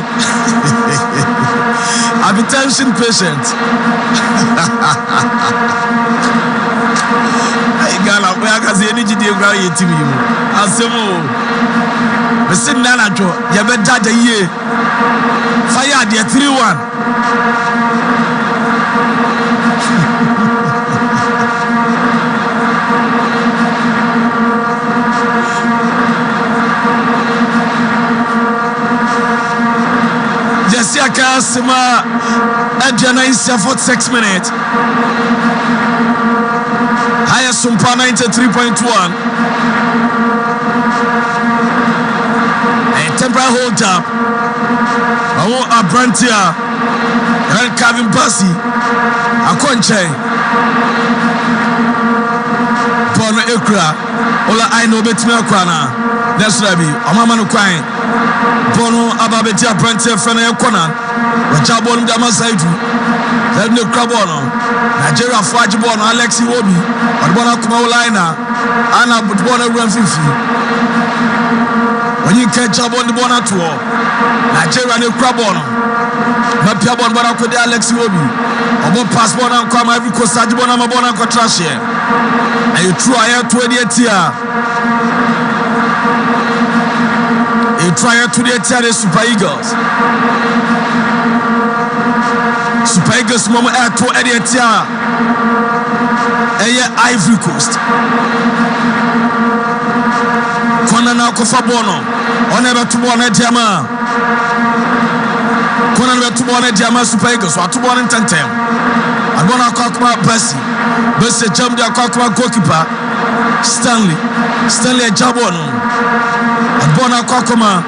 Speaker 12: hypertension patients. Ghana, we are going to see any team. Asemo, we see Nana Jo. You better the year. Fire the 3-1. Jessia Kasima at Janaisa for 6 minutes. Higher Sompa 93.1. A temporary hold up. I want a Brantia and Calvin Bassi. A Conche. Bono Ekra, Ola I know Betima Kwana, that's Rabi, Amamano Quine, Bono Ababetia Prente Fene Kona, Wachabon Damasaitu, then the Crabono, Nigeria Fajibon, Alexi Wobi, Bona Kumaulina, Anna Butbona Run 50. When you catch up on the Bona tour, Nigeria the Crabono, Mapiabon Bona Kode Alexi Wobi, Obo Passport and come every Costajibona Mabona Cotrashe, and you try out 28 year. You try out 28 year the Super Eagles. Super Eagles Mama Air 28 year. Ivory Coast. Konana Kofabono. Oneba Tubone Diama. Konana Tubone Diama Super Eagles. Watubone Tentem. I'm gonna talk about Bessie. Bessie jumped the Kokma goalkeeper. Stanley Jabono. I'm gonna Kokoma.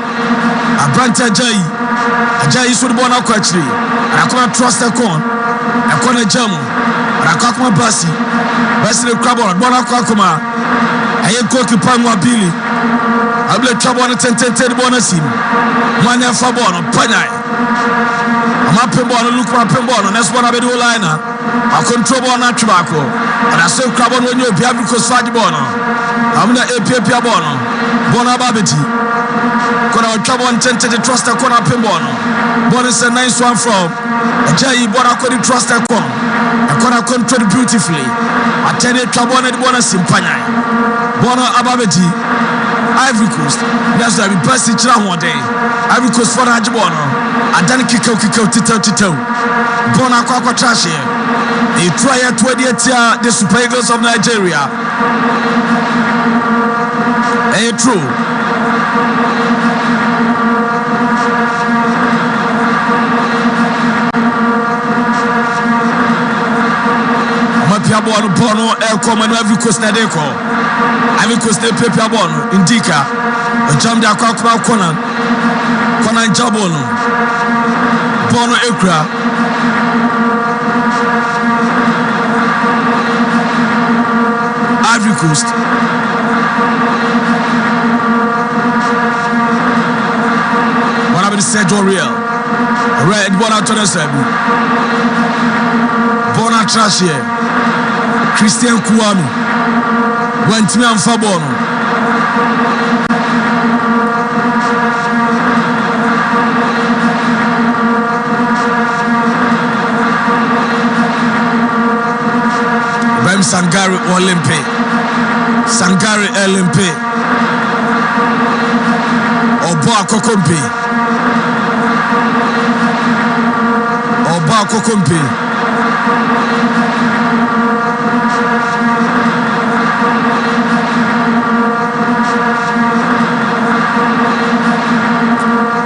Speaker 12: A Branta Jay. Ajayi should be bona kwachiri. Akoma trust the con. Akona jamu. Akoma basi. Basi the crab on bona kwakoma. Aye goalkeeper Mwabili. Able trouble on 10 bona sim. Manya fabono panai. Ama pembono look ma pembono. Next one abedu liner. A control bona tobacco. And I say crab on when you be able to swadi bono. Amna APP bono. Bona babeti. Kona trouble on 10 to trust the corner pembono. Bona is a nice one from Ajayi bona could trust the corner. A corner control beautifully. Attended trouble on the bona simpanya. Bona ababeti. Ivory Coast. That's why we pass it around one day. Ivory Coast for Hajibono. And then kick out tito. Bona Kwakwa Trash here. They try at 28 year the Super Eagles of Nigeria. True. Mapiabono Bono Elcom and Ivory Coast Nadeko. Ivory Coast de Pepiabono Indica. A jump da Kwakwa Conan Jabono. Bono Ekra. Ivory Coast. What happened to Sergio Real? Red one out to the seven. Bona Trash here. Christian Kouami. Went me on Fabono. Bem Sangari Olympe. Sangari Olympe. Oba Kokompe.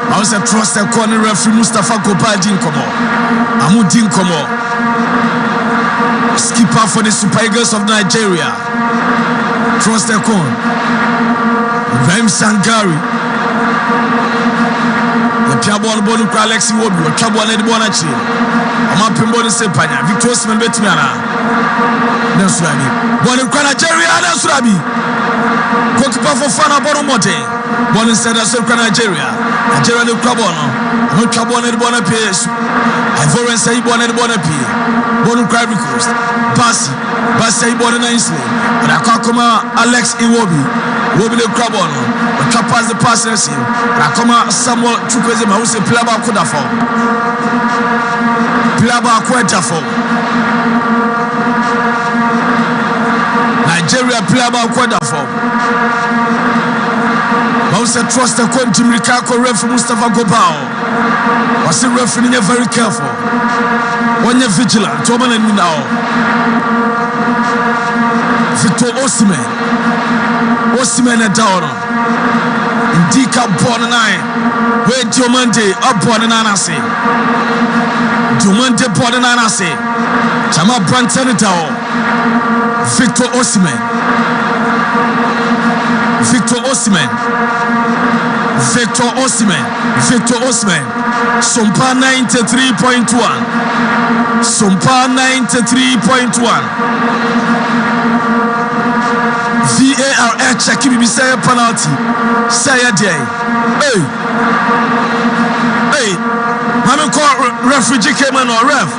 Speaker 12: I was a trusted corner referee Mustafa Goba Dinkomo. Amu Dinkomo. Skipper for the Super Eagles of Nigeria. Trusted corner. Ibrahim Sangari. The Piabon Bonu Alexi Wobi, or Chabon and Bonachi. I'm up in Bonu Sepanya, Victor Osman Betmiana. Nasrabi. Bonu Nigeria, Nasrabi. Goalkeeper for Fana Bonomote. Bonu said that's Nigeria. Nigeria the Crabono. I'm Chabon and Bonapies. Ivory say Bon and Bonapi. Bonu Ivory Coast. Basi Bon nicely. But I can't come Alex Iwobi. Wobi the Crabono. But Trapas the passers in. Rakoma Samuel Chukwezema who say Plaba Kudafo. Nigeria Plaba Kudafo. Mausa trust the country Mikako ref Mustafa Gobao. Was the referee very careful. When you're vigilant, Toman and Minao. Victor Osimhen and Dauro. Indika born and I. Where Diomande up born and Anase. Diomande born and Anase. Chama Branton Dao. Victor Osimhen. Sompa 93.1. Sompa 93.1. VAR check me say penalty. Say a day. Hey, Mama call refugee came on or ref.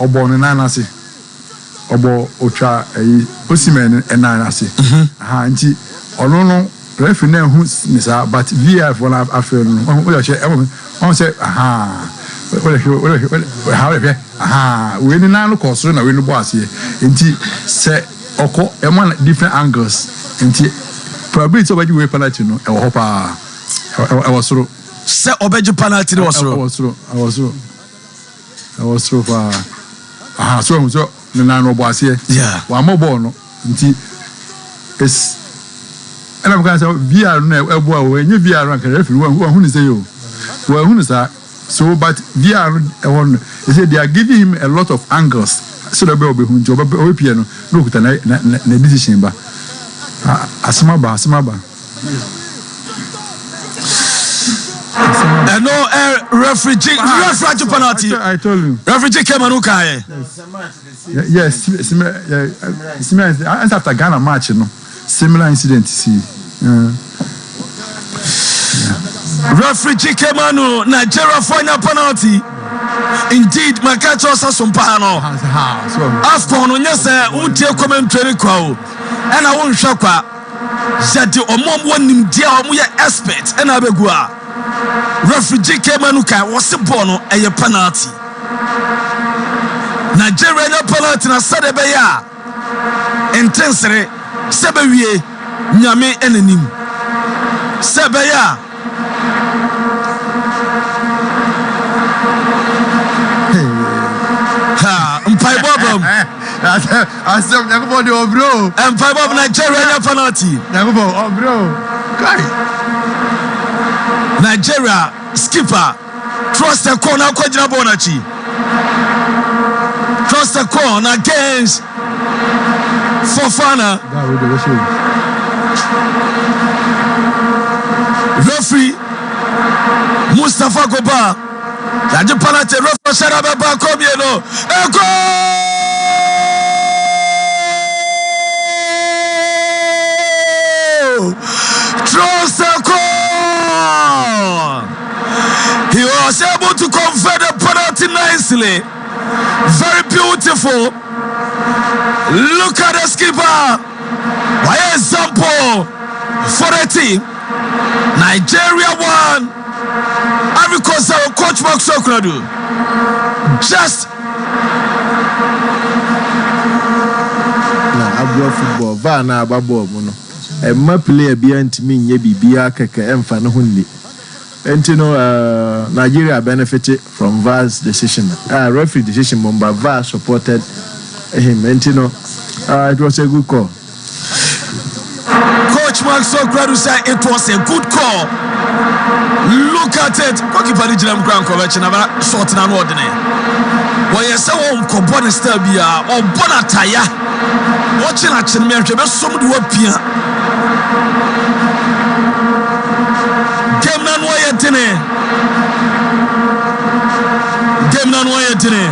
Speaker 9: Obo ni nana se. Obo ocha Osimhen nana se. Aha nti ono no referee na hu ni sa but VAR for na afel no. O che on say aha. How we ni nanu koso na we no bo ase. Nti se oko different angles. Nti probability obaji we penalty no e ho pa. I was through.
Speaker 12: Say obaji penalty was through.
Speaker 9: I was through for so na no bo ase.
Speaker 12: Yeah.
Speaker 9: Wa mo ball no. Nti es and I'm going to say VR no e bo we nye VR rank referee who ni say yo. Well who ni say so but VR they say they are giving him a lot of angles so that be hu nti obe no no kuta na decision ba asimaba
Speaker 12: no refugee penalty.
Speaker 9: I told you
Speaker 12: refugee came and okay.
Speaker 9: Yes similar after Ghana match no similar incident see
Speaker 12: refugee came on Nigeria final penalty. Indeed, my catch also Sompa no. After no yes untie commentary kwa and I won't shock that the omom wonim dia omo ye expert and abegua refugee came on kai was born a penalty. Nigeria no penalty na sade be ya intensely sebewie nyame enanim sebeya Mpai Bob.
Speaker 9: Asem Yakubo de bro.
Speaker 12: Mpai Bob Nigeria penalty.
Speaker 9: Yakubo bro. Kai.
Speaker 12: Nigeria skipper trust the corner kwagina bonachi. Trust the corner against Fofana. Referee Mustafa Goba. Yaji penalty referee Sharabe ba komieno. Ego! Trust the corner. He was able to convert the penalty nicely. Very beautiful. Look at the skipper. By example, for the team, Nigeria won. Ivory Coast coach Mark Sokradu. Just.
Speaker 4: Na abua football va na ababo mu no. E ma player bi antimi nye bibia keke emfa no hunni. Enti no Nigeria benefited from VAR's decision. Referee decision but VAR supported him. Enti no it was a good call.
Speaker 12: Coach Mark Sokradu said it was a good call. Look at it. Goalkeeper ni jina mkran kovechi na ba short na no ordine. Wo yesa wo mkobone star bia o bona taya. Wo china chine me hwe be som de wo pia. Game na no yetene. Game na no yetene.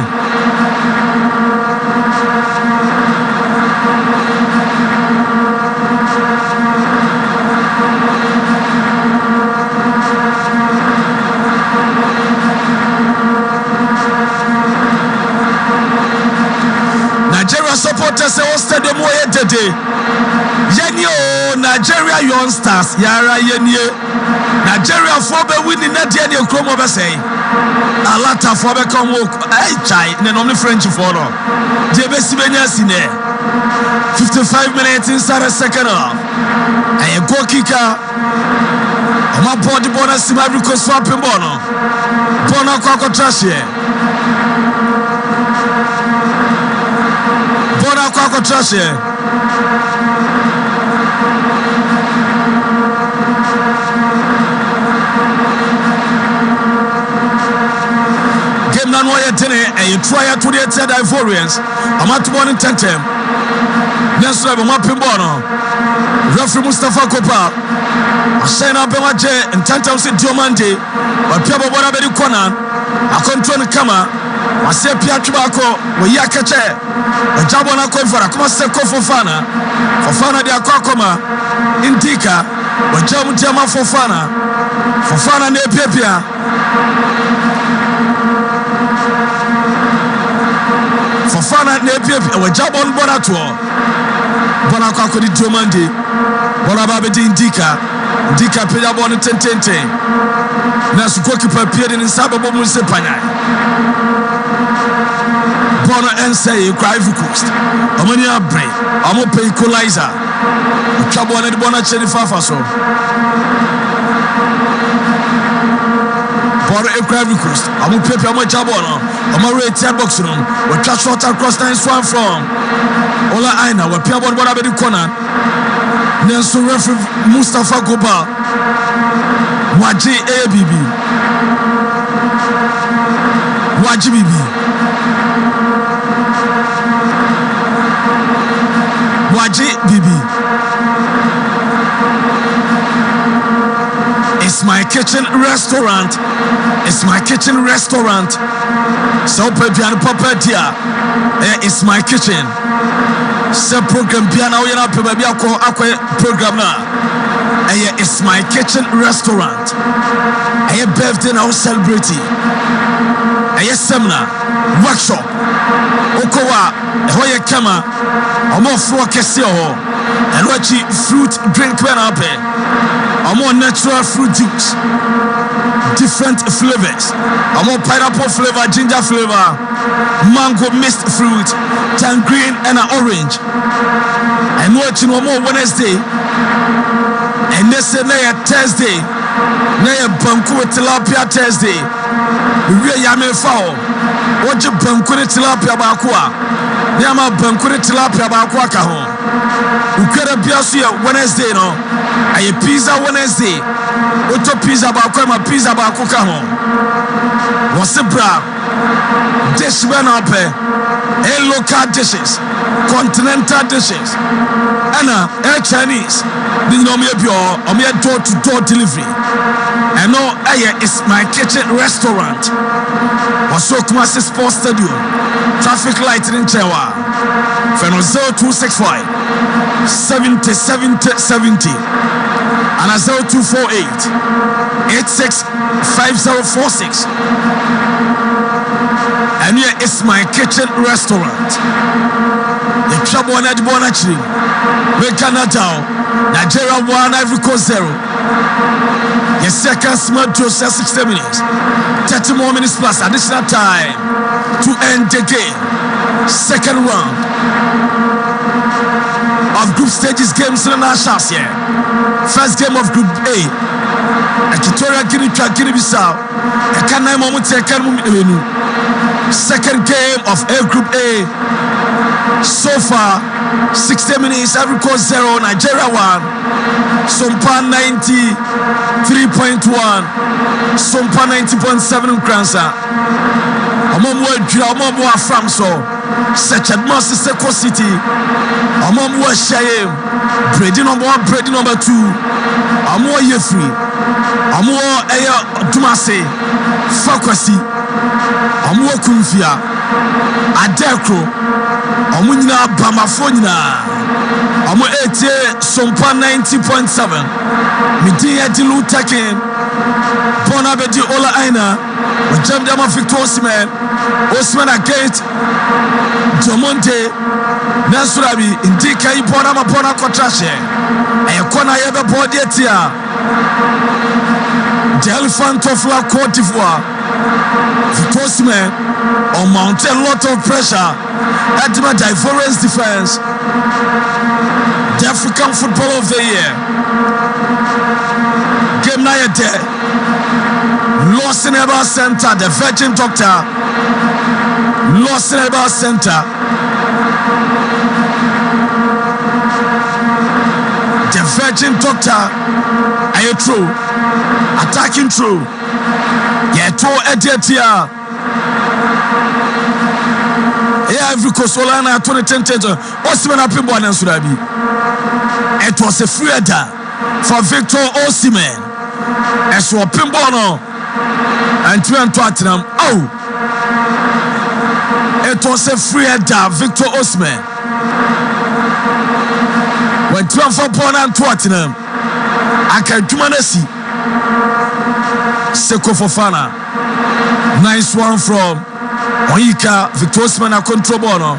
Speaker 12: Nigeria supporters say hosted them way today. Yenio Nigeria youngsters yara yenye. Nigeria for be winning that year the Chrome over say. Alata for be come work. Hey chai, ne normally French for no. JBC Benya sine. 55 minutes inside a second half. Hey goal kicker. Oma body bonus to Ivory Coast for Pimbono. Bono kwa trash here. Bona kwa trash here. Game na no yetene e try to the third Ivorians. Amatu morning tentem. Next level mapimbo no. Referee Mustafa Kopa. Asena bemaje tentem se Diomande. Wa pia bobona be di corner. A control kama wase pia twabako we ya keche ojabo na konfara kuma se ko Fofana de akokoma Indika ojamu jama Fofana ne pia Fofana ne pia ojabo bona to bona kwa kodi Diomande bona babe di Indika pia bona tentente na sukoki papia de nsaba bo mu sepanya bona ensay kwa Ivory Coast amani abre amo pay equalizer twabo na de bona cheni fafa so bona Ivory Coast amo pepe amo jabo no amo rate box no we try short across line swan from ola aina we pia bona be di corner Nelson referee Mustafa Goba Waji ABB Waji BB Waji BB It's my kitchen restaurant. It's my kitchen restaurant. So Pepian Papa Dia it's my kitchen. Se program piano yana baby akwa program na it's my kitchen restaurant. Birthday now celebrating. Seminar workshop okowa hoye kama omo fro kese ho and wachi fruit drink when up omo natural fruit juice different flavors omo pineapple flavor ginger flavor mango mixed fruit tangerine and orange and watching omo Wednesday and this is Thursday na banku tilapia Thursday we ya me foul oje banku tilapia ba ko a na ma banku tilapia ba ko aka ho ukere bia so ya Wednesday no aye pizza Wednesday oto pizza ba ko ma pizza ba ko ka ho wasebra dish when up local dishes continental dishes and Chinese the normal door to door delivery and no it's my kitchen restaurant also Kumasi Sports Stadium traffic light in Chewa Feno 0265 70 70 70 and 0248 865046 and here is my kitchen restaurant. The trouble on that one actually. We cannot down. Nigeria 1, Ivory Coast 0. The second smart draw 60 minutes. 30 more minutes plus additional time to end the game. Second round of group stages games in the national here. First game of Group A. Equatorial Guinea-Bissau. Ekanai Momuti Ekanmu. Second game of A Group A. So far, 60 minutes, Ivory Coast 0, Nigeria 1, Sompa 93.1, Sompa 90.7 Kransa. Amamwa from so such a massive Seko City. Amamwa Shayem, Brady number 1, Brady number 2, Amwa Ivory, Amwa Eya Dumase, Fakwasi, Amwa Kunfia, Adekro, Amunyina Bamafonina, Amu Ete Sompa 90.7, Midia Dilu Takin, Bonabedi Ola Aina, Jam Dama Victor Osman against Jomonte Nasurabi, Indika Ibona Bona Kotrashe, Ayakona Yaba Bodietia, the Elephant of La Cote d'Ivoire, Victor on mount a lot of pressure at my diverse defense. The African Football of the Year. Game night there. Lost in Eba Center, the Virgin Doctor. Lost in Eba Center. The Virgin Doctor. Are you true? Attacking true. Yeah, to Edietia. Ivory Coast Solana 2010. Osimhen Apimbo and Surabi. It was a free header for Victor Osimhen. As for Pimbono and Tottenham. Oh, It was a free header, Victor Osimhen. When 12 upon and Tottenham, Akadumanesi, Seko Fofana. Nice one from Onyika, Victor Osimhen, a control bono.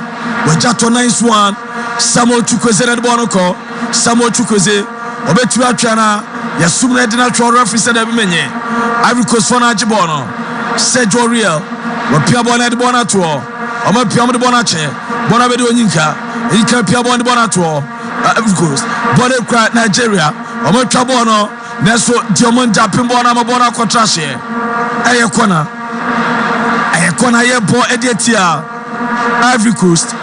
Speaker 12: Wajato nice one. Samuel Chukwueze na bono ko. Samuel Chukwueze. Obetu atwana. Yasumne de natural referee said ebimenye. Ivory Coast for na jibono. Sergio Real. Wapia bona de bona to. Oma pia mo de bona che. Bona be de Onyika. Onyika pia bona de bona to. Ivory Coast. Bona kra Nigeria. Oma twa bono. Neso Diamond Japin bona mo bona kontrashe. Eye kona. Eye kona ye bo edietia. Ivory Coast.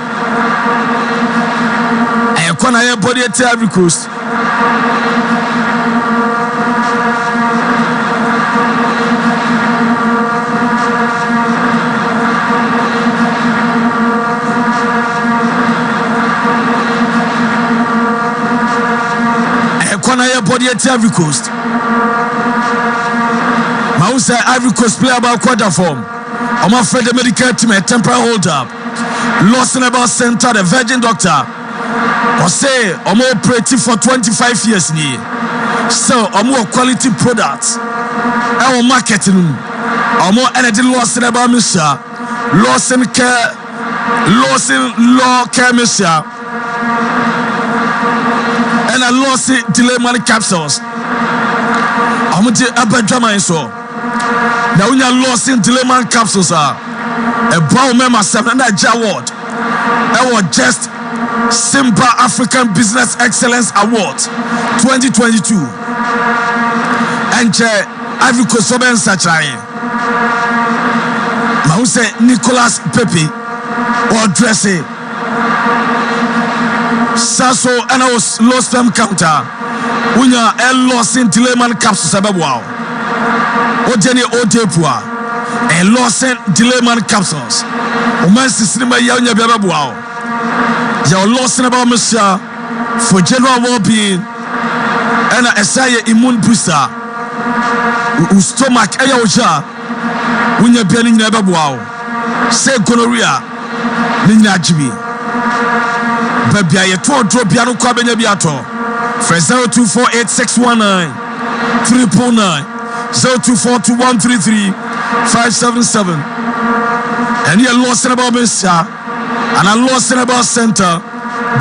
Speaker 12: Eye kona ye bo edietia Ivory Coast. Body at Ivory Coast. Mausa Ivory Coast player about quarter form. I'm afraid the medical team a temporary hold up. Lost in about center the virgin doctor. Or say I'm operating for 25 years ni. So I'm more quality products. Our marketing. I'm more energy lost in about Mr. Lost in care. Lost in law care Mr. And I lost it delay money capsules. I'm going to a drama in so. Now when you lost in delay money capsules are a brown member 7 and a Jaward. That was just Sompa African Business Excellence Award 2022. And Ivory Coast Soben Sachai. Now say Nicolas Pepe or Dressy. Sasso and I was lost them counter. When you are lost in Dileman capsules, wow. Ojeni Odepua and lost in Dileman capsules. Omansi cinema Yanya Babwow. You're lost in about Monsieur for general well being and a Esaya immune booster. Whose stomach Ayaja when you're burning never wow. Say gonorrhea Nina Jibi. Baby, I told drop piano cabin biato. For 0248619399 0242133577. And you're lost in about Mr. And I lost in about center.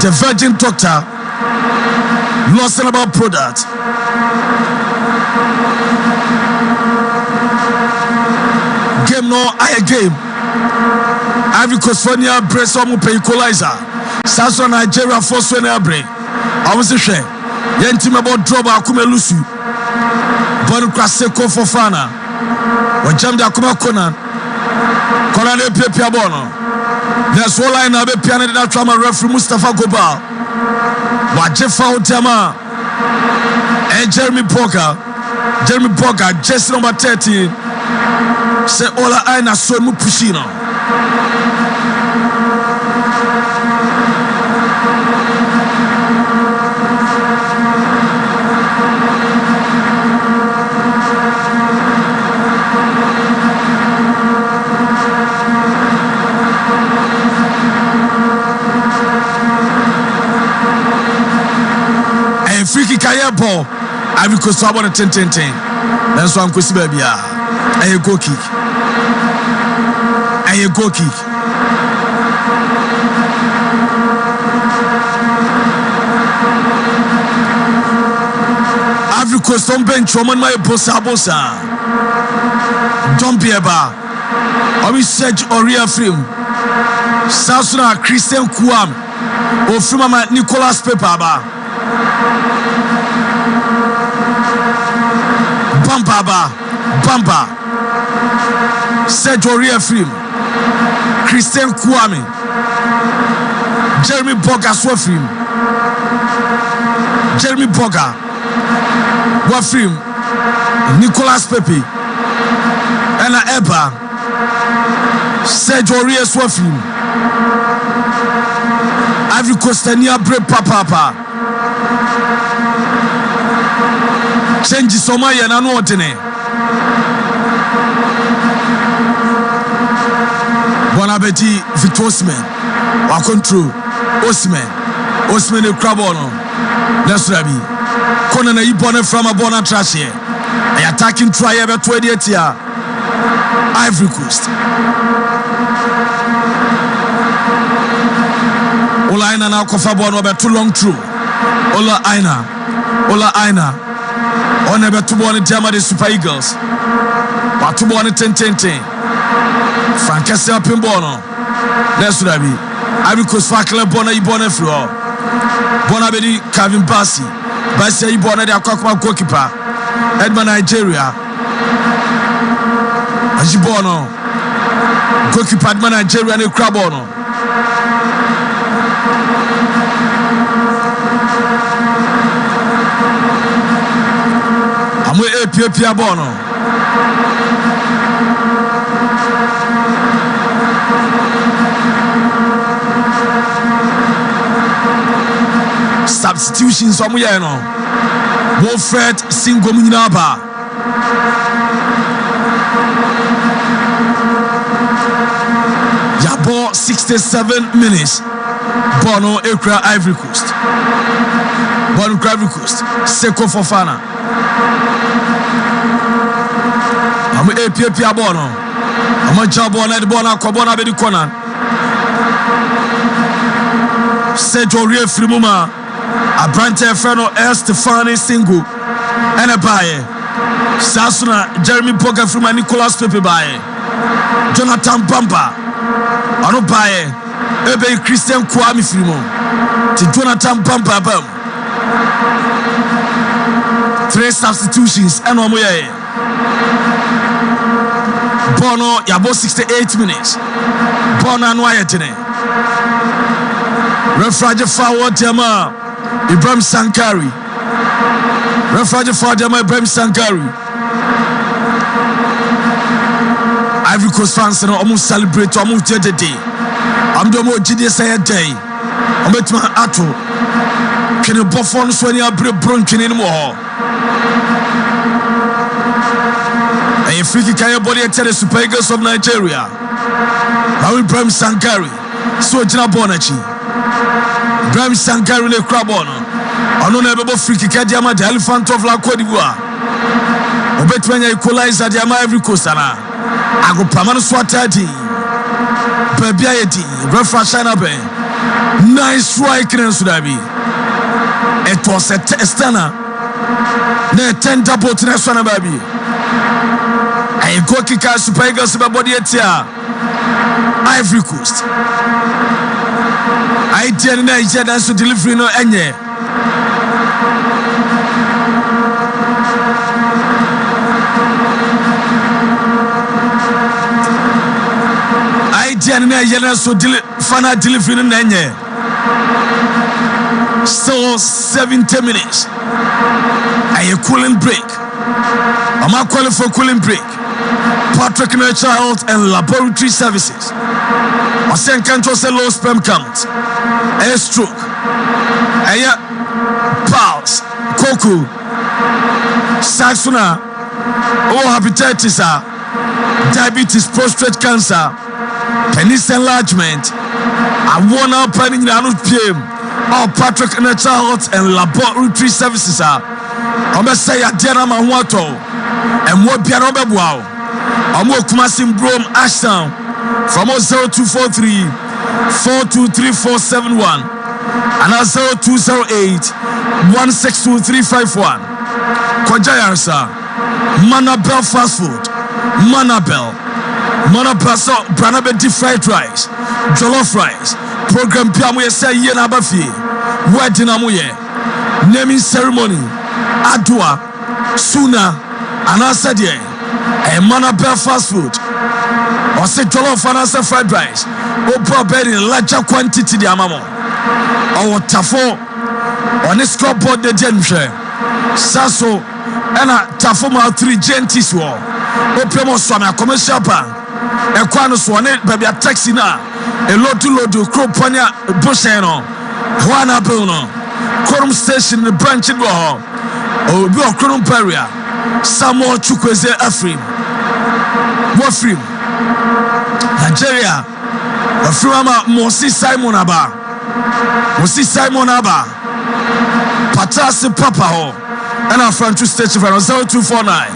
Speaker 12: The virgin doctor. Lost in about product. Game no I game. Ivory Coast for near brace or pay equalizer. Sasso Nigeria for Swenabre. I was a shame. Yentim about drop Akume Lusu. Bonu Kraseko Fofana. When Jamda Akuma Conan. Conan Pepia Bono. There's all I know about piano that trauma referee Mustafa Gobal. Wajefa Otama. And Jeremy Poker, just number 13. Say all I know so mu pushino. Friki kaya ball. Ivory Coast about a 10-10-10. That's why I'm going to baby. A go kick. A go kick. Ivory Coast on bench. Woman my bossa. Don't be a bar. I will search Oria film. South Christian Kuam. Or from Nicolas Pepe bar. Bamba Sergio Real Christian Kwame Jeremy Boga Swafim Jeremy Boga Wafim Nicolas Pepe Ena Eba Sergio Real Swafim Ivory Coast Nia Bre Papa Change Somaya na no otene. Bonabeti Victor Osman wa control Osman e crabo no Nesrabi kona na ibone from a bona trash here attacking try ever 28 here Ivory Coast Ola Aina na kofa bono be too long through Ola Aina on a betu bono diama de Super Eagles Batu bono 10 Frankesi apimbono Nesrabi Ivory Coast fakle bona ibone fro bona bedi Kevin Bassi ibone de akwa goalkeeper Edman Nigeria Ajibono goalkeeper Edman Nigeria ne krabono Amu epia bono substitutions omu ye no Wilfred Singo Munyinaba Yabo 67 minutes Bono Ekra Ivory Coast Seko Fofana Amu epia bono Amu jabo na de bono akobona be di kona Sejo Rie Frimuma Abrante Feno Stefani Singo and a buyer Sasuna Jeremy Poker from Nicholas Pepe buyer Jonathan Bamba Ano buyer Ebe Christian Kwame Frimo to Jonathan Bamba Bam 3 substitutions and Omoye Bono Yabo 68 minutes Bono and Wayatene Refraje forward Jama Ibrahim Sankari Refraje forward Jama Ibrahim Sankari Ivory Coast fans no almost celebrate almost the day I'm the more GD say a day I'm at my ato can you buffon so any abre bronkin anymore and free kick your body at the Super Eagles of Nigeria now Ibrahim Sankari so Jina Bonachi Ibrahim Sankari ne krabono ono na bebo free kick dia ma the Elephant of La Côte d'Ivoire obetwanya equalizer dia ma Ivory Coast na agopamano so atadi babia yedi refa shine up nice strike in Sudabi it was a testana na tender bot na so na baby ay go kick Super Eagles be body etia Ivory Coast I didn't know that so delivery no enye I didn't know that so final delivery no enye still 70 minutes a cooling break I'm not calling for cooling break Patrick Child and Laboratory Services I send control say low sperm count a stroke a pulse cocoa saxona hepatitis diabetes prostate cancer penis enlargement I want up planning the PM Patrick Child and Laboratory Services I'm say a dear man wato and what piano wow I'm Kumasim Brom Ashtown from 0243 423471 and 0208 162351 Kwajayansa Manabel fast food Manabel so Branabe deep fried rice jollof rice program piamu yesa ye na bafi wedding amuye naming ceremony adua suna anasa die Manabel fast food or say jollof and fried rice or bread in larger quantity the amamo or tafo on a scoreboard the gentry sasso and a tafo mal 3 gentis war opium swam a commercial bank a quanus one baby a taxi na a lodu cropania busheno Juana Bruno Quorum Station the branch in war or be a Cronum Peria Samuel Chukwueze Afrim Wafrim Nigeria Aframa Mosi Simon Aba. Mosi Simon Aba. Patasi Papa ho. And our front to stage for 0249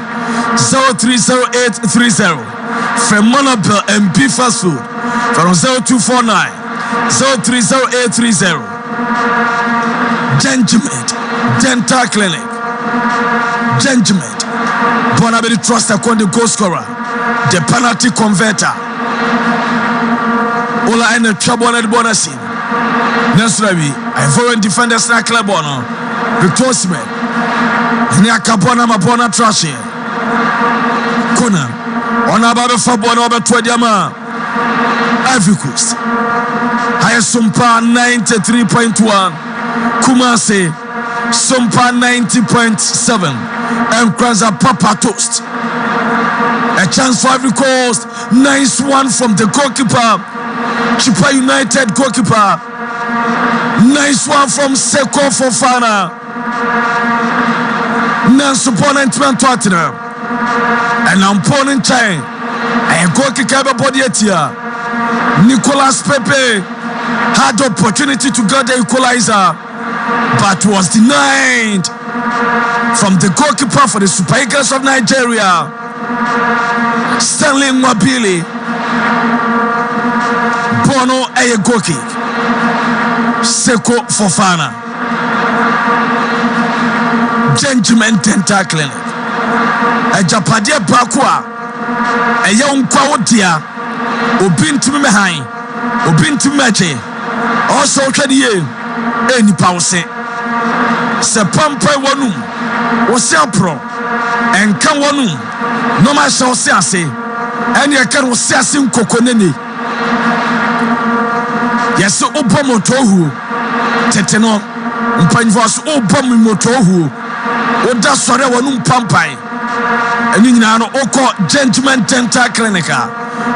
Speaker 12: 030830. Femona Bell MP Fast Food from 0249 030830. Gentleman Dental Clinic. Gentleman Bonabedi Trust upon the goal scorer. The penalty converter. Ola and the trouble at Bonasin. Nesrabi, Ivory defenders na club on Victor's man. Nyakabona Mabona Trashy. Conan. On about Fabon over 20 Yama. Ivory Coast. High Sompa 93.1. Kumasi Sompa 90.7. And Kranza Papa Toast. A chance for Ivory Coast. Nice one from the goalkeeper. Chipa United goalkeeper. Nice one from Seko Fofana. Nancy opponent man Tottenham. And opponent time. And goalkeeper body here. Nicolas Pepe had the opportunity to get the equalizer, but was denied from the goalkeeper for the Super Eagles of Nigeria, Stanley Mwabili. Bono a goal kick. Seko Fofana. Gentleman Dental Clinic. A Japadia Bakwa. A young Kwawotia. Obintu Mehain. Obintu Meche. Also, Kadiye. Any pause. Sepampa Wanum. Osiapro. And Kawanum. No ma shall say. And you can see Kokoneni. Yes, Obamotohu. Teteno. Mpanyvas Obamotohu. Oda Sore Wanum Pampai. And in an Oko Gentleman Dental Clinica.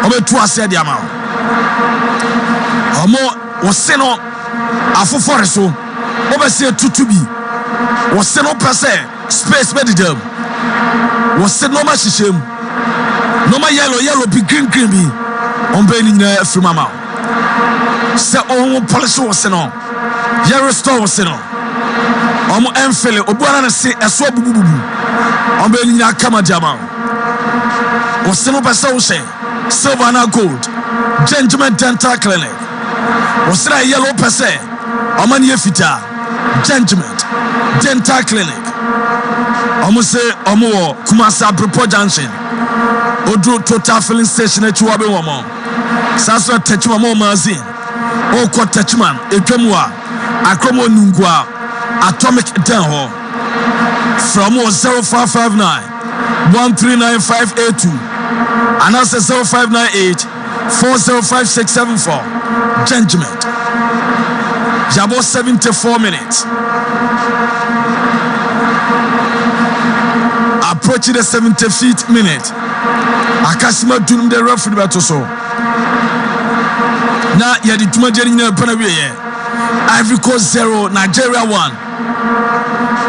Speaker 12: Obe to a said Yama. Omo was Seno Afo Foreso. Obe say Tutubi. Was Seno Pase. Space Medidum. Was Seno Mashishim. No ma yellow be green be on bailing from Mama. Say oh polish was Seno. Yellow store was Seno. Omo Enfele Obuana say a swab bubu. On bailing Yakama Jama. Was Seno Pasa. Silver Gold, Gentleman Dental Clinic. Was there a yellow passe? Omania Fita, Gentleman Dental Clinic. Omuse Omo, Kumasa Propo Junction. Odu Total Filling Station at Chuabe Womo. Sasra Techumamo Mazin. Oko Techman, Ekemua, Akromo Nungua, Atomic Denho. From 0559 1395882. And also 0598 405674. Gentlemen. Jabo 74 minutes. Approaching the 75th minute. Akasima Dunum the referee battle so. Now you did too in Panawe. Ivory Coast 0, Nigeria 1.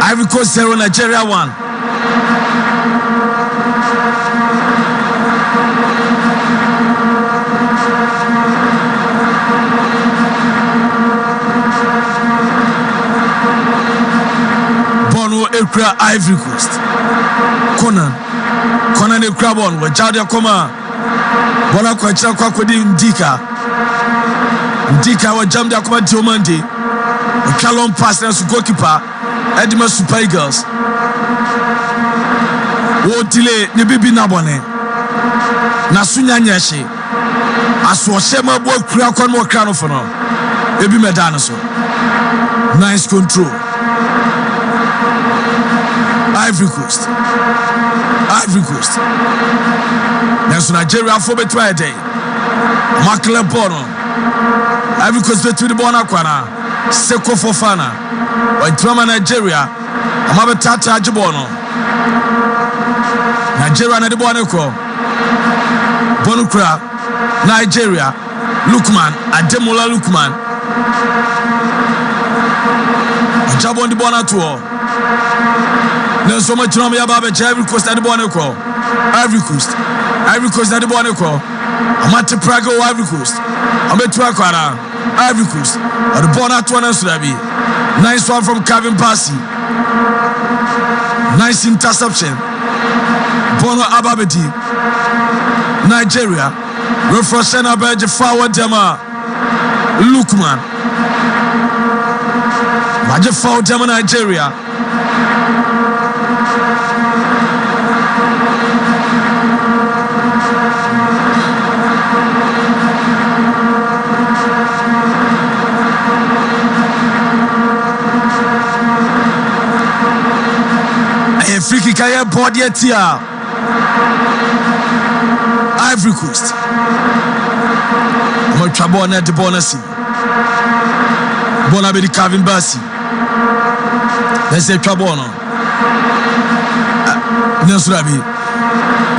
Speaker 12: Ivory Coast 0, Nigeria 1. Ekra Ivory Coast. Conan Ekra bon we Jadia Koma. Bona kwa chira kwa kodi Ndika wa Jamdia Koma Diomande. Kalon pass na su goalkeeper Edma Super Eagles. Wo delay ne bibi na bone. Na sunya nyehye. Aso shema bo kura kwa no kra no for no. Ebi medano so. Nice control. Ivory Coast. That's Nigeria for between day. Makle Bono. Ivory Coast between the Bonakwana. Seko Fofana. When Trama Nigeria. Amabetata Ajibono. Nigeria and the Bonako. Bonukra. Nigeria. Lukman. Ademola Lukman. Jabon the Bonatuo. There's so much Ivory Coast and the Bonako. Ivory Coast. Ivory Coast na the ball ko. Amate Praga o Ivory Coast. Ametu akwara Ivory Coast. Or the ball at one Surabi. Nice one from Kevin Passy. Nice interception. Bono Ababeti. Nigeria. Refreshing about the forward Dema. Lukman. Maje forward Dema Nigeria. Free kick aye body etia Ivory Coast mo twabo na de bonus bona be di Kevin Bassi let's say twabo no Nesurabi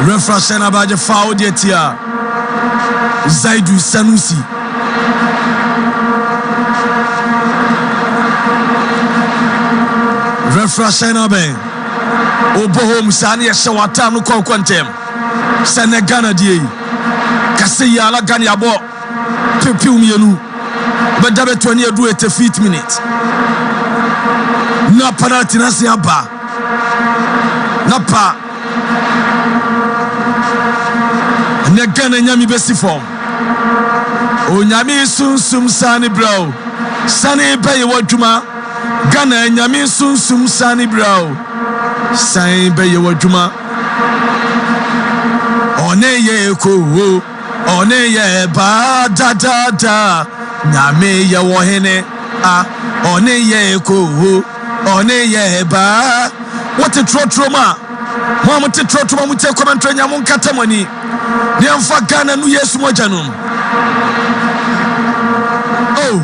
Speaker 12: refresh na ba je foul de etia Zaidu Sanusi refresh na ben Obohom Sani Shawata no Quantem Senegana die Kassia la Gania bo Pepium Yenu but Dabe 20 do it a feet minute na penalty na siaba Napa Negana Nyami besi form O Nyami Sum Sani bro Sani Bay Waduma Gana Nyami Sum Sani bro Sain be ye waduma one ye ko one ye ba da nyame ye wo hene one ye ko one ye ba what a trotoma mo te trotoma mo te commentary nya mo nkatamani ne amfa Ghana no Yesu mo janum oh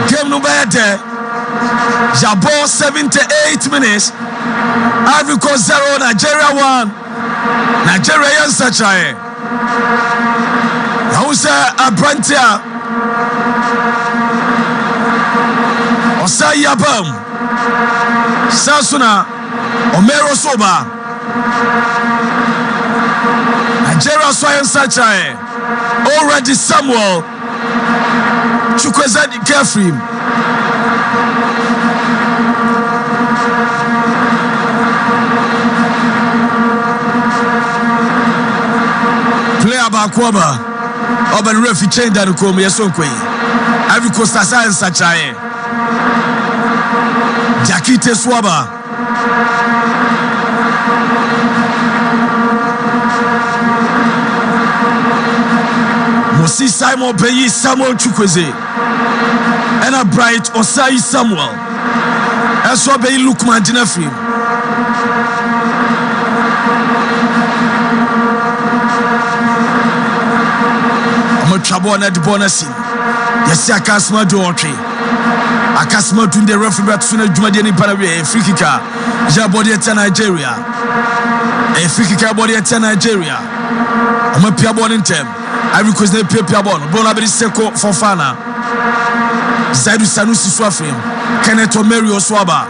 Speaker 12: game no bad Jabo 78 minutes. Ivory Coast 0, Nigeria 1. Nigeria yansa chae. Hausa Abrantia. Osai Yabam. Sasuna Omero Soba. Nigeria so yansa chae. Already Samuel Chukwueze Carefree. Player Bakwaba Oban referee change that ko me Yesonkwe Ivory Coast science achae Jakite Swaba Mosi Simon Beyi Samuel Chukwueze and a bright Osai Samuel Eso Beyi Lukman Dinafrim Trouble na the bonus. Yes, Akasma do entry. Akasma to the referee at Suna Jumadi in Paraguay, free kicker. Jabody at Nigeria. A free kicker body at Nigeria. I'm a Piabon in term. I request the Piabon. Bonabri Seko Fofana. Zaidu Sanusi Swafim. Kenneth Omerio Swaba.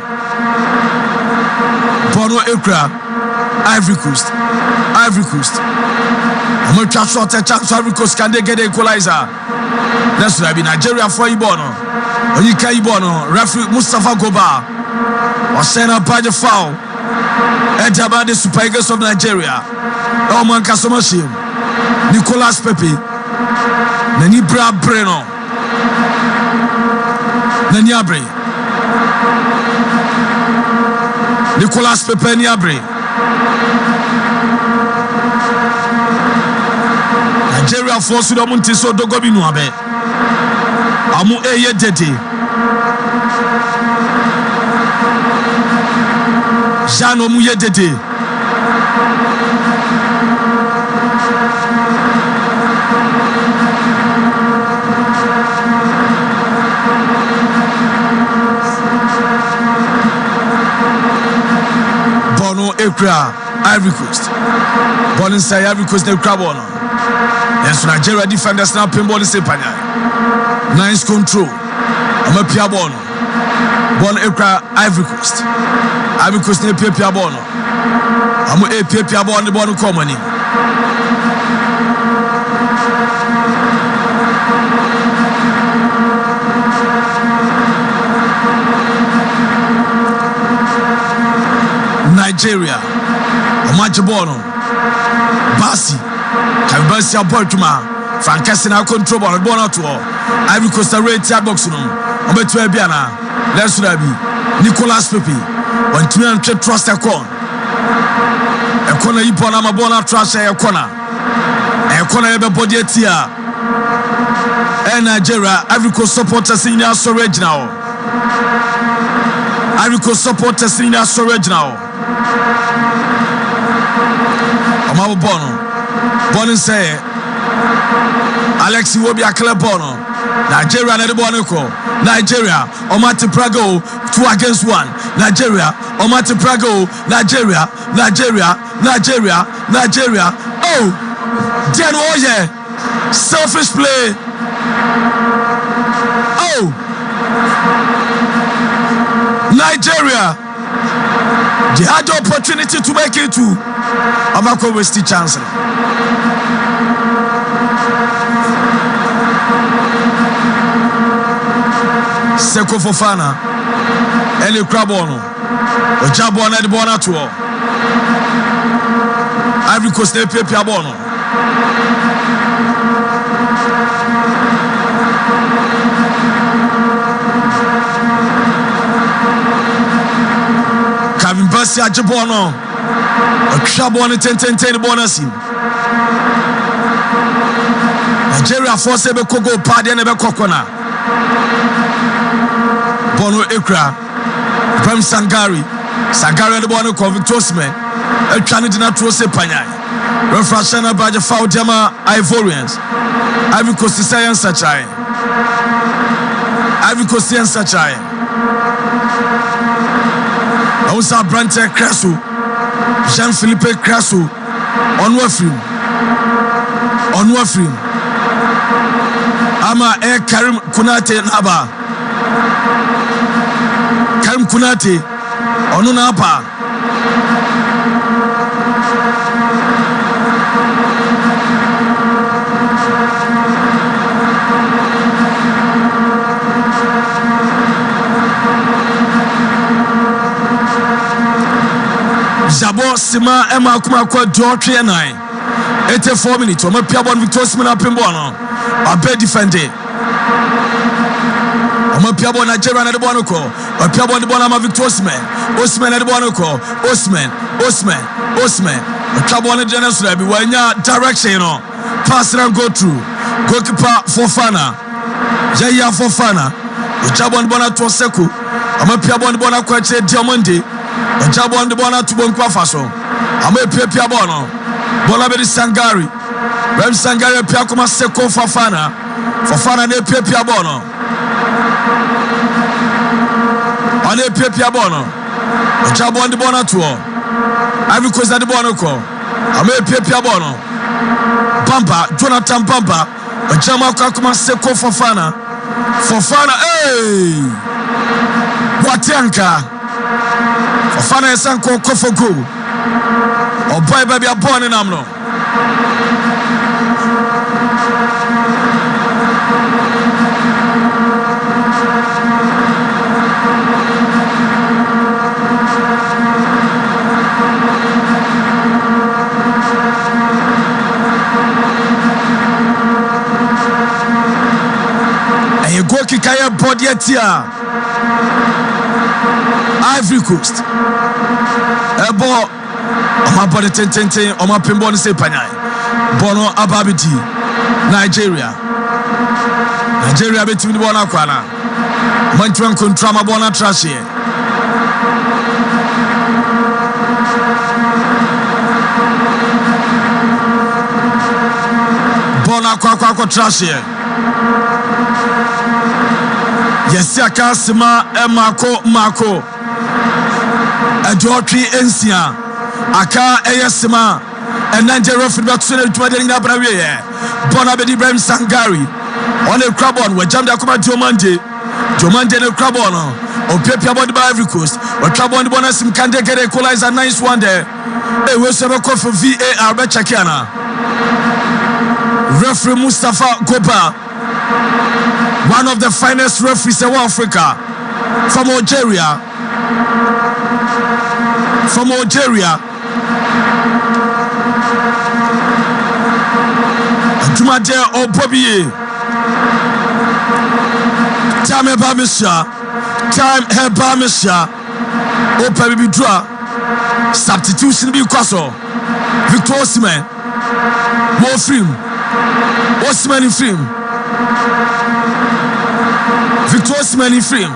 Speaker 12: Bono Ekra. Ivory Coast. Ivory Coast. I'm a shot at Ivory Coast. Can they get the equalizer? That's right. Nigeria for Ibono. Oyika Ibono. Referee Mustafa Goba. Osena Baje foul. Edaba the Super Eagles of Nigeria. Oman Kasomashim. Nicolas Pepe. Nenibra Breno. Nenyabre. Nicolas Pepe Nyabre. Nigeria force the Munti so Dogobinu abe. Amu eye dede. Jano mu ye dede. Bono Ekra Ivory Coast. Ball inside Ivory Coast the crab on. Yes, Nigeria defenders now pinball is Sepanya. Nice control. I'm a Piabono. Bon Ekra Ivory Coast. Ivory Coast near Piabono. Amu APP abo on the ball common. Nigeria. Omajibono. Basi. Kabasi abortuma. Frankesi na control ball ball to all. Ivory Coast rate box no. Obetu ebiana. Let's be Nicolas Pepe. On 200 trust a corner. A corner you pon a bona trash a corner. A corner ebe body tia. And Nigeria, Ivory Coast supporters in your original. Ivory Coast supporters in your original. Amabo Bono. Bono say Alexi will be a club Bono. Nigeria and the Bonoco. Nigeria, Omati Prago, 2 against 1. Nigeria, Omati Prago, Nigeria. Oh, Jen Oye, selfish play. Oh, Nigeria, they had the opportunity to make it to Amako Westi Chancellor. Seko Fofana, Eli Krabono, Ojabona de Bonatuo, Ivory Coast de Pepe Abono. Kevin Bassi Ajabono, Ojabona 10 bonus. Nigeria force ebe kogo party and ebe kokona. Bono Ekra, Bram Sangari and the Bono Victorious man, a Canadian to say Panyai. Refrashana by the foul Jama Ivorians. Ivory Coast Science Sachai. Ivory Coast Science Sachai. Also Brante Crasso, Jean Philippe Crasso, on Wafrim. Ama Karim Kunate Naba. Karim Kunate Onunapa Jabo Sima Emma Kuma Kwa George 9 84 minutes Oma Piabon Victorious Mina Pimbono Abe defended Oma Piabo Nigeria na de Bonuko, or Piabo de Bonama Victorious man, Osman na de Bonuko, Osman, or Piabo na Genesis Rabi, when ya direction, pass and go through, goalkeeper Fofana, Jaya Fofana, or Jabon Bona to Seku, Oma Piabo de Bona Quache Diamante, or Jabon de Bona to Bonquafaso, Ama Piabono, Bonabe Sangari, Rem Sangari Piacoma Seko Fofana ne Piabono. On a Pepe Abono, a Jabon de Bonatua, Ivory Coast at the Bonoco, a Pepe Abono, Pampa, Jonathan Pampa, a Jama Kakuma Seko Fofana, hey! Watianka, Fofana Sanko Kofoku, or Boy Baby Abon in Amno. Go kikaya body atia Ivory Coast ebo oma body tentente oma pimbo ni se panyai bono ababiti Nigeria beti ni bona kwana mantwan kontra ma bona trash bona kwa trash Yes, I can't see Marco. A Georgie Ensia. Aka Ayasima. And Nigeria football to the Bonabedi Bram Sangari. On a crab on where Jamda Kuma Diomande. Jomande no Crabono, or Pepia body by Ivory Coast, or Trabon bonus in Kande get equalizer nice one there. They will serve a call for VAR Bechakiana. Referee Mustafa Gopa, one of the finest referees in Africa, from Algeria. Jumade Obobiye. Time Hebamisha. Opa Bibidra. Substitution be Kwaso. Victor Osimhen. More film. Osimhen in film. Victor Osimhen in film.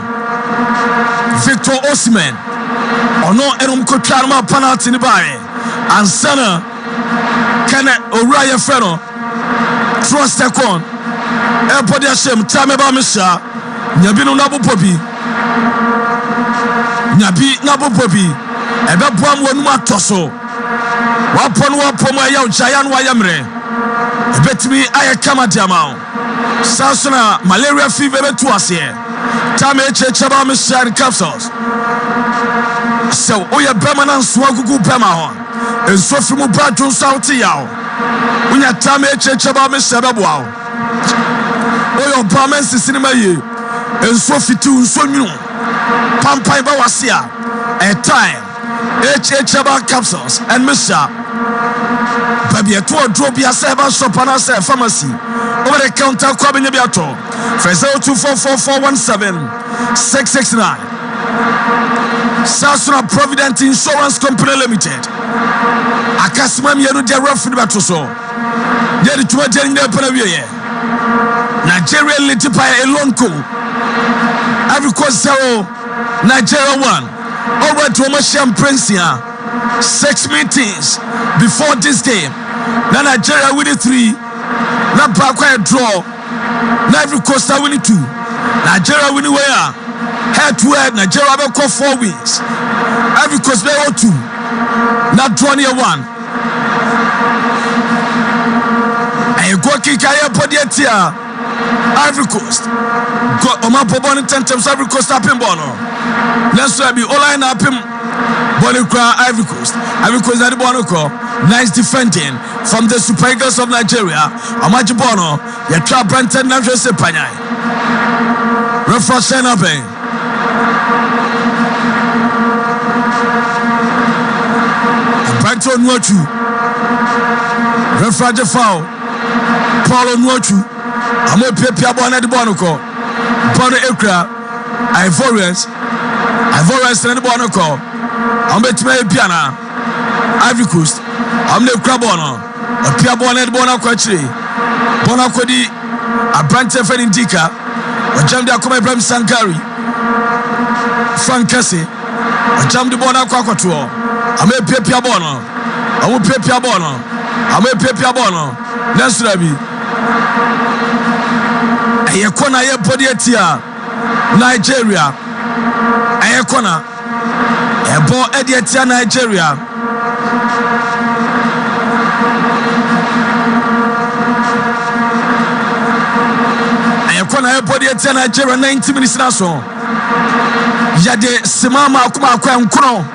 Speaker 12: Victor Osimhen. Ono enum ko twarma penalty ni bae. Ansana kana Oraya Feno. Trust the con. Everybody ashamed. Time about Misha. Nyabi no Nabu Popi. Nyabi Nabu Popi. Ebe buam wonu atoso. Wapon ya Jayan Wayamre. Ebetimi aye kama diamao. Sansona malaria fever be to us here. Time chaba Misha and capsules. So oya bema na nsuagugu bema ho. Ensofi mu badun sauti yawo. Unya time chaba Misha beboa. Oya bama cinema ye. Ensofi tu nsonyu. Pampai ba wasia. A time chaba capsules and Misha. Baby a tour drop ya seba shop and a pharmacy. Over the counter crabbing a biato. First 0244417669. Sasuna Provident Insurance Company Limited. Akasmam Yanu de Ruffin Batoso. Yet to attend the Panavia. Nigeria Litipa alone co. Every course 0, Nigeria 1. Over to Omasham Princia. 6 meetings before this game. Now Nigeria winning 3. Now Bakwa draw. Now every course winning 2. Nigeria winning where? Head to head, Nigeria will call 4 wins. Every coast they all 2. Not draw near 1. And you go kick a body at here. Ivory Coast. Go on my bobon 10 times Ivory Coast up in Bono. Let's be all line up him. Bonnie Cry Ivory Coast. Ivory Coast at the Bono call. Nice defending from the Super Eagles of Nigeria. Amaji Bono. You trap Brenton Navjo Sepanyai. Refresh up. Brighton Nuachu. Refrage foul. Paulo Nuachu. I'm a Pepia Bon at the Bonoco. Bono Ekra. Ivorians and the Bonoco. I'm a Tme Piana. Ivory Coast. I'm the Crabono. A Pia Bon at Bonoco tree. Bonoco di. A Branton Fenindika. A Jamda Come Bram Sankari. Frank Cassie. A Jam the Bonoco Quatuo. I'm a Pepia Bono. I'm a Pepia Bono. I'm a Pepia Bono. That's Rabbi. Ayekona ye body etia Nigeria. Ayekona. Ebo edia Nigeria. Ayekona ye body etia Nigeria 90 minutes na so. Yade simama akuma akwa nkono.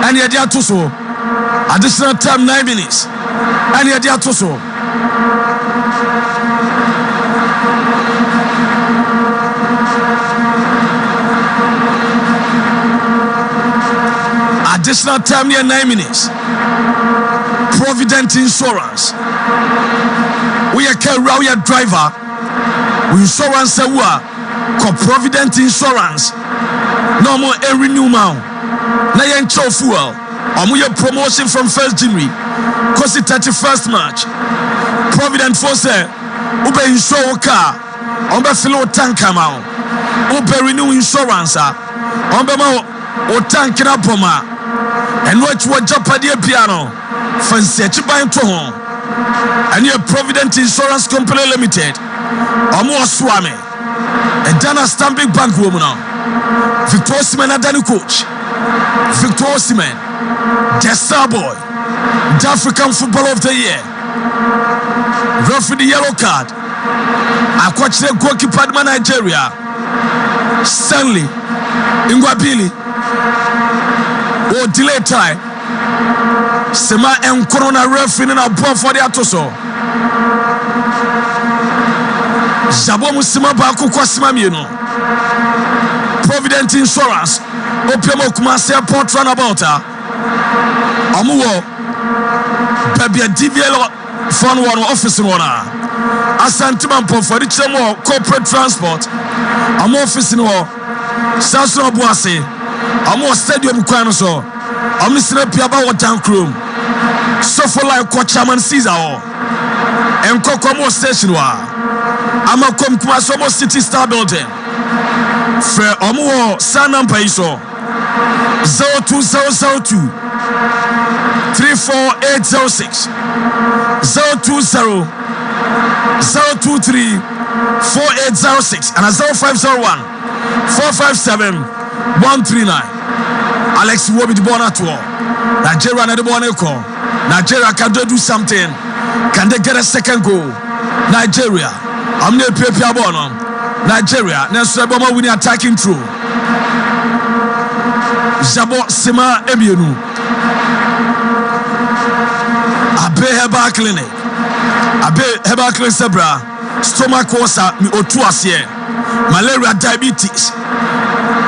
Speaker 12: And yade atoso. Additional time 9 minutes. And yade atoso. Additional time near 9 minutes. Provident Insurance. We are carrier driver. We insurance Provident Insurance. No more every new mount. Na yen chow fuel. Amuye promotion from 1st January. Cause the 31st March. Provident Force. Ube insure car. Ombe filo tanka mount. Ube renew insurance. Ombe mount. O tank na poma. And what you Japadia piano. Fancy by to home. And your Provident Insurance Company Limited. Omo Swami. And Dana Stamping Bank woman. Victor Osimhen Adani coach. Victor Osimhen, the star boy, the African Footballer of the Year. Referee the yellow card. I watch the goalkeeper in Nigeria. Stanley Ngwabili o delay time sema enkorona referee na ball for the atoso Jabo musima ba akukwa sima mienu Provident Insurance Opiamo Kumasi Airport runabout Amuwo Baby DVL phone one office one Asantima Mpo for the Chemo corporate transport Amu office in war Sasso Buase Amu stadium kwano so Amu Sinapi about tank room So for like what Chairman Caesar Enko station wa Ama Kumasi Omo City Star Building Fre Omu Sanam Paiso 02002 34806 020 023 4806 and 0501 457 139 Alex Wobi the Bona tour Nigeria na the Bona call Nigeria can do something. Can they get a second goal? Nigeria I'm near Pepia Bono Nigeria next Boma winning attacking through Jabo Sima Ebionu Abe Heba Clinic Abe Heba Clinic Sebra Stomach ulcer mi otu asiye Malaria diabetes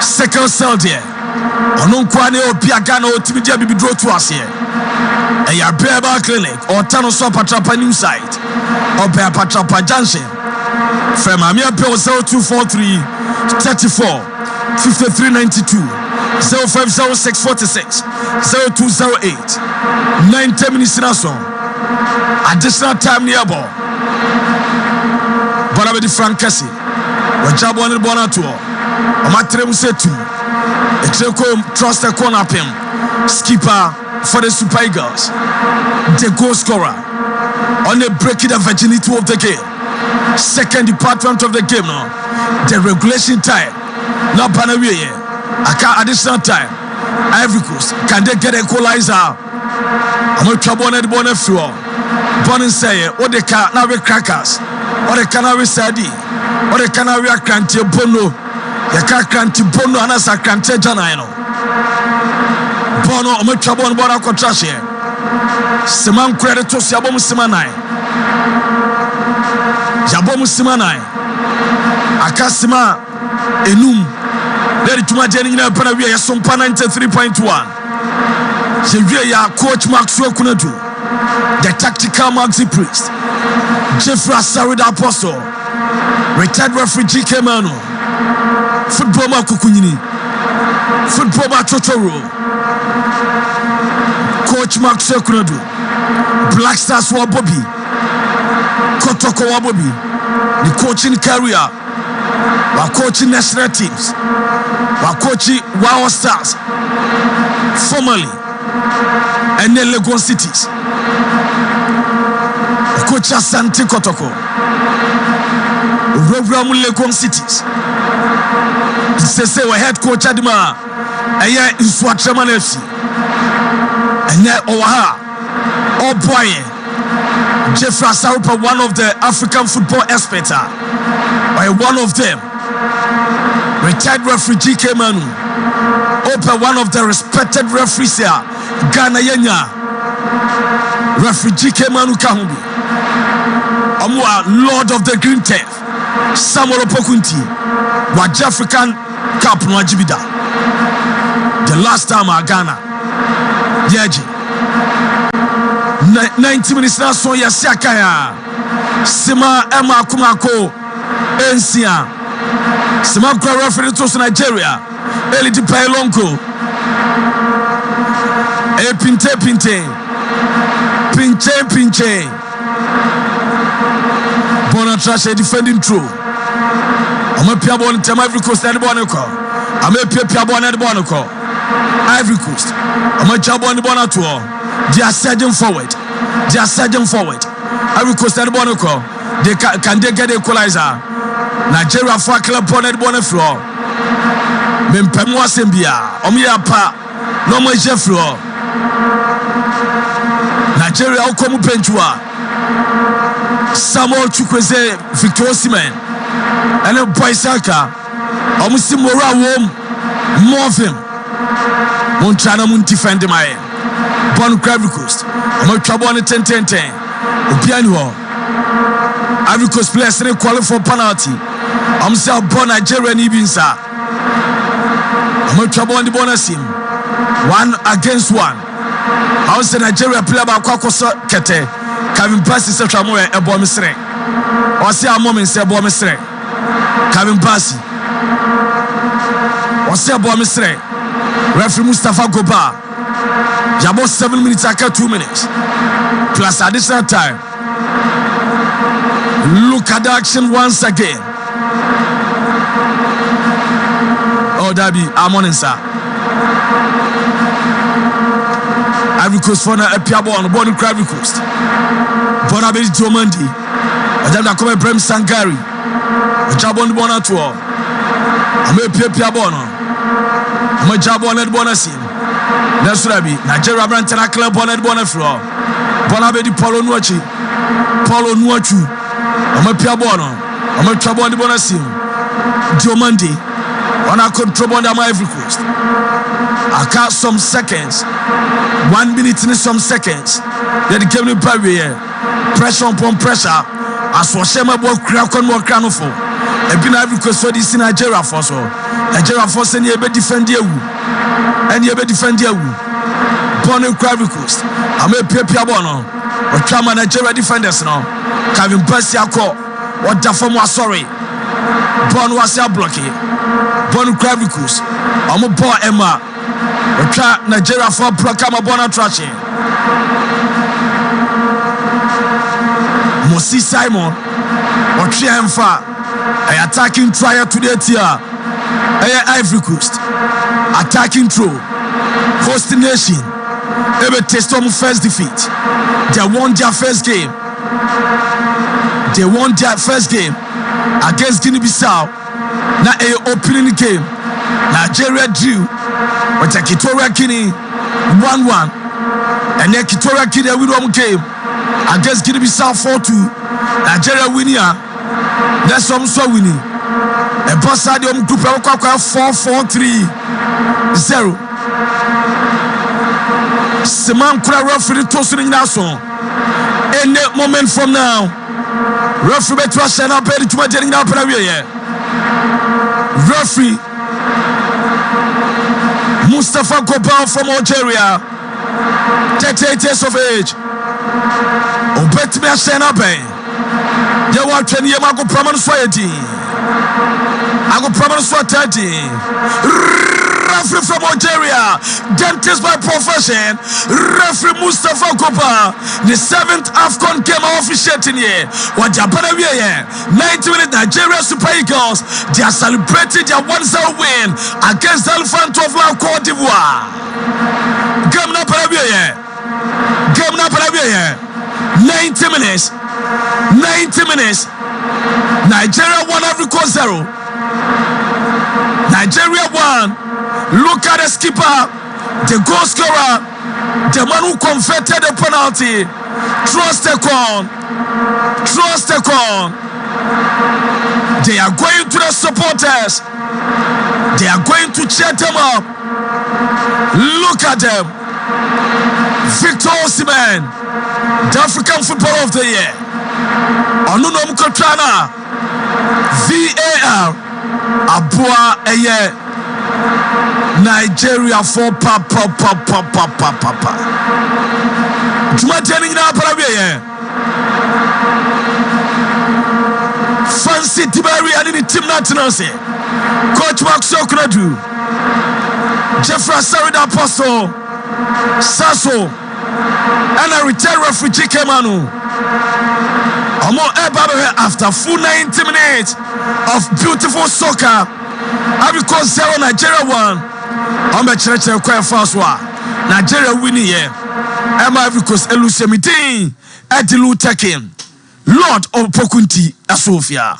Speaker 12: Sickle cell there Ono nkwane obi aga na otimi dia bibidro otu asiye Eya Abe Heba Clinic Otano Sompa Trapa new site Obe Patrapa Junction Fema mi ape 0243 34 5392 050646 0208 9 minutes in a song. Additional time near ball. But I be the Frank Cassie. When Jabo and the Bonato, a matrem setu, a Treko trust a corner pim, skipper for the Super Eagles, the goal scorer on the breaking the virginity of the game. Second department of the game now, the regulation time. Now Panawiye. Aka additional time. Ivory Coast, can they get equalizer? I'm going to trouble on the bonnet floor. Bonnie say, what they can now be crackers, or the canary sadi, or the canary cranty bono, the car cranty bono, and as a cranty janino. Bono, I'm going to trouble on Bona Contrashe. Simon credit to Sabom Simanai. Jabom Simanai. Akasima Enum. Ready to imagine in a Panavia Sompa 93.1. Sevilla coach Maxwell Kunadu, the tactical Maxi Priest, Jeffrey Sarida Apostle, retired referee GK Manu, football Makukunini, football Chotoro, coach Maxwell Kunadu, Black Stars Wabobi, Kotoko Wabobi, the coaching career. We're coaching national teams. We're coaching Wow Stars. Formerly. And then Lagos Cities. We coach Asante Kotoko. Program Lagos Cities. Say we head coach Adima. And yeah, in Swatraman FC. And yeah, Owaha. Oh boy. Jeffrey Sarupa, one of the African football experts. By one of them, retired referee GK Manu, Open, one of the respected referees here, Ghana Yenya, referee GK Manu Kahumbi, Amwa, Lord of the Green Turf, Samuel Opokunti, Waj African Cup Nwajibida. The last time I Ghana, Yaji, 90 minutes now, so Yasiakaya, Sima Emma Kumako. Ensia Simakwa referee to Nigeria Eliti Pailonko Pinche Bona Trash defending true. I'm a Piabon to Ivory Coast and Bonaco. I'm a Piabon and Bonaco. Ivory Coast. I'm a Jabon Bonato. They are surging forward. Ivory Coast and Bonaco. They can they get equalizer? Nigeria for club bonnet bonnet floor. Mimpemwa Sembia, Omiapa, no more Jeffro. Nigeria Okomu Pentua, Samuel Chukwese, Victor Osimhen, and a Boy Saka, Omusi mora wom moving. Montana mun defend my Bon Ivory Coast. Omo twabo on 10-10. Obiani ho. Ivory Coast players they qualify for penalty. I'm say born Nigeria ni binsa. Omo twabo on the bonus team. 1 against 1. I say Nigeria player ba kwa koso kete. Kevin Bassey say twamo e bo misre. O say amomen say bo misre. Kevin Bassey. O say bo misre. Referee Mustafa Goba. Jabo 7 minutes after 2 minutes. Plus additional time. Look at the action once again. Oh, Dabi, I'm on inside. Ivory Coast for a piabo on the border Ivory Coast. Bonabe Jomandi. Madame da come Brem Sangari. Jabo on the bonnet tour. I'm a piabo. I'm a jabo on the bonnet scene. That's what I be. Nigeria Brantana Club on the bonnet floor. Bonabe di Paulo Nuachi. Paulo Nuachu. I'm a piabono. I'm a trouble on the bonnet scene. Jomandi. On a control on the Ivory Coast. I count some seconds. 1 minute in some seconds. Then the game barrier. Pressure upon pressure. As for Shema Bo crack on more cranofo. A been Ivory Coast for this in Nigeria for so. Nigeria for send you a bit defend you. And you a bit defend you. Born in Ivory Coast. I'm a piabono. Or Chama Nigeria defenders now. Kevin Bassey ako. Or Dafom was sorry. Born was a blocky. Born in Ivory Coast. I'm a boy Emma. Or try Nigeria for Brokama Bona Trashy. Mosi Simon. Or Triumpha. A attacking trial today tier. Ivory Coast. Attacking through. Host nation. Ever test on first defeat. They won their first game. They won their first game against Guinea-Bissau. Now a opening game. Nigeria drew with Equatorial Guinea 1-1. And Equatorial Guinea win one game against Guinea-Bissau 4-2. Nigeria winning. That's also winning. A boss had the group 4-4-3-0. Seman kura referee tossing in our song. Any moment from now, referee better shine up to my getting up here. Referee Mustafa Goba from Algeria, 38 years of age. Oh, bet me a shine up. You want 10 years ago, Praman Swati. I go Praman Swati. Referee from Algeria, dentist by profession, referee Mustafa Kopa, the 7th AFCON game officiating here. What Japan here, 90 minutes Nigeria Super Eagles, they are celebrating their 1-0 win against the Elephant of La Côte d'Ivoire. Game na here. 90 minutes. Nigeria 1 Ivory Coast 0. Nigeria 1. Look at the skipper, the goal scorer, the man who converted the penalty. Trust the con. They are going to the supporters. They are going to cheer them up. Look at them. Victor Osimhen, the African Footballer of the Year. Onunom Kotrana, VAR, Abua Eye. Nigeria for papa. Juma telling now para bien. Fancy Tiberi and the team national say. Coach Mark Sokradu. Jeffrey Sarida Apostle. Sasso. And a retired refugee Kemanu. After full 90 minutes of beautiful soccer. Ivory Coast 0, Nigeria 1. I'm a church quite fast one. Nigeria winning here. I'm Ivory Coast Elusemidin Edilu Tekin. Lord of Pokunti Asofia.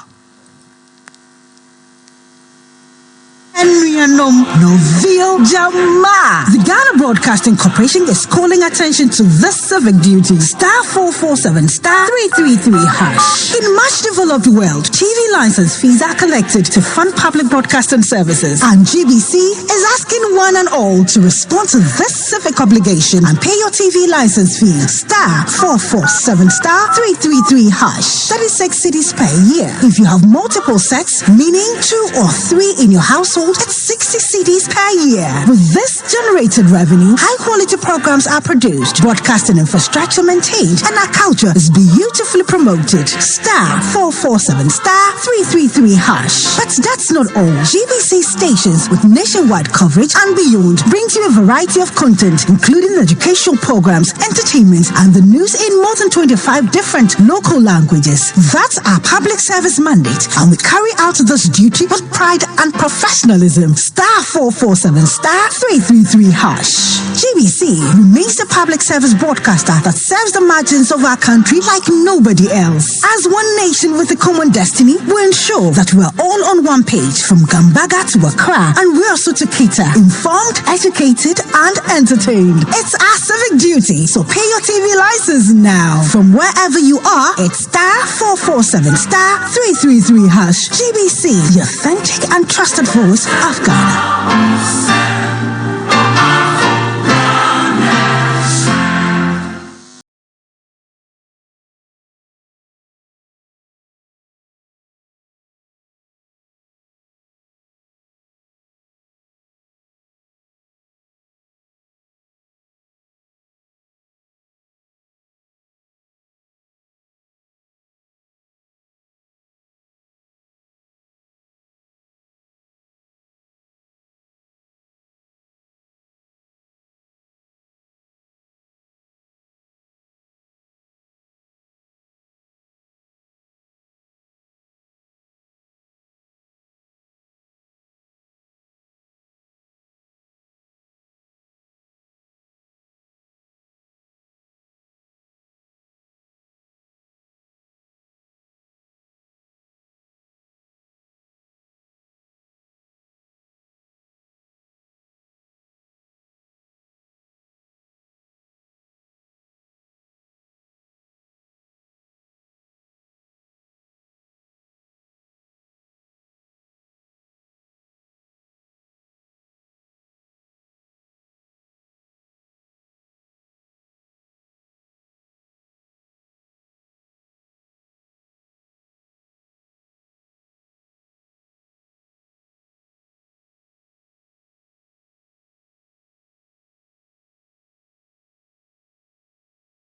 Speaker 11: Henry Novio Jama. The Ghana Broadcasting Corporation is calling attention to this civic duty. Star 447 star 333 hash. In much developed world, TV license fees are collected to fund public broadcasting services, and GBC is asking one and all to respond to this civic obligation and pay your TV license fee. Star 447 star 333 hash. 36 cities per year. If you have multiple sets, meaning 2 or 3 in your household, it's 60 cities per year. With this generated revenue, high quality programs are produced, broadcasting infrastructure maintained, and our culture is beautifully promoted. Star 447 star 333 hash. But that's not all. GBC stations with nationwide coverage and beyond brings you a variety of content, including educational programs, entertainment, and the news in more than 25 different local languages. That's our public service mandate, and we carry out this duty with pride and professionalism. Star 447 star 333 hash. GBC remains the public service broadcaster that serves the margins of our country like nobody else. As one nation with a common destiny, we ensure that we're all on one page, from Gambaga to Accra, and we're also to cater informed, educated, and entertained. It's our civic duty, so pay your TV license now. From wherever you are, it's star 447 star 333 hash. GBC, the authentic and trusted voice of Ghana.